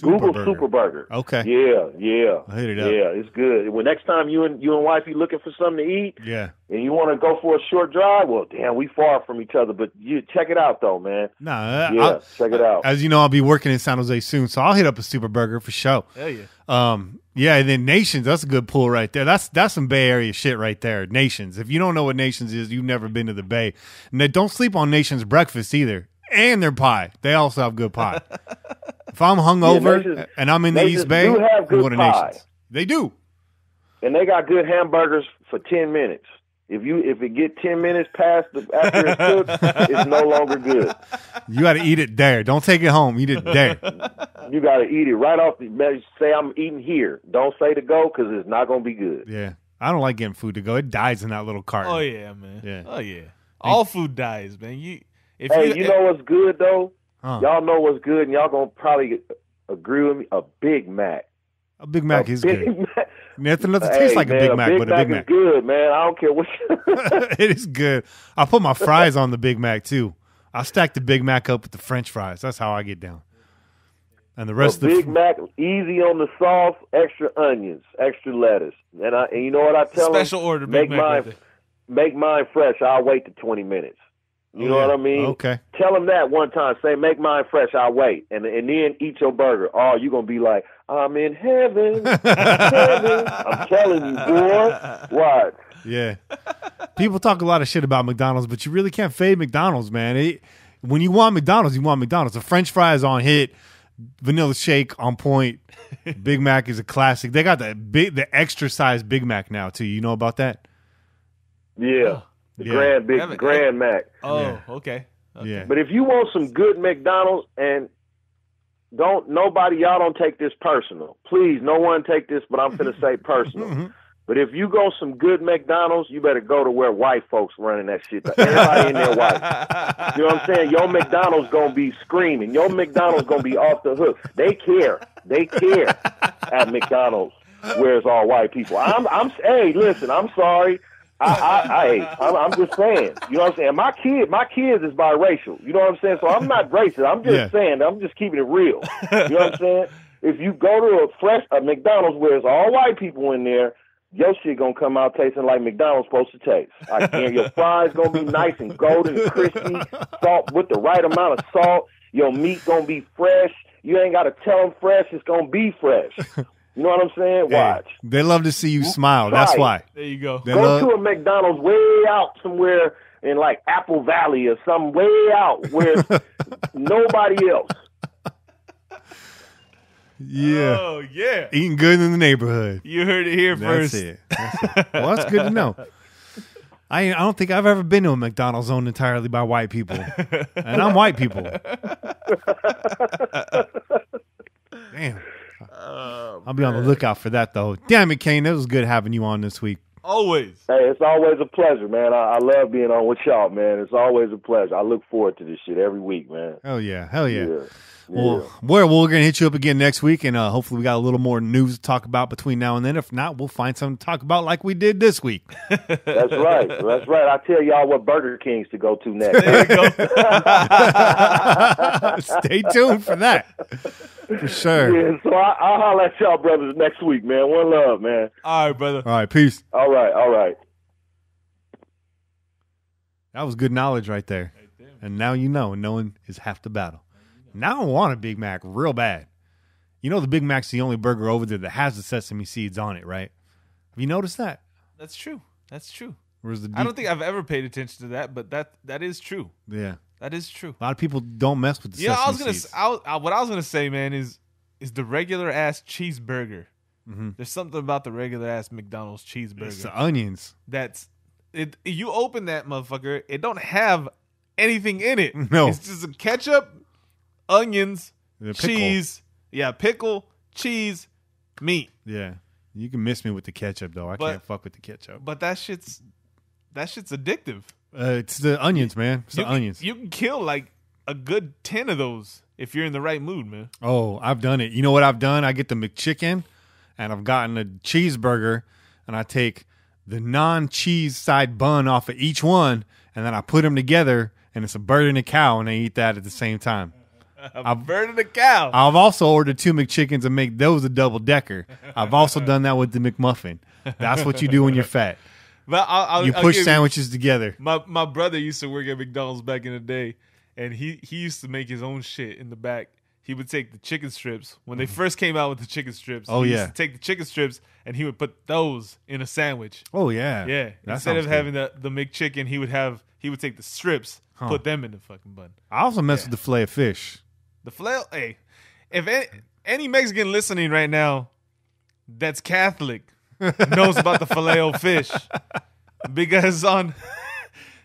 Google Super Burger. Okay. Yeah. I hit it up. Yeah, it's good. When next time you and wifey looking for something to eat, and you want to go for a short drive, well, damn, we far from each other, but you check it out though, man. Check it out. As you know, I'll be working in San Jose soon, so I'll hit up a Super Burger for sure. Hell yeah. Yeah, and then Nations, that's a good pull right there. That's some Bay Area shit right there. Nations. If you don't know what Nations is, you've never been to the Bay. And they don't sleep on Nations breakfast either. And their pie. They also have good pie. If I'm hungover and I'm in the East Bay, do have good go to pie. Nations. They do. And they got good hamburgers for 10 minutes. If it get 10 minutes past after it's cooked, it's no longer good. You got to eat it there. Don't take it home. Eat it there. You got to eat it right off the message. Say I'm eating here. Don't say to go because it's not going to be good. Yeah. I don't like getting food to go. It dies in that little carton. Oh, yeah, man. Yeah. Oh, yeah. All food dies, man. You know what's good, though? Y'all know what's good, and y'all going to probably agree with me. A Big Mac. A Big Mac is good. Nothing tastes like a Big Mac, but a Big Mac is good, man. I don't care what. It is good. I put my fries on the Big Mac too. I stack the Big Mac up with the French fries. That's how I get down. And the rest of the Big Mac, easy on the sauce, extra onions, extra lettuce, and you know what I tell them? Special order Big Mac. Make mine fresh. I'll wait to 20 minutes. You know what I mean? Okay. Tell them that one time. Say, make mine fresh. I'll wait. And then eat your burger. Oh, you're going to be like, I'm in heaven. Heaven. I'm telling you, boy. What? Yeah. People talk a lot of shit about McDonald's, but you really can't fade McDonald's, man. When you want McDonald's, you want McDonald's. The French fry is on hit. Vanilla shake on point. Big Mac is a classic. They got the extra size Big Mac now, too. You know about that? Yeah. The Grand Mac. Oh, yeah. Okay. Okay. Yeah. But if you want some good McDonald's, and y'all don't take this personal. Please, no one take this, but I'm finna say personal. But if you go some good McDonald's, you better go to where white folks running that shit. Everybody in there white. You know what I'm saying? Your McDonald's gonna be screaming. Your McDonald's gonna be off the hook. They care at McDonald's where it's all white people. Hey, listen, I'm sorry. I'm just saying. You know what I'm saying? My kids is biracial. You know what I'm saying? So I'm not racist. I'm just saying. I'm just keeping it real. You know what I'm saying? If you go to a McDonald's where it's all white people in there, your shit gonna come out tasting like McDonald's supposed to taste. I guarantee your fries gonna be nice and golden and crispy, salt with the right amount of salt. Your meat gonna be fresh. You ain't gotta tell them fresh. It's gonna be fresh. You know what I'm saying? Watch. They love to see you smile. That's why. There you go. Go to a McDonald's way out somewhere in like Apple Valley or some way out where nobody else. Yeah. Oh, yeah. Eating good in the neighborhood. You heard it here first. That's it. Well, that's good to know. I don't think I've ever been to a McDonald's owned entirely by white people. And I'm white people. Damn. I'll be on the lookout for that, though. Damn it, Cain. It was good having you on this week. Always. Hey, it's always a pleasure, man. I love being on with y'all, man. It's always a pleasure. I look forward to this shit every week, man. Hell yeah. Hell yeah. Yeah. Well, we're going to hit you up again next week, and hopefully we got a little more news to talk about between now and then. If not, we'll find something to talk about like we did this week. That's right. That's right. I'll tell y'all what Burger Kings to go to next. There you go. Stay tuned for that. For sure. Yeah, so I'll holler at y'all brothers next week, man. One love, man. All right, brother. All right, peace. All right. That was good knowledge right there. And now you know, and knowing is half the battle. Now I want a Big Mac real bad. You know the Big Mac's the only burger over there that has the sesame seeds on it, right? Have you noticed that? That's true. Whereas I don't think I've ever paid attention to that, but that is true. Yeah. That is true. A lot of people don't mess with the sesame seeds. What I was gonna say, man, is the regular ass cheeseburger. Mm-hmm. There's something about the regular ass McDonald's cheeseburger. It's the onions. That's it. You open that motherfucker, it don't have anything in it. No. It's just a ketchup, onions, Pickle. cheese. Yeah, pickle, cheese, meat. Yeah. You can miss me with the ketchup, though. I can't fuck with the ketchup. But that shit's addictive. It's the onions, man. It's the onions. You can kill like a good 10 of those if you're in the right mood, man. Oh, I've done it. You know what I've done? I get the McChicken, and I've gotten a cheeseburger, and I take the non-cheese side bun off of each one, and then I put them together, and it's a bird and a cow, and I eat that at the same time. A bird and a cow. I've also ordered 2 McChickens and make those a double-decker. I've also done that with the McMuffin. That's what you do when you're fat. But I'll push sandwiches together. My brother used to work at McDonald's back in the day, and he used to make his own shit in the back. He would take the chicken strips when they first came out with the chicken strips. Oh, he yeah. used to take the chicken strips and he would put those in a sandwich. Oh yeah, Yeah. That Instead of sounds having the McChicken, he would take the strips, put them in the fucking bun. I also mess with the filet of fish. The filet. Hey, if any Mexican listening right now that's Catholic knows about the filet of fish, because when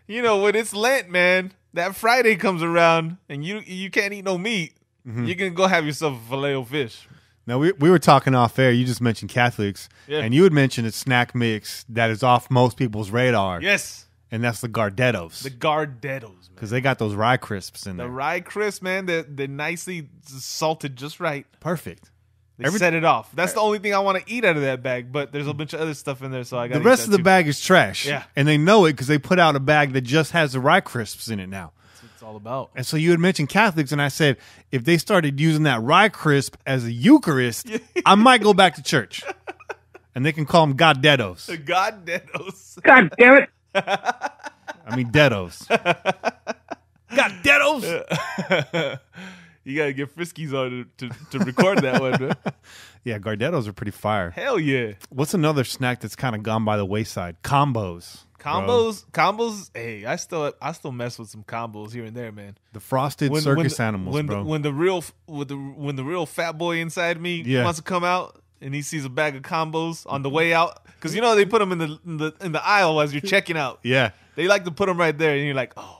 it's Lent, man, that Friday comes around and you can't eat no meat. Mm-hmm. You can go have yourself a filet of fish. Now, we were talking off air. You just mentioned Catholics, and you had mentioned a snack mix that is off most people's radar. Yes. And that's the Gardettos. The Gardettos, man. Because they got those rye crisps in there. The rye crisps, man, they're nicely salted just right. Perfect. They set it off. That's the only thing I want to eat out of that bag, but there's a bunch of other stuff in there, so I got the rest of the bag is trash. Yeah. And they know it because they put out a bag that just has the rye crisps in it now. That's what it's all about. And so you had mentioned Catholics, and I said, if they started using that rye crisp as a Eucharist, I might go back to church. And they can call them Gardettos. The Gardettos. God damn it. I mean, Dettos. Gardettos. You got to get Friskies on to record that one, man. Yeah, Gardettos are pretty fire. Hell yeah. What's another snack that's kind of gone by the wayside? Combos. Combos. Hey, I still mess with some combos here and there, man. The frosted circus animals, bro. When the real fat boy inside me wants to come out and he sees a bag of combos on the way out, because they put them in the aisle as you're checking out. Yeah, they like to put them right there, and you're like, oh,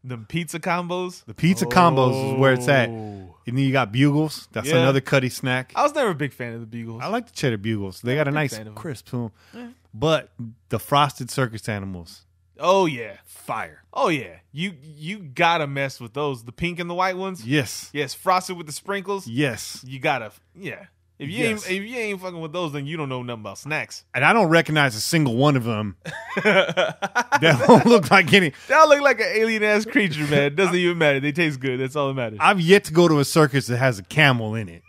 The pizza combos. The pizza combos is where it's at. And then you got Bugles. That's another cutty snack. I was never a big fan of the Bugles. I like the cheddar Bugles. They got a nice crisp to them. But the frosted circus animals. Oh, yeah. Fire. Oh, yeah. You got to mess with those. The pink and the white ones? Yes. Yes. Frosted with the sprinkles? Yes. You got to, yeah. If you ain't fucking with those, then you don't know nothing about snacks. And I don't recognize a single one of them. That don't look like any. They all look like an alien ass creature, man. It doesn't even matter. They taste good. That's all that matters. I've yet to go to a circus that has a camel in it.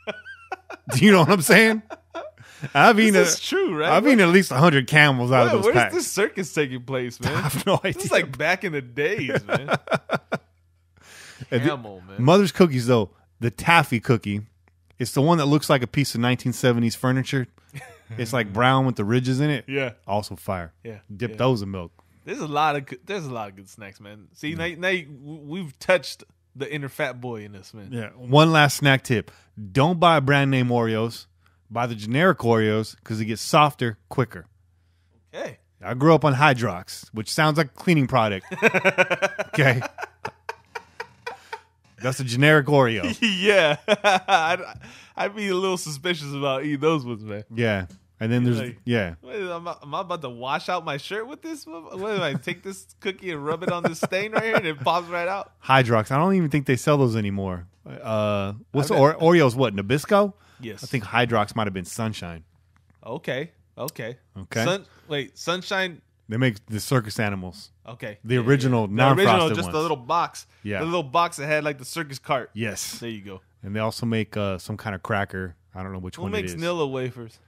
Do you know what I'm saying? This is true, right? I've eaten at least 100 camels out of those where's packs. Where's this circus taking place, man? I have no idea. This is like back in the days, man. Camel, man. Mother's cookies, though, the taffy cookie, it's the one that looks like a piece of 1970s furniture. It's like brown with the ridges in it. Yeah. Also fire. Yeah. Dip those in milk. There's a lot of good snacks, man. See, now we've touched the inner fat boy in this, man. Yeah. One last snack tip. Don't buy brand name Oreos. Buy the generic Oreos because it gets softer quicker. Okay. I grew up on Hydrox, which sounds like a cleaning product. Okay. That's a generic Oreo. Yeah. I'd be a little suspicious about eating those ones, man. Yeah. And then there's, Am I about to wash out my shirt with this? What do I take this cookie and rub it on this stain right here and it pops right out? Hydrox. I don't even think they sell those anymore. What's Oreos? What, Nabisco? Yes. I think Hydrox might have been Sunshine. Okay. Sunshine. They make the circus animals. Okay. The original non-frosted The original, just ones. the little box. Yeah. The little box that had like the circus cart. Yes. There you go. And they also make some kind of cracker. I don't know which one it is. Who makes Nilla wafers?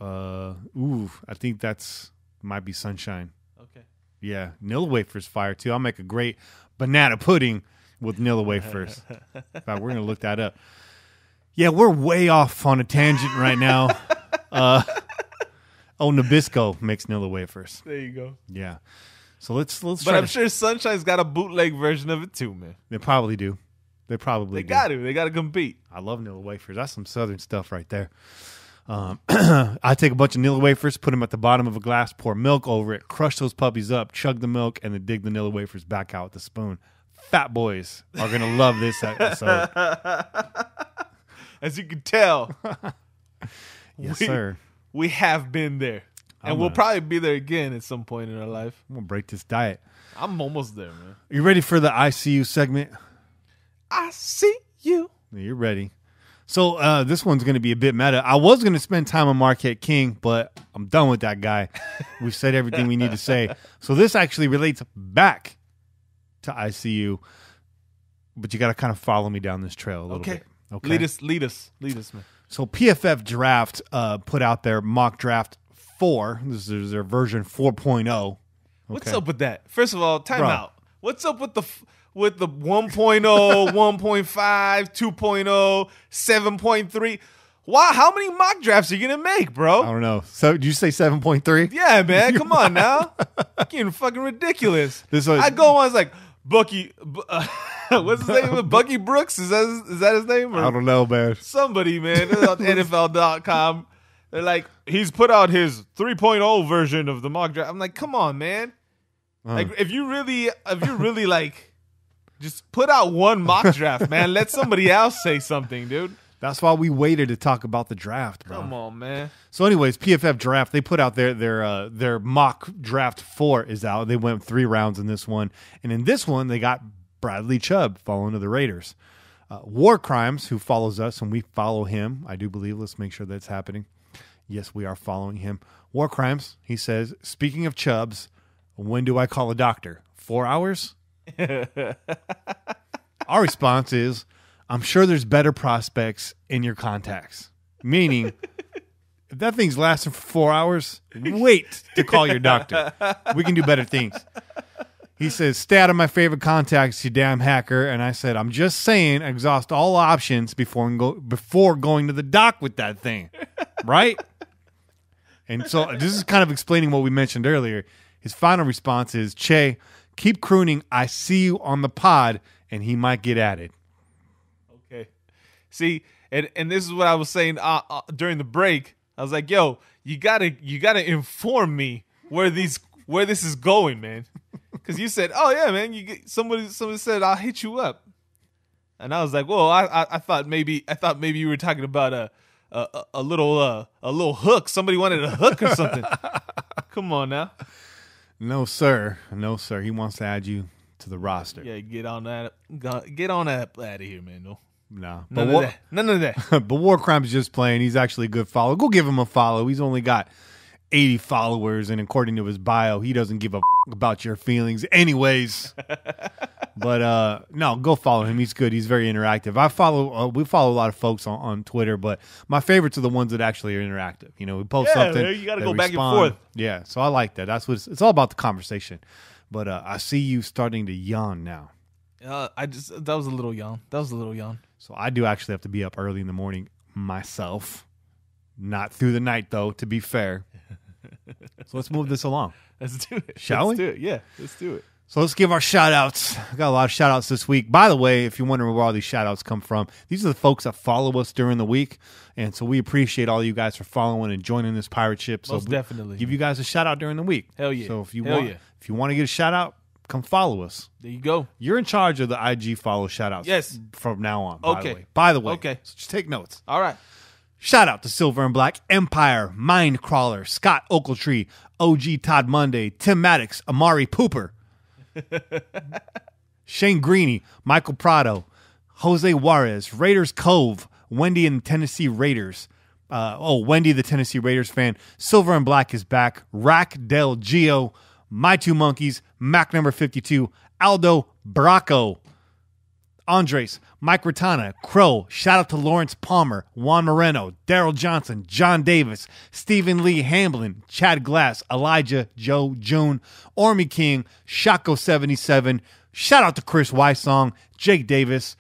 I think might be Sunshine. Okay. Yeah. Nilla wafers fire too. I'll make a great banana pudding with Nilla wafers. In fact, we're going to look that up. Yeah, we're way off on a tangent right now. Nabisco makes Nilla wafers. There you go. Yeah. So let's But try I'm sure Sunshine's got a bootleg version of it too, man. They probably do. They got to compete. I love Nilla wafers. That's some southern stuff right there. I take a bunch of Nilla wafers, put them at the bottom of a glass, pour milk over it, crush those puppies up, chug the milk, and then dig the Nilla wafers back out with a spoon. Fat boys are going to love this episode. As you can tell, yes, sir. We have been there. And we'll probably be there again at some point in our life. I'm going to break this diet. I'm almost there, man. You ready for the ICU segment? I see you. You're ready. So this one's going to be a bit meta. I was going to spend time on Marquette King, but I'm done with that guy. We've said everything we need to say. So this actually relates back to ICU, but you got to kind of follow me down this trail a little bit. Okay. Lead us, man. So PFF Draft put out their mock draft 4. This is their version 4.0. Okay. What's up with that? First of all, time out. What's up with the 1.0, 1.5, 2.0, 7.3? Why? How many mock drafts are you gonna make, bro? I don't know. So did you say 7.3? Yeah, man. Come on now. Getting fucking ridiculous. I go on. It's like Bucky. What's his name? Bucky Brooks? Is that his name? Or I don't know, man. Somebody, man. On NFL.com. They're like, he's put out his 3.0 version of the mock draft. I'm like, come on, man. Like, if you really like, just put out one mock draft, man. Let somebody else say something, dude. That's why we waited to talk about the draft, bro. Come on, man. So anyways, PFF Draft, they put out their mock draft 4 is out. They went 3 rounds in this one. And in this one, they got Bradley Chubb falling to the Raiders. War Crimes, who follows us, and we follow him. I do believe. Let's make sure that's happening. Yes, we are following him. War Crimes, he says, speaking of Chubbs, when do I call a doctor? 4 hours? Our response is, I'm sure there's better prospects in your contacts. Meaning, if that thing's lasting for 4 hours, wait to call your doctor. We can do better things. He says, stay out of my favorite contacts, you damn hacker. And I said, I'm just saying, exhaust all options before going to the doc with that thing. Right? And so this is kind of explaining what we mentioned earlier. His final response is, Che, keep crooning, I see you on the pod, and he might get at it. Okay. See, and this is what I was saying during the break. I was like, yo, you gotta inform me where this is going, man. Because you said, "Oh yeah, man." Somebody said, "I'll hit you up," and I was like, "Well, I thought maybe you were talking about a little hook. Somebody wanted a hook or something." Come on now. No, sir. He wants to add you to the roster. Yeah, get on that. Get on that out of here, man. No. No. None of that. But War Crime's just playing. He's actually a good follow. Go give him a follow. He's only got 80 followers, and according to his bio, he doesn't give a about your feelings anyways. But no, go follow him. He's good. He's very interactive. We follow a lot of folks on Twitter, but my favorites are the ones that actually are interactive. You know, we post something. Man, you got to go respond. back and forth. Yeah, so I like that. That's what it's all about, the conversation. But I see you starting to yawn now. That was a little yawn. So I do actually have to be up early in the morning myself. Not through the night, though, to be fair. So let's move this along. Let's do it. Shall we? Let's do it. Yeah, let's do it. So let's give our shout-outs. I got a lot of shout-outs this week. By the way, if you're wondering where all these shout-outs come from, these are the folks that follow us during the week. And so we appreciate all you guys for following and joining this pirate ship. So Most definitely. Give you guys a shout-out during the week. Hell yeah. So if you want to get a shout-out, come follow us. There you go. You're in charge of the IG follow shout-outs. Yes. From now on, Okay. By the way. Okay. So just take notes. All right. Shout out to Silver and Black, Empire, Mindcrawler, Scott Oakletree, OG Todd Monday, Tim Maddox, Amari Pooper, Shane Greeny, Michael Prado, Jose Juarez, Raiders Cove, Wendy and Tennessee Raiders. Wendy, the Tennessee Raiders fan. Silver and Black is back. Rack Del Gio, My Two Monkeys, Mac number 52, Aldo Bracco, Andres, Mike Ratana, Crow, shout out to Lawrence Palmer, Juan Moreno, Daryl Johnson, John Davis, Stephen Lee Hamblin, Chad Glass, Elijah, Joe June, Ormy King, Shako77, shout out to Chris Wysong, Jake Davis,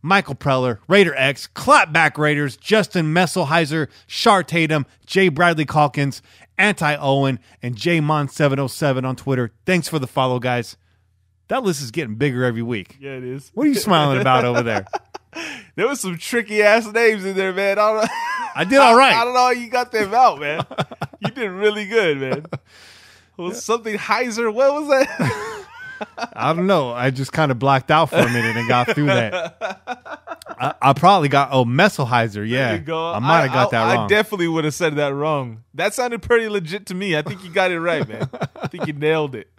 Michael Preller, Raider X, Clapback Raiders, Justin Messelheiser, Shar Tatum, Jay Bradley Calkins, Anti-Owen, and JMon707 on Twitter. Thanks for the follow, guys. That list is getting bigger every week. Yeah, it is. What are you smiling about over there? There was some tricky ass names in there, man. I did all right. I don't know how you got them out, man. You did really good, man. Something Heiser. What was that? I don't know. I just kind of blacked out for a minute and got through that. I probably got Messelheiser. Yeah, there you go. I might have got that wrong. I definitely would have said that wrong. That sounded pretty legit to me. I think you got it right, man. I think you nailed it.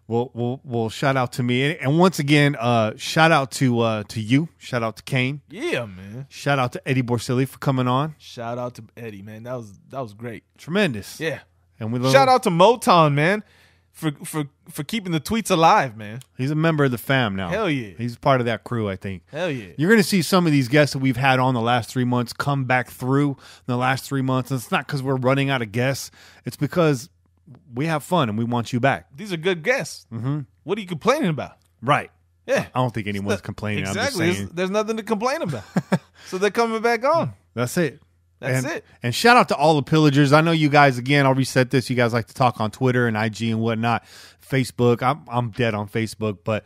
Well, shout out to me, and once again, shout out to you. Shout out to Cain. Yeah, man. Shout out to Eddie Borsilli for coming on. Shout out to Eddie, man. That was great. Tremendous. Yeah. And shout out to Motown, man, for keeping the tweets alive, man. He's a member of the fam now. Hell yeah. He's part of that crew, I think. Hell yeah. You're going to see some of these guests that we've had on the last 3 months come back through in the last 3 months. And it's not because we're running out of guests. It's because we have fun and we want you back. These are good guests. Mm-hmm. What are you complaining about? Right. Yeah. I don't think anyone's complaining. Exactly. I'm just saying. There's nothing to complain about. So they're coming back on. That's it. That's it. And shout out to all the pillagers. I know you guys, again, I'll reset this. You guys like to talk on Twitter and IG and whatnot. Facebook. I'm dead on Facebook, but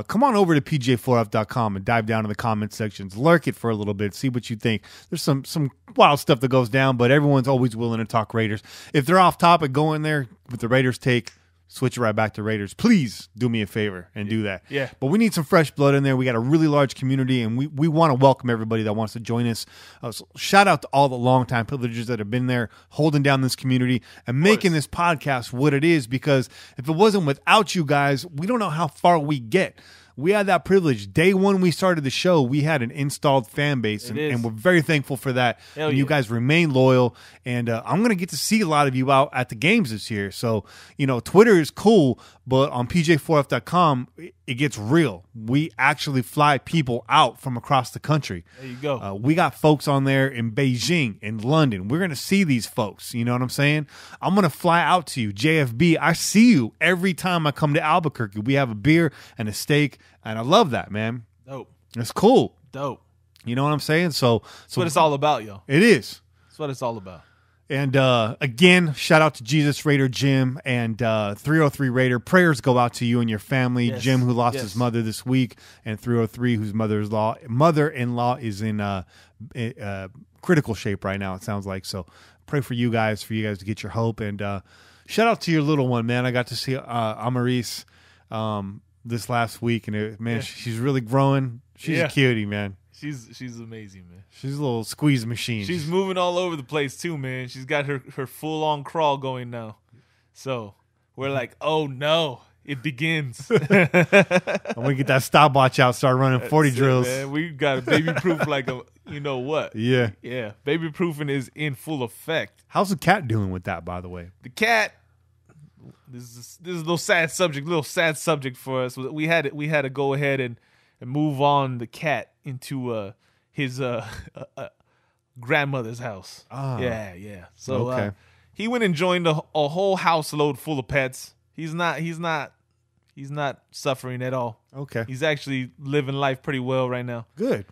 come on over to pj4f.com and dive down in the comment sections. Lurk it for a little bit. See what you think. There's some wild stuff that goes down, but everyone's always willing to talk Raiders. If they're off topic, go in there with the Raiders take. Switch it right back to Raiders. Please do me a favor and do that. Yeah. But we need some fresh blood in there. We got a really large community, and we want to welcome everybody that wants to join us. So shout out to all the longtime pillagers that have been there holding down this community and making this podcast what it is, because if it wasn't without you guys, we don't know how far we get. We had that privilege. Day one we started the show, we had an installed fan base, and we're very thankful for that. Hell and yeah. you guys remain loyal, and I'm going to get to see a lot of you out at the games this year. So, Twitter is cool, but on pj4f.com, it gets real. We actually fly people out from across the country. There you go. We got folks on there in Beijing, in London. We're going to see these folks. You know what I'm saying? I'm going to fly out to you. JFB, I see you every time I come to Albuquerque. We have a beer and a steak, and I love that, man. Dope. It's cool. Dope. You know what I'm saying? So that's what it's all about, yo. It is. That's what it's all about. And again, shout out to Jesus Raider Jim and 303 Raider. Prayers go out to you and your family. Yes. Jim, who lost his mother this week, and 303, whose mother-in-law is in critical shape right now, it sounds like. So pray for you guys to get your hope. And shout out to your little one, man. I got to see Amaris this last week, and she's really growing. She's a cutie, man. She's amazing, man. She's a little squeeze machine. She's moving all over the place too, man. She's got her full on crawl going now. So we're like, oh no, it begins. I'm gonna get that stopwatch out, start running 40 drills. Man. We got a baby proof like a you know what? Yeah. Yeah. Baby proofing is in full effect. How's the cat doing with that, by the way? The cat. This is a little sad subject for us. We had to go ahead and move on the cat into his grandmother's house. Oh. Yeah. So he went and joined a whole house load full of pets. He's not suffering at all. Okay. He's actually living life pretty well right now. Good.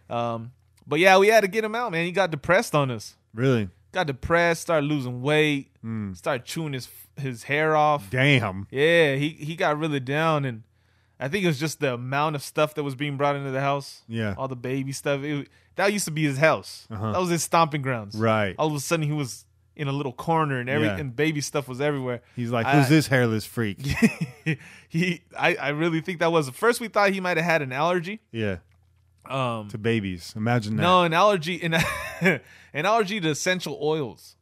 But yeah, we had to get him out, man. He got depressed on us. Really? Got depressed, started losing weight, started chewing his hair off. Damn. Yeah, he got really down, and I think it was just the amount of stuff that was being brought into the house. Yeah. All the baby stuff. That used to be his house. Uh-huh. That was his stomping grounds. Right. All of a sudden, he was in a little corner, and and baby stuff was everywhere. He's like, who's this hairless freak? I really think that was. At first, we thought he might have had an allergy. Yeah. To babies. Imagine that. No, an allergy to essential oils.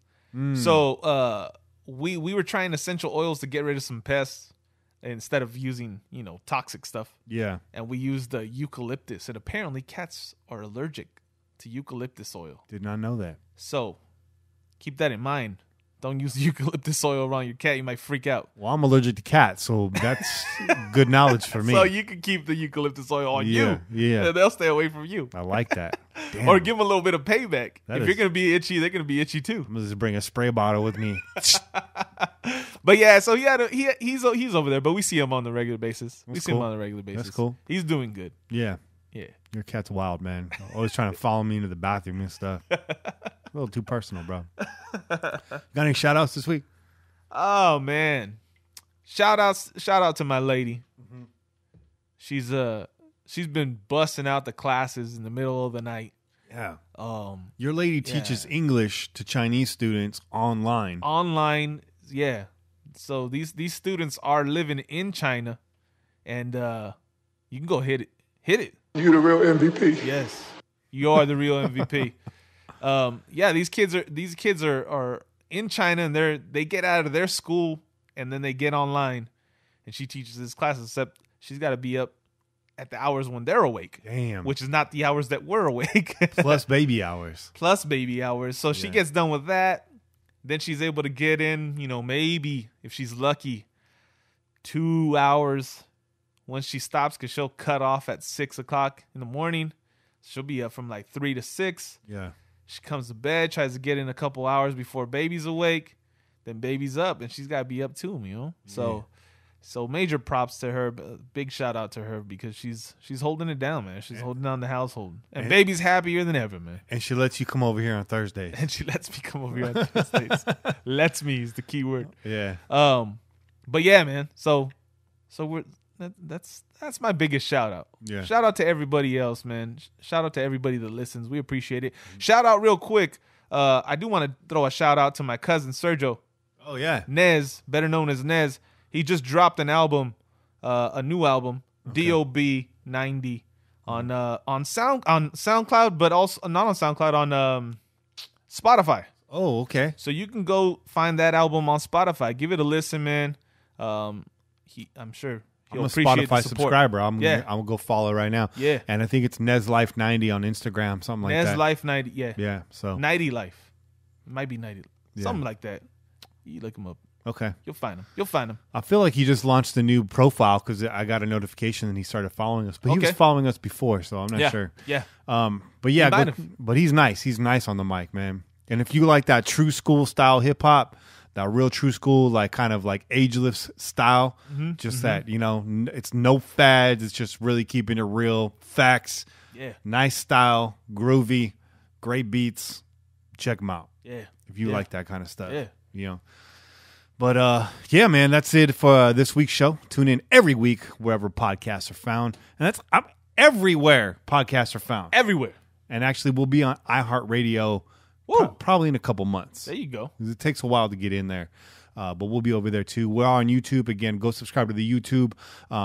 So we were trying essential oils to get rid of some pests instead of using, toxic stuff. Yeah. And we used eucalyptus, and apparently cats are allergic to eucalyptus oil. Did not know that. So keep that in mind. Don't use eucalyptus oil around your cat. You might freak out. Well, I'm allergic to cats, so that's good knowledge for me. So you can keep the eucalyptus oil on you. Yeah. And they'll stay away from you. I like that. Damn. Or give them a little bit of payback. If you're going to be itchy, they're going to be itchy too. I'm going to just bring a spray bottle with me. But yeah, so he's over there, but we see him on the regular basis. That's see cool. him on the regular basis. That's cool. He's doing good. Yeah. Yeah. Your cat's wild, man. Always trying to follow me into the bathroom and stuff. A little too personal, bro. Got any shout outs this week? Oh man. Shout out to my lady. Mm-hmm. She's been busting out the classes in the middle of the night. Yeah. Your lady teaches English to Chinese students online. Online, yeah. So these students are living in China, and you can go hit it. You the real MVP. Yes, you are the real MVP. These kids are in China, and they get out of their school and then they get online, and she teaches this class. Except she's got to be up at the hours when they're awake. Damn. Which is not the hours that we're awake. Plus baby hours. So she gets done with that. Then she's able to get in, maybe if she's lucky, 2 hours once she stops, because she'll cut off at 6 o'clock in the morning. She'll be up from like 3 to 6. Yeah. She comes to bed, tries to get in a couple hours before baby's awake. Then baby's up, and she's got to be up too, So major props to her. Big shout out to her, because she's holding it down, man. She's holding down the household. And baby's happier than ever, man. And she lets you come over here on Thursdays. And she lets me come over here on Thursdays. Lets me is the key word. Yeah. But yeah, man. So that's my biggest shout out. Yeah. Shout out to everybody else, man. Shout out to everybody that listens. We appreciate it. Shout out real quick. I do want to throw a shout out to my cousin Sergio. Oh yeah. Nez, better known as Nez. He just dropped an album, a new album, DOB 90 on SoundCloud, but also not on SoundCloud, on Spotify. Oh, okay. So you can go find that album on Spotify. Give it a listen, man. I'm sure he'll appreciate the Spotify support. subscriber. I'm gonna go follow right now. Yeah. And I think it's Nez Life 90 on Instagram, something like that. Nez Life 90, yeah. Yeah. So 90 Life. It might be 90. Yeah. Something like that. You look him up. Okay. You'll find him. I feel like he just launched a new profile because I got a notification and he started following us. But he was following us before, so I'm not sure. Yeah. But yeah, but he's nice. He's nice on the mic, man. And if you like that true school style hip hop, that real true school, like kind of like ageless style, that, it's no fads. It's just really keeping it real. Facts. Yeah. Nice style, groovy, great beats. Check them out. Yeah. If you like that kind of stuff. Yeah. But, yeah, man, that's it for this week's show. Tune in every week wherever podcasts are found. And I'm everywhere podcasts are found. Everywhere. And actually, we'll be on iHeartRadio probably in a couple months. There you go. It takes a while to get in there. but we'll be over there too. We're on YouTube. Again, go subscribe to the YouTube.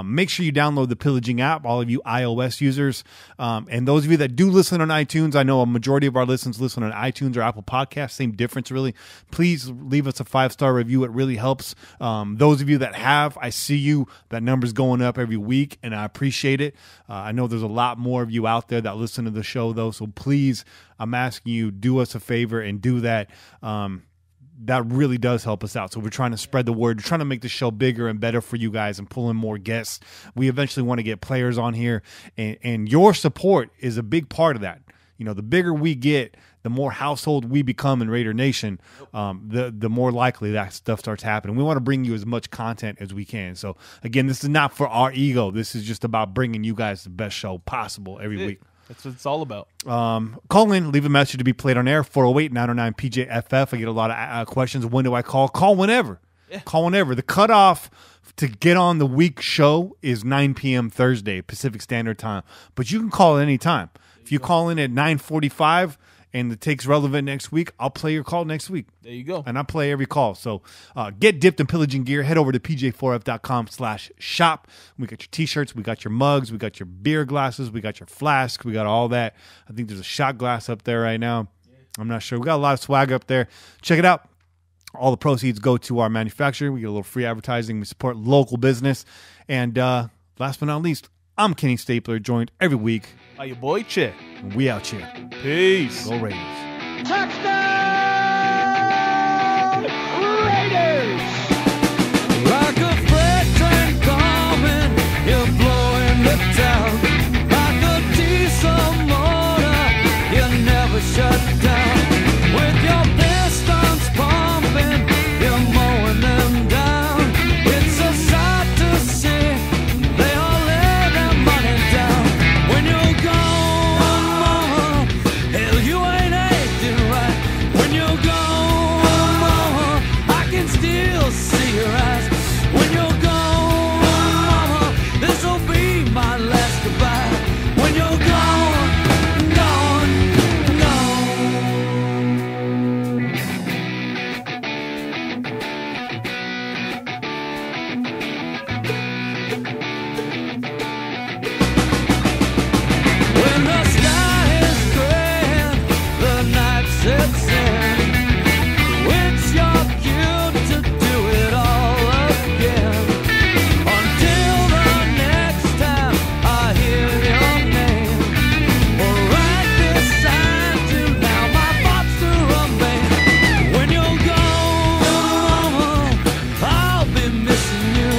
Make sure you download the Pillaging app, all of you iOS users. And those of you that do listen on iTunes, I know a majority of our listeners listen on iTunes or Apple Podcasts. Same difference, really. Please leave us a 5-star review. It really helps. Those of you that have, I see you. That number's going up every week, and I appreciate it. I know there's a lot more of you out there that listen to the show, though. So please, I'm asking you, do us a favor and do that. That really does help us out. So we're trying to spread the word. We're trying to make the show bigger and better for you guys and pull in more guests. We eventually want to get players on here, and your support is a big part of that. You know, the bigger we get, the more household we become in Raider Nation, the more likely that stuff starts happening. We want to bring you as much content as we can. So, again, this is not for our ego. This is just about bringing you guys the best show possible every week. That's what it's all about. Call in, leave a message to be played on air, 408-909-PJFF. I get a lot of questions. When do I call? Call whenever. Yeah. Call whenever. The cutoff to get on the week show is 9 p.m. Thursday, Pacific Standard Time. But you can call at any time. If you call in at 9:45 and the take's relevant next week, I'll play your call next week. There you go. And I play every call. So get dipped in pillaging gear. Head over to pj4f.com/shop. We got your T-shirts. We got your mugs. We got your beer glasses. We got your flask. We got all that. I think there's a shot glass up there right now. I'm not sure. We got a lot of swag up there. Check it out. All the proceeds go to our manufacturer. We get a little free advertising. We support local business. And last but not least, I'm Kenny Stapler, joined every week by your boy Chet. We out here. Peace. Go Raiders. Touchdown! Raiders! Like a freight train coming, you're blowing the town. Like a diesel motor, you never shut down. With your pistons pumping, you're mowing them down. It's a sight to see. They all lay their money down. When you're gone, mama, hell, you ain't acting right. When you're gone, mama, I can still see your eyes. When you're gone, mama, this'll be my last goodbye. When you're gone, gone, when the sky is gray and the night sets in, it's your cue to do it all again. Until the next time I hear your name, or write this sign to now my thoughts to remain. When you're gone, mama, I'll be missing you.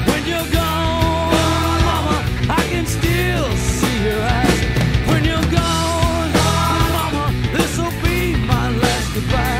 When you're gone, mama, I can still see your eyes. When you're gone, mama, this'll be my last goodbye.